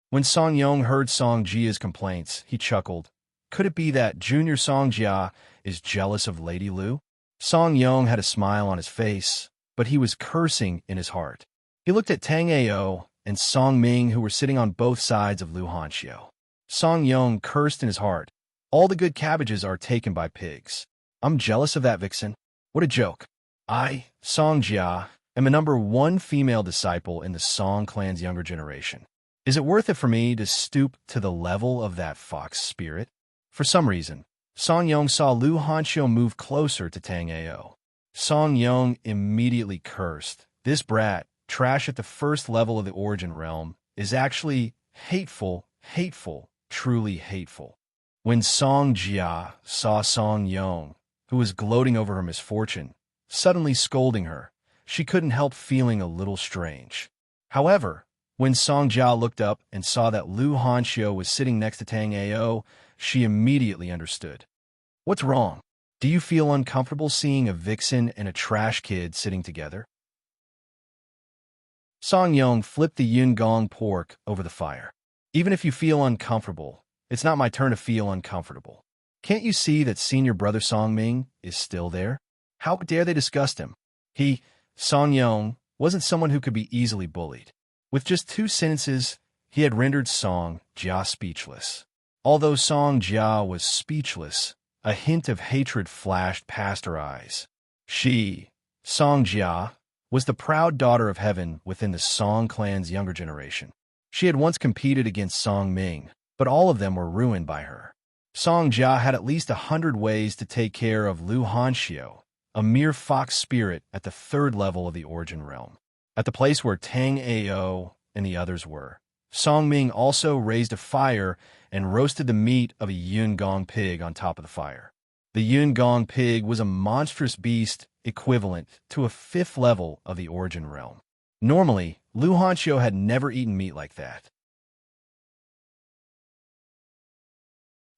When Song Yong heard Song Jia's complaints, he chuckled. Could it be that junior Song Jia is jealous of Lady Lu? Song Yong had a smile on his face, but he was cursing in his heart. He looked at Tang Ao and Song Ming, who were sitting on both sides of Lu Hanxio. Song Yong cursed in his heart. All the good cabbages are taken by pigs. I'm jealous of that vixen. What a joke. I, Song Jia, am the #1 female disciple in the Song clan's younger generation. Is it worth it for me to stoop to the level of that fox spirit? For some reason, Song Yong saw Lu Hanxio move closer to Tang Ao. Song Yong immediately cursed. This brat, trash at the 1st level of the origin realm, is actually hateful, truly hateful. When Song Jia saw Song Yong, who was gloating over her misfortune, suddenly scolding her, she couldn't help feeling a little strange. However, when Song Jia looked up and saw that Lu Hanxiu was sitting next to Tang Ao, she immediately understood. What's wrong? Do you feel uncomfortable seeing a vixen and a trash kid sitting together? Song Yong flipped the yun gong pork over the fire. Even if you feel uncomfortable, it's not my turn to feel uncomfortable. Can't you see that senior brother Song Ming is still there? How dare they disgust him? He, Song Yong, wasn't someone who could be easily bullied. With just 2 sentences, he had rendered Song Jia speechless. Although Song Jia was speechless, a hint of hatred flashed past her eyes. She, Song Jia, was the proud daughter of heaven within the Song clan's younger generation. She had once competed against Song Ming, but all of them were ruined by her. Song Jia had at least 100 ways to take care of Lu Hanxiu, a mere fox spirit at the 3rd level of the origin realm. At the place where Tang Ao and the others were, Song Ming also raised a fire and roasted the meat of a yun gong pig on top of the fire. The yun gong pig was a monstrous beast equivalent to a 5th level of the origin realm. Normally, Lu Hanxiu had never eaten meat like that.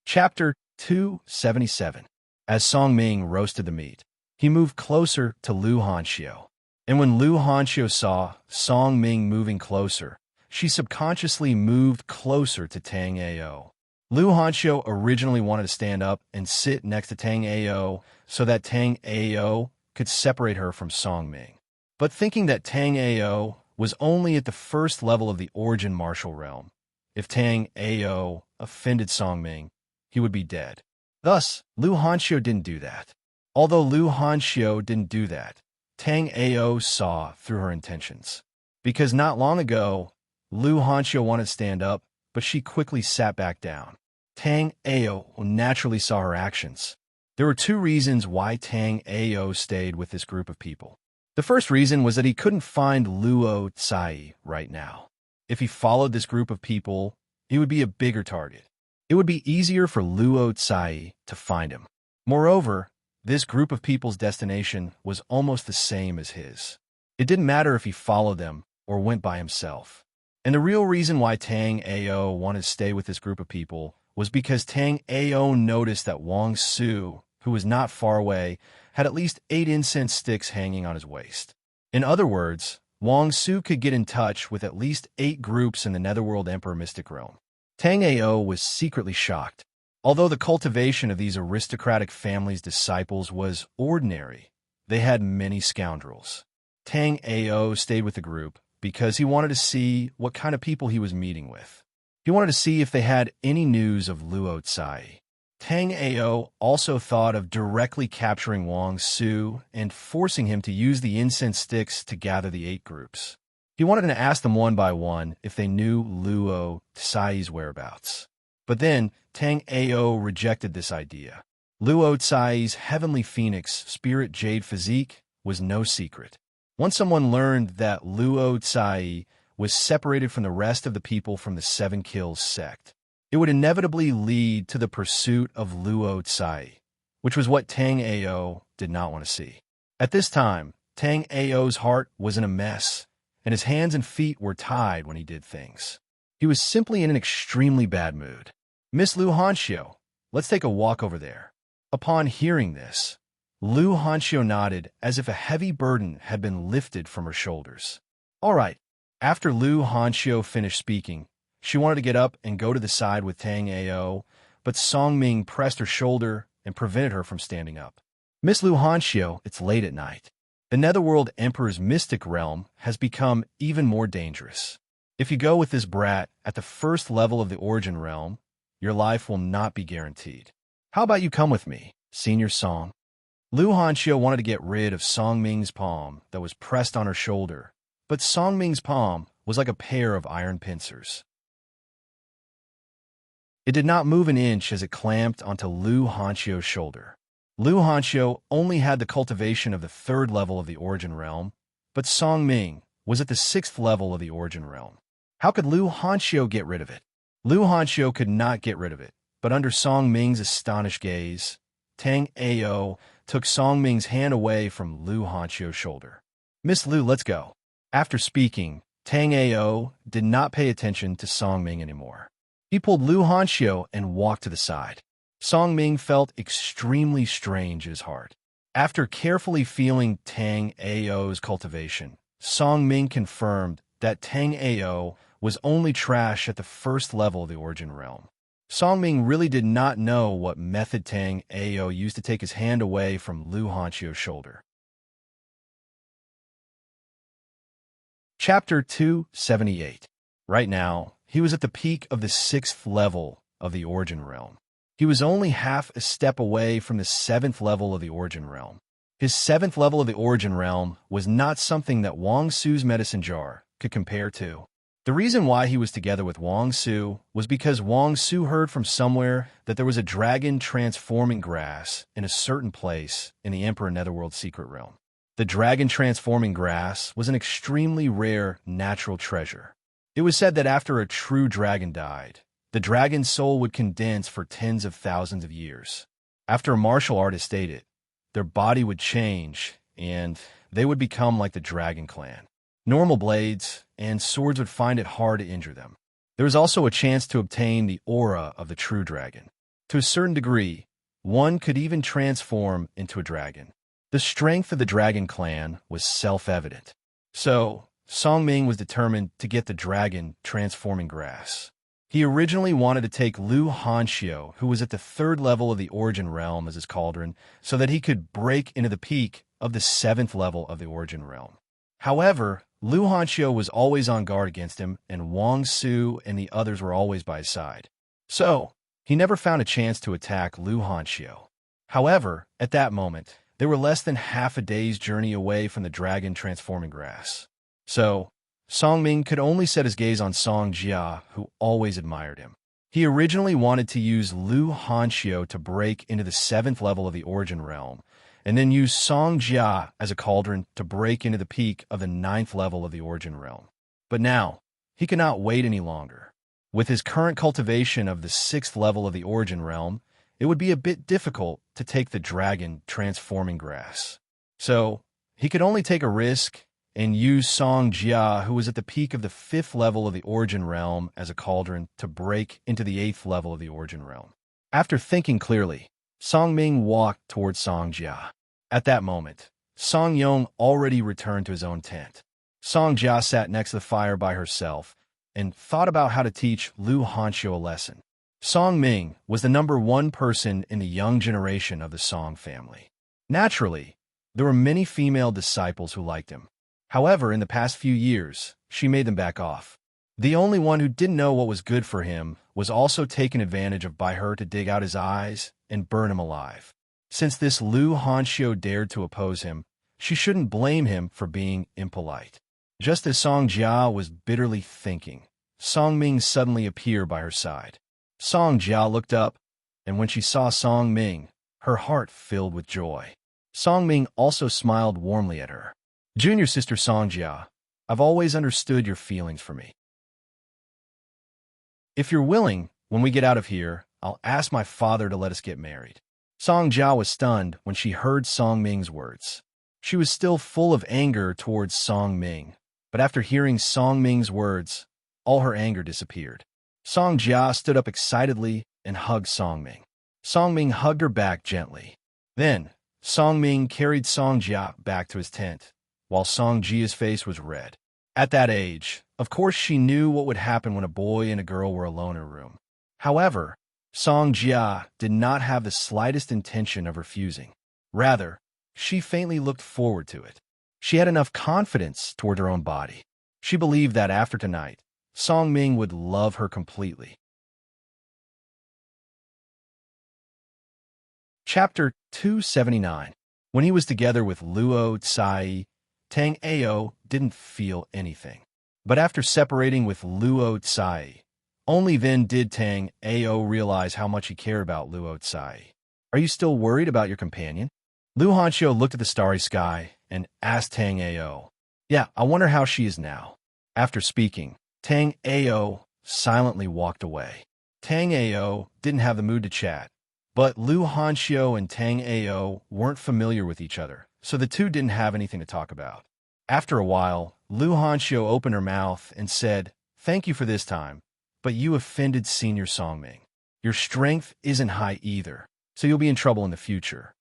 Chapter 277. As Song Ming roasted the meat, he moved closer to Lu Hanxiu. And when Lu Hanxiu saw Song Ming moving closer, she subconsciously moved closer to Tang Ao. Lu Hanxiu originally wanted to stand up and sit next to Tang Ao so that Tang Ao could separate her from Song Ming. But thinking that Tang Ao was only at the 1st level of the origin martial realm, if Tang Ao offended Song Ming, he would be dead. Thus, Lu Hanxiu didn't do that. Although Lu Hanxiu didn't do that, Tang Ao saw through her intentions. Because not long ago, Lu Hanxiu wanted to stand up, but she quickly sat back down. Tang Ao naturally saw her actions. There were 2 reasons why Tang Ao stayed with this group of people. The first reason was that he couldn't find Luo Tsai right now. If he followed this group of people, he would be a bigger target. It would be easier for Luo Tsai to find him. Moreover, this group of people's destination was almost the same as his. It didn't matter if he followed them or went by himself. And the real reason why Tang Ao wanted to stay with this group of people was because Tang Ao noticed that Wang Su, who was not far away, had at least 8 incense sticks hanging on his waist. In other words, Wang Su could get in touch with at least 8 groups in the Netherworld Emperor Mystic Realm. Tang Ao was secretly shocked. Although the cultivation of these aristocratic families' disciples was ordinary, they had many scoundrels. Tang Ao stayed with the group because he wanted to see what kind of people he was meeting with. He wanted to see if they had any news of Luo Tsai. Tang Ao also thought of directly capturing Wang Su and forcing him to use the incense sticks to gather the 8 groups. He wanted to ask them one by one if they knew Luo Tsai's whereabouts. But then, Tang Ao rejected this idea. Luo Tsai's heavenly phoenix spirit jade physique was no secret. Once someone learned that Luo Tsai was separated from the rest of the people from the 7 Kills sect, it would inevitably lead to the pursuit of Luo Tsai, which was what Tang Ao did not want to see. At this time, Tang Ao's heart was in a mess, and his hands and feet were tied when he did things. He was simply in an extremely bad mood. "Miss Lu Hanxiu, let's take a walk over there." Upon hearing this, Lu Hanxiu nodded as if a heavy burden had been lifted from her shoulders. All right. After Lu Hanxiu finished speaking, she wanted to get up and go to the side with Tang Ao, but Song Ming pressed her shoulder and prevented her from standing up. "Miss Lu Hanxiu, it's late at night. The Netherworld Emperor's mystic realm has become even more dangerous. If you go with this brat at the 1st level of the origin realm, your life will not be guaranteed. How about you come with me, Senior Song?" Lu Hanxiu wanted to get rid of Song Ming's palm that was pressed on her shoulder, but Song Ming's palm was like a pair of iron pincers. It did not move an inch as it clamped onto Lu Hanxiu's shoulder. Lu Hanxiu only had the cultivation of the 3rd level of the origin realm, but Song Ming was at the 6th level of the origin realm. How could Lu Hanxiu get rid of it? Lu Hanxiu could not get rid of it, but under Song Ming's astonished gaze, Tang Ao took Song Ming's hand away from Lu Hanxiu's shoulder. Miss Lu, let's go. After speaking, Tang Ao did not pay attention to Song Ming anymore. He pulled Lu Hanxiu and walked to the side. Song Ming felt extremely strange in his heart. After carefully feeling Tang Ao's cultivation, Song Ming confirmed that Tang Ao was only trash at the first level of the origin realm. Song Ming really did not know what method Tang Ao used to take his hand away from Lu Hanxiu's shoulder. Chapter 278. Right now, he was at the peak of the 6th level of the origin realm. He was only half a step away from the 7th level of the origin realm. His 7th level of the origin realm was not something that Wang Su's medicine jar could compare to. The reason why he was together with Wang Su was because Wang Su heard from somewhere that there was a dragon transforming grass in a certain place in the Emperor Netherworld secret realm. The dragon transforming grass was an extremely rare natural treasure. It was said that after a true dragon died, the dragon's soul would condense for tens of thousands of years. After a martial artist ate it, their body would change, and they would become like the Dragon Clan. Normal blades and swords would find it hard to injure them. There was also a chance to obtain the aura of the true dragon. To a certain degree, one could even transform into a dragon. The strength of the Dragon Clan was self-evident. So, Song Ming was determined to get the dragon transforming grass. He originally wanted to take Lu Hanxiu, who was at the 3rd level of the origin realm, as his cauldron, so that he could break into the peak of the 7th level of the origin realm. However, Lu Hanxiu was always on guard against him, and Wang Su and the others were always by his side. So, he never found a chance to attack Lu Hanxiu. However, at that moment, they were less than half a day's journey away from the dragon transforming grass. So, Song Ming could only set his gaze on Song Jia, who always admired him. He originally wanted to use Lu Hanxiu to break into the 7th level of the origin realm, and then use Song Jia as a cauldron to break into the peak of the 9th level of the origin realm. But now, he could not wait any longer. With his current cultivation of the 6th level of the origin realm, it would be a bit difficult to take the dragon transforming grass. So, he could only take a risk and use Song Jia, who was at the peak of the 5th level of the origin realm, as a cauldron to break into the 8th level of the origin realm. After thinking clearly, Song Ming walked towards Song Jia. At that moment, Song Yong already returned to his own tent. Song Jia sat next to the fire by herself and thought about how to teach Lu Hanxiu a lesson. Song Ming was the #1 person in the young generation of the Song family. Naturally, there were many female disciples who liked him. However, in the past few years, she made them back off. The only one who didn't know what was good for him was also taken advantage of by her to dig out his eyes and burn him alive. Since this Lu Hanxiu dared to oppose him, she shouldn't blame him for being impolite. Just as Song Jia was bitterly thinking, Song Ming suddenly appeared by her side. Song Jia looked up, and when she saw Song Ming, her heart filled with joy. Song Ming also smiled warmly at her. "Junior sister Song Jia, I've always understood your feelings for me. If you're willing, when we get out of here, I'll ask my father to let us get married." Song Jia was stunned when she heard Song Ming's words. She was still full of anger towards Song Ming, but after hearing Song Ming's words, all her anger disappeared. Song Jia stood up excitedly and hugged Song Ming. Song Ming hugged her back gently. Then, Song Ming carried Song Jia back to his tent, while Song Jia's face was red. At that age, of course she knew what would happen when a boy and a girl were alone in a room. However, Song Jia did not have the slightest intention of refusing. Rather, she faintly looked forward to it. She had enough confidence toward her own body. She believed that after tonight, Song Ming would love her completely. Chapter 279. When he was together with Luo Tsai, Tang Ao didn't feel anything. But after separating with Luo Tsai, only then did Tang Ao realize how much he cared about Luo Tsai. "Are you still worried about your companion?" Lu Hanxiu looked at the starry sky and asked Tang Ao. "Yeah, I wonder how she is now." After speaking, Tang Ao silently walked away. Tang Ao didn't have the mood to chat, but Lu Hanxiu and Tang Ao weren't familiar with each other, so the two didn't have anything to talk about. After a while, Lu Hanxiu opened her mouth and said, "Thank you for this time, but you offended Senior Songming. Your strength isn't high either, so you'll be in trouble in the future."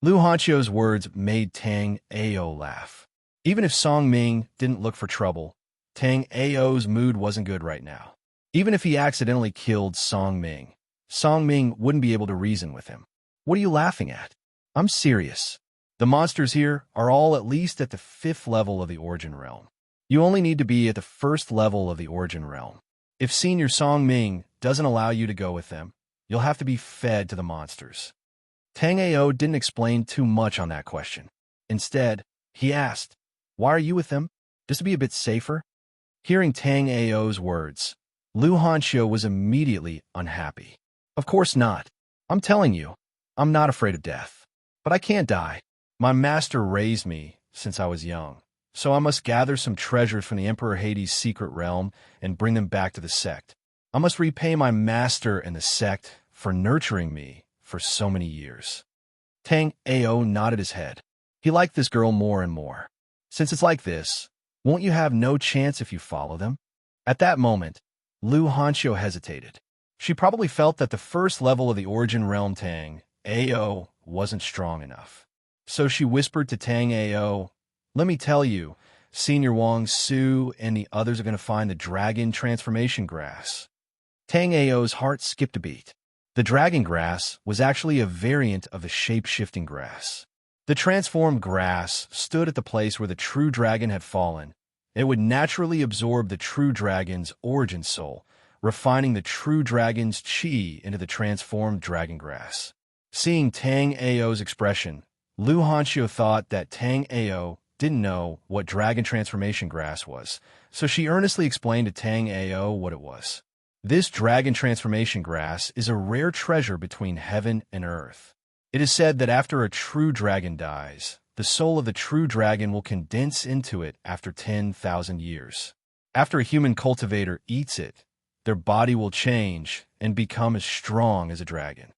Lu Hanxiu's words made Tang Ao laugh. Even if Songming didn't look for trouble, Tang Ao's mood wasn't good right now. Even if he accidentally killed Songming, Songming wouldn't be able to reason with him. "What are you laughing at? I'm serious. The monsters here are all at least at the 5th level of the Origin Realm. You only need to be at the 1st level of the Origin Realm. If Senior Songming doesn't allow you to go with them, you'll have to be fed to the monsters." Tang Ao didn't explain too much on that question. Instead, he asked, "Why are you with them? Just to be a bit safer?" Hearing Tang Ao's words, Lu Hanxiu was immediately unhappy. "Of course not. I'm telling you, I'm not afraid of death. But I can't die. My master raised me since I was young, so I must gather some treasures from the Emperor Hades' secret realm and bring them back to the sect. I must repay my master and the sect for nurturing me for so many years." Tang Ao nodded his head. He liked this girl more and more. "Since it's like this, won't you have no chance if you follow them?" At that moment, Lu Hanxiu hesitated. She probably felt that the 1st level of the Origin Realm Tang Ao wasn't strong enough. So she whispered to Tang Ao, "Let me tell you, Senior Wang Su and the others are going to find the dragon transformation grass." Tang Ao's heart skipped a beat. The dragon grass was actually a variant of the shape-shifting grass. The transformed grass stood at the place where the true dragon had fallen. It would naturally absorb the true dragon's origin soul, refining the true dragon's chi into the transformed dragon grass. Seeing Tang Ao's expression, Lu Hanxiu thought that Tang Ao didn't know what dragon transformation grass was, so she earnestly explained to Tang Ao what it was. "This dragon transformation grass is a rare treasure between heaven and earth. It is said that after a true dragon dies, the soul of the true dragon will condense into it after 10,000 years. After a human cultivator eats it, their body will change and become as strong as a dragon."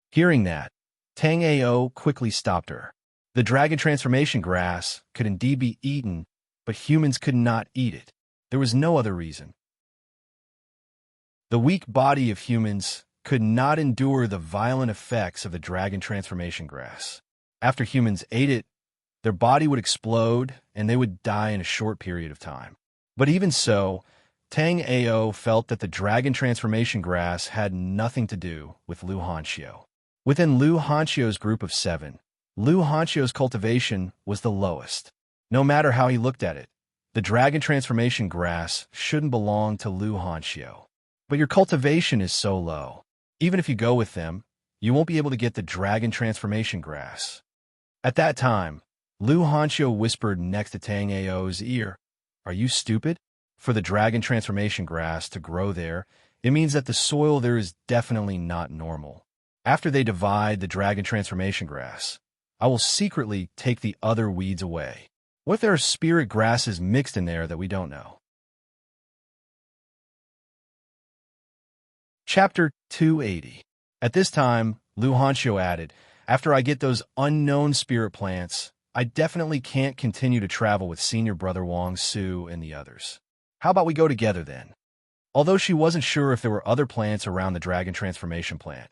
Hearing that, Tang Ao quickly stopped her. The dragon transformation grass could indeed be eaten, but humans could not eat it. There was no other reason. The weak body of humans could not endure the violent effects of the dragon transformation grass. After humans ate it, their body would explode and they would die in a short period of time. But even so, Tang Ao felt that the dragon transformation grass had nothing to do with Lu Hanxiu. Within Lu Hanxiu's group of 7, Lu Hanxiu's cultivation was the lowest. No matter how he looked at it, the dragon transformation grass shouldn't belong to Lu Hanxiu. "But your cultivation is so low. Even if you go with them, you won't be able to get the dragon transformation grass." At that time, Lu Hanxiu whispered next to Tang Ao's ear, "Are you stupid? For the dragon transformation grass to grow there, it means that the soil there is definitely not normal. After they divide the dragon transformation grass, I will secretly take the other weeds away. What if there are spirit grasses mixed in there that we don't know?" Chapter 280. At this time, Lu Hanxiu added, "After I get those unknown spirit plants, I definitely can't continue to travel with Senior Brother Wang Su and the others. How about we go together then?" Although she wasn't sure if there were other plants around the dragon transformation plant,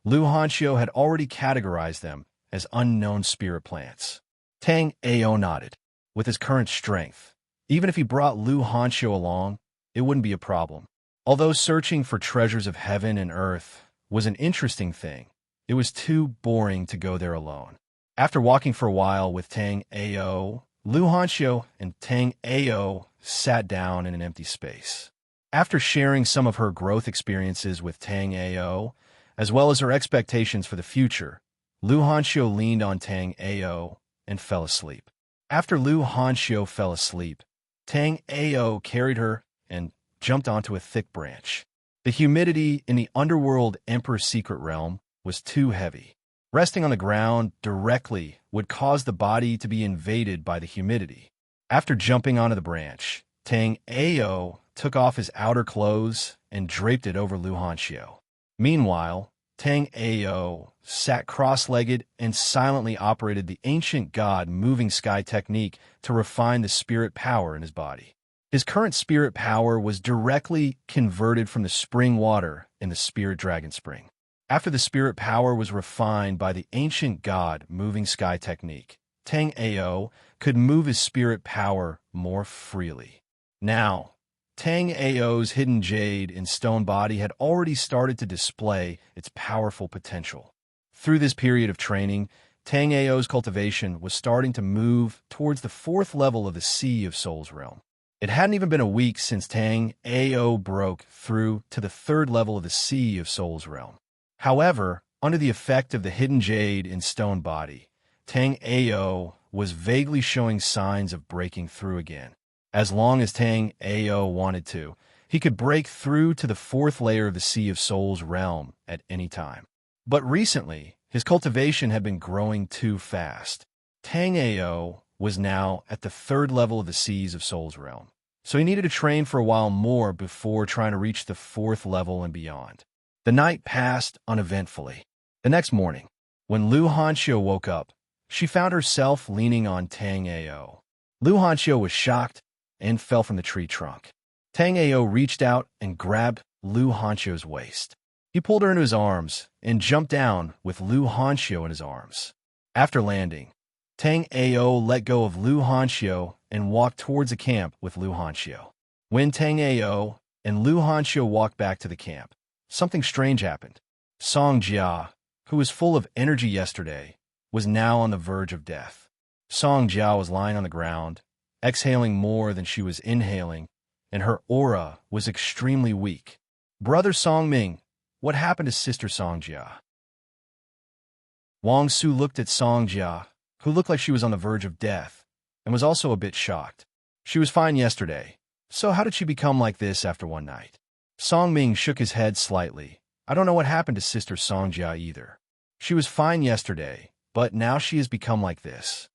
Lu Hanxiu had already categorized them as unknown spirit plants. Tang Ao nodded. With his current strength, even if he brought Lu Hanxiu along, it wouldn't be a problem. Although searching for treasures of heaven and earth was an interesting thing, it was too boring to go there alone. After walking for a while with Tang Ao, Lu Hanxiu and Tang Ao sat down in an empty space. After sharing some of her growth experiences with Tang Ao, as well as her expectations for the future, Lu Hanxiu leaned on Tang Ao and fell asleep. After Lu Hanxiu fell asleep, Tang Ao carried her and jumped onto a thick branch. The humidity in the underworld Emperor's secret realm was too heavy. Resting on the ground directly would cause the body to be invaded by the humidity. After jumping onto the branch, Tang Ao took off his outer clothes and draped it over Lu Hanxiu. Meanwhile, Tang Ao sat cross-legged and silently operated the ancient god moving sky technique to refine the spirit power in his body. His current spirit power was directly converted from the spring water in the spirit dragon spring. After the spirit power was refined by the ancient god moving sky technique, Tang Ao could move his spirit power more freely. Now, Tang Ao's hidden jade in stone body had already started to display its powerful potential. Through this period of training, Tang Ao's cultivation was starting to move towards the fourth level of the Sea of Souls realm. It hadn't even been a week since Tang Ao broke through to the third level of the Sea of Souls realm. However, under the effect of the hidden jade in stone body, Tang Ao was vaguely showing signs of breaking through again. As long as Tang Ao wanted to, he could break through to the fourth layer of the Sea of Souls realm at any time. But recently, his cultivation had been growing too fast. Tang Ao was now at the third level of the Seas of Souls realm, so he needed to train for a while more before trying to reach the fourth level and beyond. The night passed uneventfully. The next morning, when Lu Hanxiu woke up, she found herself leaning on Tang Ao. Lu Hanxiu was shocked and fell from the tree trunk. Tang Ao reached out and grabbed Lu Hanxiu's waist. He pulled her into his arms and jumped down with Lu Hanxiu in his arms. After landing, Tang Ao let go of Lu Hanxiu and walked towards the camp with Lu Hanxiu. When Tang Ao and Lu Hanxiu walked back to the camp, something strange happened. Song Jia, who was full of energy yesterday, was now on the verge of death. Song Jia was lying on the ground, exhaling more than she was inhaling, and her aura was extremely weak. Brother Song Ming, what happened to Sister Song Jia? Wang Su looked at Song Jia, who looked like she was on the verge of death, and was also a bit shocked. She was fine yesterday, so how did she become like this after one night? Song Ming shook his head slightly. I don't know what happened to Sister Song Jia either. She was fine yesterday, but now she has become like this.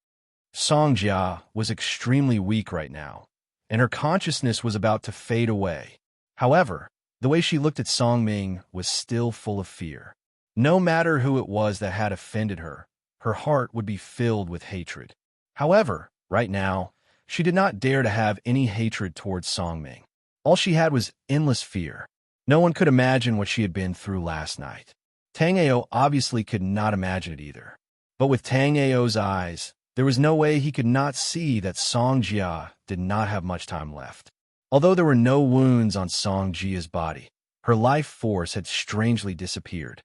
Song Jia was extremely weak right now, and her consciousness was about to fade away. However, the way she looked at Song Ming was still full of fear. No matter who it was that had offended her, her heart would be filled with hatred. However, right now, she did not dare to have any hatred towards Song Ming. All she had was endless fear. No one could imagine what she had been through last night. Tang Ao obviously could not imagine it either. But with Tang Ao's eyes, there was no way he could not see that Song Jia did not have much time left. Although there were no wounds on Song Jia's body, her life force had strangely disappeared.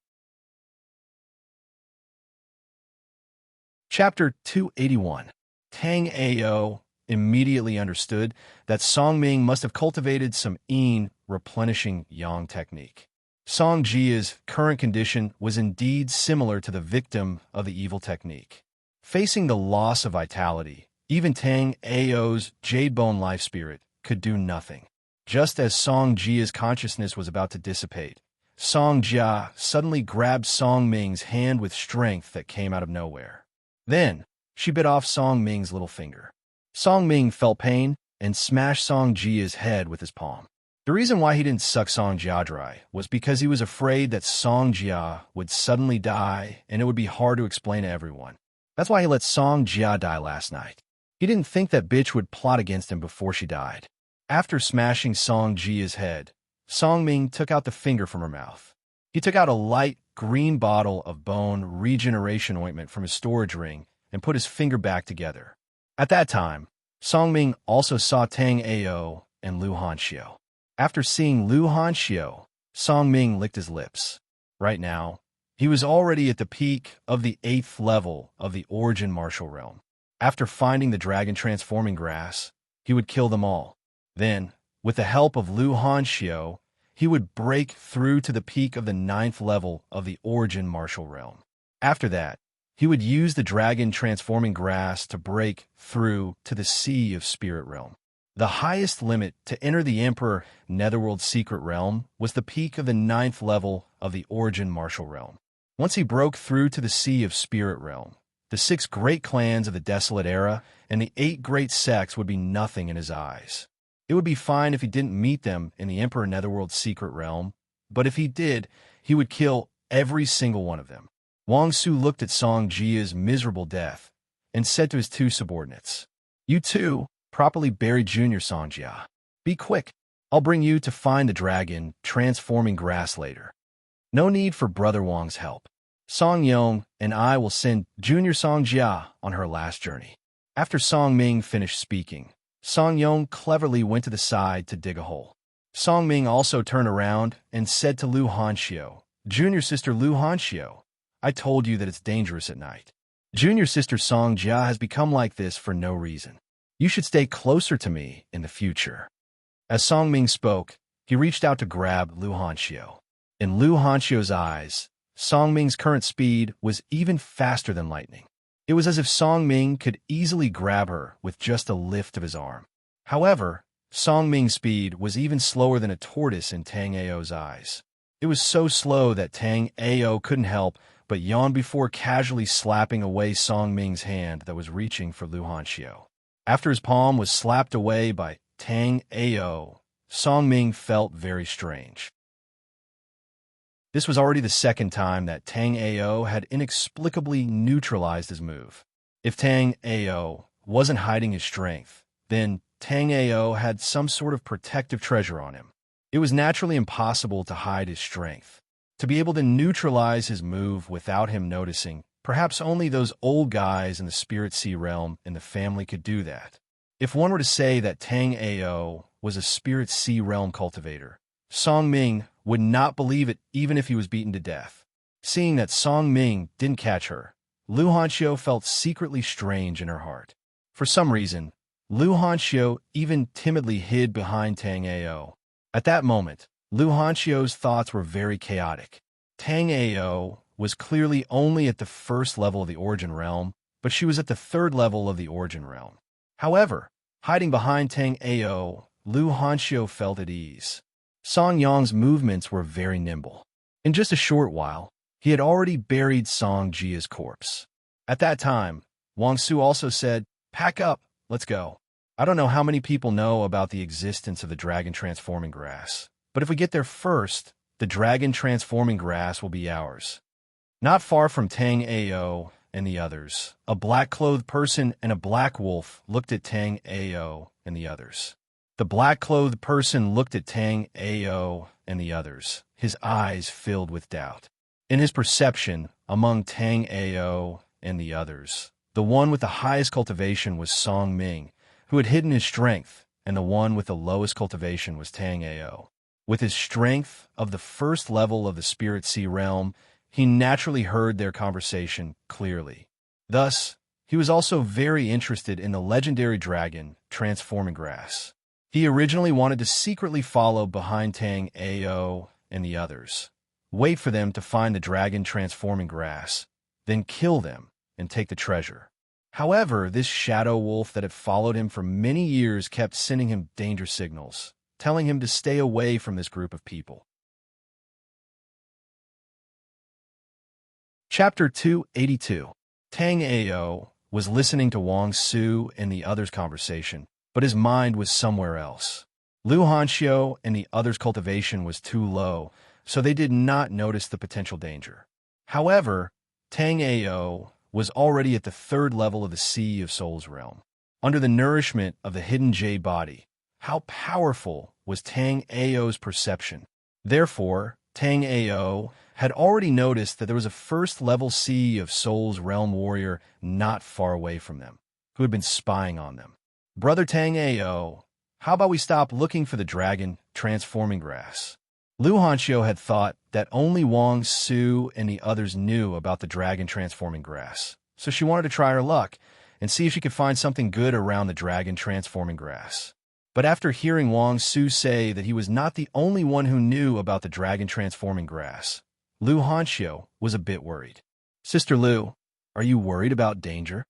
Chapter 281. Tang Ao immediately understood that Song Ming must have cultivated some yin replenishing yang technique. Song Jia's current condition was indeed similar to the victim of the evil technique. Facing the loss of vitality, even Tang Ao's Jadebone life spirit could do nothing. Just as Song Jia's consciousness was about to dissipate, Song Jia suddenly grabbed Song Ming's hand with strength that came out of nowhere. Then, she bit off Song Ming's little finger. Song Ming felt pain and smashed Song Jia's head with his palm. The reason why he didn't suck Song Jia dry was because he was afraid that Song Jia would suddenly die and it would be hard to explain to everyone. That's why he let Song Jia die last night. He didn't think that bitch would plot against him before she died. After smashing Song Jia's head, Song Ming took out the finger from her mouth. He took out a light green bottle of bone regeneration ointment from his storage ring and put his finger back together. At that time, Song Ming also saw Tang Ao and Lu Hanxiu. After seeing Lu Hanxiu, Song Ming licked his lips. Right now, he was already at the peak of the 8th level of the Origin Martial Realm. After finding the dragon transforming grass, he would kill them all. Then, with the help of Lu Hanxiu, he would break through to the peak of the 9th level of the Origin Martial Realm. After that, he would use the dragon transforming grass to break through to the Sea of Spirit Realm. The highest limit to enter the Emperor Netherworld Secret Realm was the peak of the 9th level of the Origin Martial Realm. Once he broke through to the Sea of Spirit Realm, the 6 great clans of the Desolate Era and the 8 great sects would be nothing in his eyes. It would be fine if he didn't meet them in the Emperor Netherworld Secret Realm, but if he did, he would kill every single one of them. Wang Su looked at Song Jia's miserable death and said to his two subordinates, "You two, properly bury Junior Song Jia. Be quick. I'll bring you to find the dragon transforming grass later. No need for Brother Wang's help. Song Yong and I will send Junior Song Jia on her last journey." After Song Ming finished speaking, Song Yong cleverly went to the side to dig a hole. Song Ming also turned around and said to Lu Hanxiu, "Junior sister Lu Hanxiu, I told you that it's dangerous at night. Junior sister Song Jia has become like this for no reason. You should stay closer to me in the future." As Song Ming spoke, he reached out to grab Lu Hanxiu. In Lu Hanxiu's eyes, Song Ming's current speed was even faster than lightning. It was as if Song Ming could easily grab her with just a lift of his arm. However, Song Ming's speed was even slower than a tortoise in Tang Ao's eyes. It was so slow that Tang Ao couldn't help but yawn before casually slapping away Song Ming's hand that was reaching for Lu Hanxiu. After his palm was slapped away by Tang Ao, Song Ming felt very strange. This was already the second time that Tang Ao had inexplicably neutralized his move. If Tang Ao wasn't hiding his strength, then Tang Ao had some sort of protective treasure on him. It was naturally impossible to hide his strength. To be able to neutralize his move without him noticing, perhaps only those old guys in the Spirit Sea realm in the family could do that. If one were to say that Tang Ao was a Spirit Sea realm cultivator, Song Ming would not believe it even if he was beaten to death. Seeing that Song Ming didn't catch her, Lu Hanxiu felt secretly strange in her heart. For some reason, Lu Hanxiu even timidly hid behind Tang Ao. At that moment, Lu Hanxiu's thoughts were very chaotic. Tang Ao was clearly only at the first level of the Origin Realm, but she was at the third level of the Origin Realm. However, hiding behind Tang Ao, Lu Hanxiu felt at ease. Song Yong's movements were very nimble. In just a short while, he had already buried Song Jia's corpse. At that time, Wang Su also said, "Pack up, let's go." I don't know how many people know about the existence of the dragon transforming grass, but if we get there first, the dragon transforming grass will be ours. Not far from Tang Ao and the others, a black-clothed person and a black wolf looked at Tang Ao and the others. The black-clothed person looked at Tang Ao and the others, his eyes filled with doubt. In his perception, among Tang Ao and the others, the one with the highest cultivation was Song Ming, who had hidden his strength, and the one with the lowest cultivation was Tang Ao. With his strength of the first level of the Spirit Sea realm, he naturally heard their conversation clearly. Thus, he was also very interested in the legendary dragon transforming grass. He originally wanted to secretly follow behind Tang Ao and the others, wait for them to find the dragon transforming grass, then kill them and take the treasure. However, this shadow wolf that had followed him for many years kept sending him danger signals, telling him to stay away from this group of people. Chapter 282. Tang Ao was listening to Wang Su and the others' conversation, but his mind was somewhere else. Lu Hanxiu and the others' cultivation was too low, so they did not notice the potential danger. However, Tang Ao was already at the third level of the Sea of Souls realm. Under the nourishment of the hidden jade body, how powerful was Tang Ao's perception? Therefore, Tang Ao had already noticed that there was a first-level Sea of Souls realm warrior not far away from them, who had been spying on them. "Brother Tang Ao, how about we stop looking for the dragon transforming grass?" Lu Hanxiu had thought that only Wang Su and the others knew about the dragon transforming grass, so she wanted to try her luck and see if she could find something good around the dragon transforming grass. But after hearing Wang Su say that he was not the only one who knew about the dragon transforming grass, Lu Hanxiu was a bit worried. "Sister Lu, are you worried about danger?"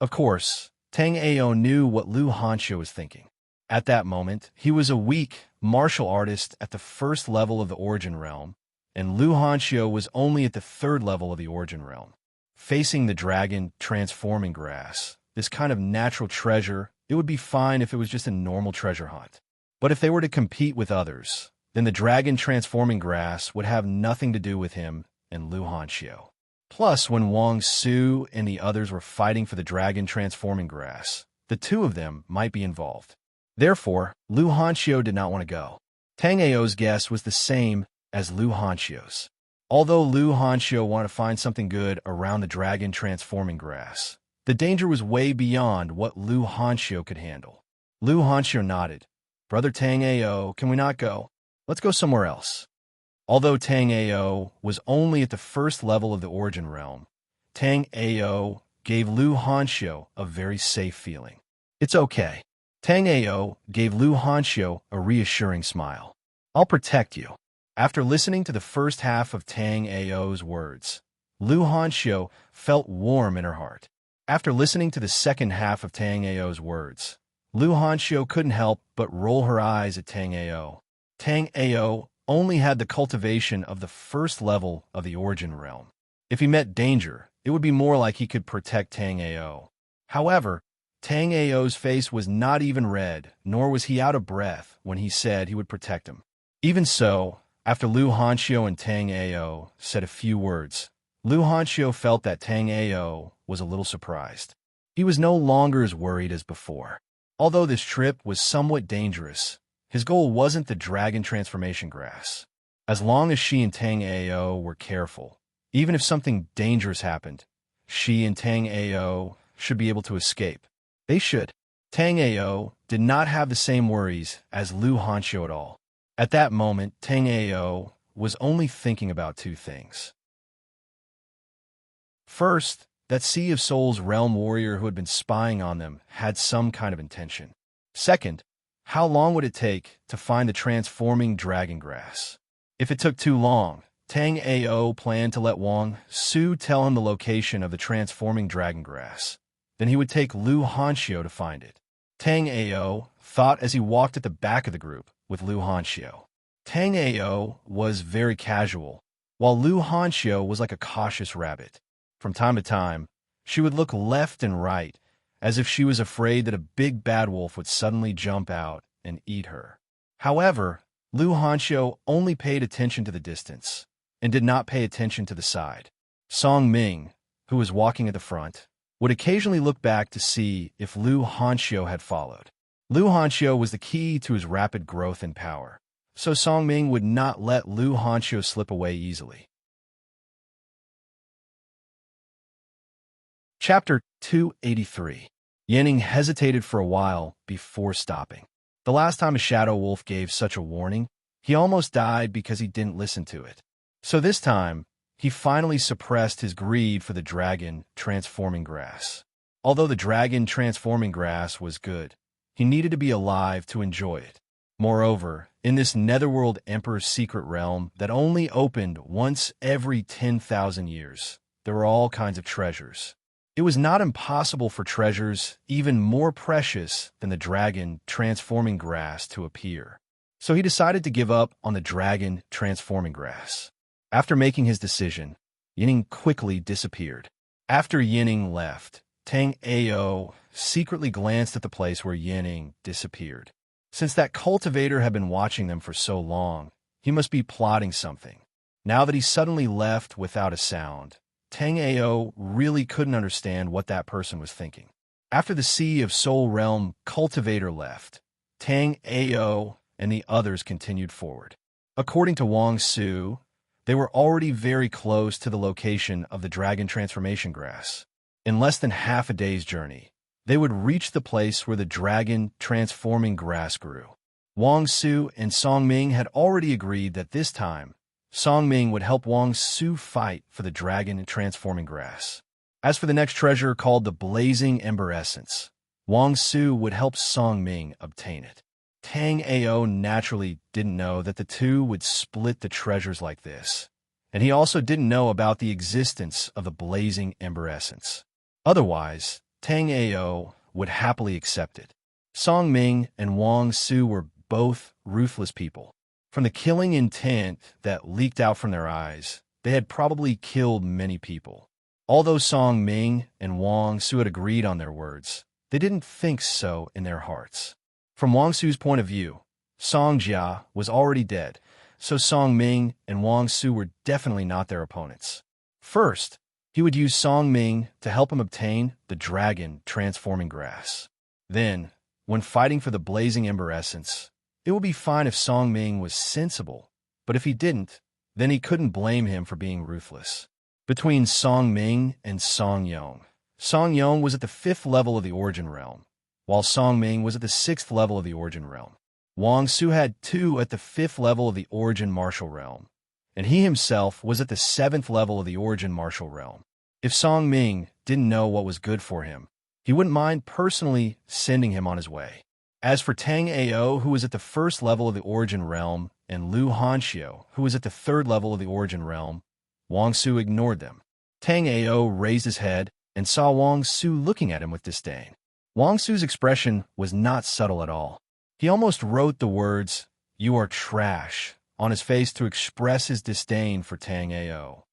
Of course, Tang Ao knew what Lu Hanxiu was thinking. At that moment, he was a weak martial artist at the first level of the Origin Realm, and Lu Hanxiu was only at the third level of the Origin Realm. Facing the dragon transforming grass, this kind of natural treasure, it would be fine if it was just a normal treasure hunt. But if they were to compete with others, then the dragon transforming grass would have nothing to do with him and Lu Hanxiu. Plus, when Wang Su and the others were fighting for the dragon-transforming grass, the two of them might be involved. Therefore, Lu Hanxiu did not want to go. Tang Ao's guess was the same as Lu Hanxiu's. Although Lu Hanxiu wanted to find something good around the dragon-transforming grass, the danger was way beyond what Lu Hanxiu could handle. Lu Hanxiu nodded. "Brother Tang Ao, can we not go? Let's go somewhere else." Although Tang Ao was only at the first level of the origin realm, Tang Ao gave Lu Hanxiu a very safe feeling. "It's okay." Tang Ao gave Lu Hanxiu a reassuring smile. "I'll protect you." After listening to the first half of Tang Ao's words, Lu Hanxiu felt warm in her heart. After listening to the second half of Tang Ao's words, Lu Hanxiu couldn't help but roll her eyes at Tang Ao. Tang Ao only had the cultivation of the first level of the origin realm. If he met danger, it would be more like he could protect Tang Ao. However, Tang Ao's face was not even red, nor was he out of breath when he said he would protect him. Even so, after Lu Hanxiu and Tang Ao said a few words, Lu Hanxiu felt that Tang Ao was a little surprised. He was no longer as worried as before. Although this trip was somewhat dangerous, his goal wasn't the dragon transformation grass. As long as she and Tang Ao were careful, even if something dangerous happened, she and Tang Ao should be able to escape. They should. Tang Ao did not have the same worries as Lu Hanxiu at all. At that moment, Tang Ao was only thinking about two things. First, that Sea of Souls realm warrior who had been spying on them had some kind of intention. Second, how long would it take to find the transforming dragon grass? If it took too long, Tang Ao planned to let Wang Su tell him the location of the transforming dragon grass. Then he would take Lu Hanxiu to find it. Tang Ao thought as he walked at the back of the group with Lu Hanxiu. Tang Ao was very casual, while Lu Hanxiu was like a cautious rabbit. From time to time, she would look left and right, as if she was afraid that a big bad wolf would suddenly jump out and eat her. However, Lu Hanxiu only paid attention to the distance, and did not pay attention to the side. Song Ming, who was walking at the front, would occasionally look back to see if Lu Hanxiu had followed. Lu Hanxiu was the key to his rapid growth and power, so Song Ming would not let Lu Hanxiu slip away easily. Chapter 283. Yanning hesitated for a while before stopping. The last time a shadow wolf gave such a warning, he almost died because he didn't listen to it. So this time, he finally suppressed his greed for the dragon transforming grass. Although the dragon transforming grass was good, he needed to be alive to enjoy it. Moreover, in this netherworld emperor's secret realm that only opened once every 10,000 years, there were all kinds of treasures. It was not impossible for treasures even more precious than the dragon transforming grass to appear. So he decided to give up on the dragon transforming grass. After making his decision, Yinning quickly disappeared. After Yinning left, Tang Ao secretly glanced at the place where Yinning disappeared. Since that cultivator had been watching them for so long, he must be plotting something. Now that he suddenly left without a sound, Tang Ao really couldn't understand what that person was thinking. After the Sea of Soul Realm cultivator left, Tang Ao and the others continued forward. According to Wang Su, they were already very close to the location of the dragon transformation grass. In less than half a day's journey, they would reach the place where the dragon transforming grass grew. Wang Su and Song Ming had already agreed that this time, Song Ming would help Wang Su fight for the dragon transforming grass. As for the next treasure called the blazing ember essence, Wang Su would help Song Ming obtain it. Tang Ao naturally didn't know that the two would split the treasures like this, and he also didn't know about the existence of the blazing ember essence. Otherwise, Tang Ao would happily accept it. Song Ming and Wang Su were both ruthless people. From the killing intent that leaked out from their eyes, they had probably killed many people. Although Song Ming and Wang Su had agreed on their words, they didn't think so in their hearts. From Wang Su's point of view, Song Jia was already dead, so Song Ming and Wang Su were definitely not their opponents. First, he would use Song Ming to help him obtain the dragon transforming grass. Then, when fighting for the blazing ember essence, it would be fine if Song Ming was sensible, but if he didn't, then he couldn't blame him for being ruthless. Between Song Ming and Song Yong was at the 5th level of the Origin Realm, while Song Ming was at the 6th level of the Origin Realm. Wang Su had 2 at the 5th level of the Origin Martial Realm, and he himself was at the 7th level of the Origin Martial Realm. If Song Ming didn't know what was good for him, he wouldn't mind personally sending him on his way. As for Tang Ao, who was at the 1st level of the Origin Realm, and Lu Hanxiu, who was at the 3rd level of the Origin Realm, Wang Su ignored them. Tang Ao raised his head and saw Wang Su looking at him with disdain. Wang Su's expression was not subtle at all. He almost wrote the words, "You are trash," on his face to express his disdain for Tang Ao.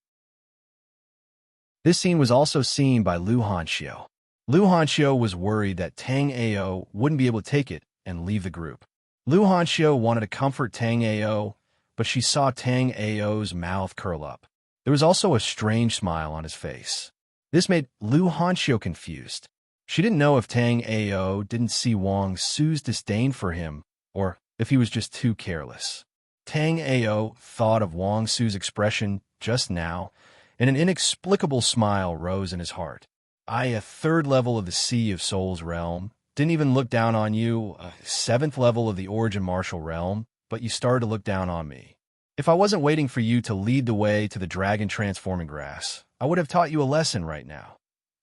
This scene was also seen by Lu Hanxiu. Lu Hanxiu was worried that Tang Ao wouldn't be able to take it and leave the group. Lu Hanxiu wanted to comfort Tang Ao, but she saw Tang Ao's mouth curl up. There was also a strange smile on his face. This made Lu Hanxiu confused. She didn't know if Tang Ao didn't see Wang Su's disdain for him, or if he was just too careless. Tang Ao thought of Wang Su's expression just now, and an inexplicable smile rose in his heart. I, a 3rd level of the Sea of Souls realm, didn't even look down on you, a 7th level of the Origin Martial realm, but you started to look down on me. If I wasn't waiting for you to lead the way to the dragon transforming grass, I would have taught you a lesson right now.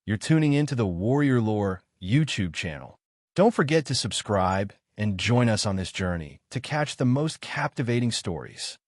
You're tuning into the Warrior Lore YouTube channel. Don't forget to subscribe and join us on this journey to catch the most captivating stories.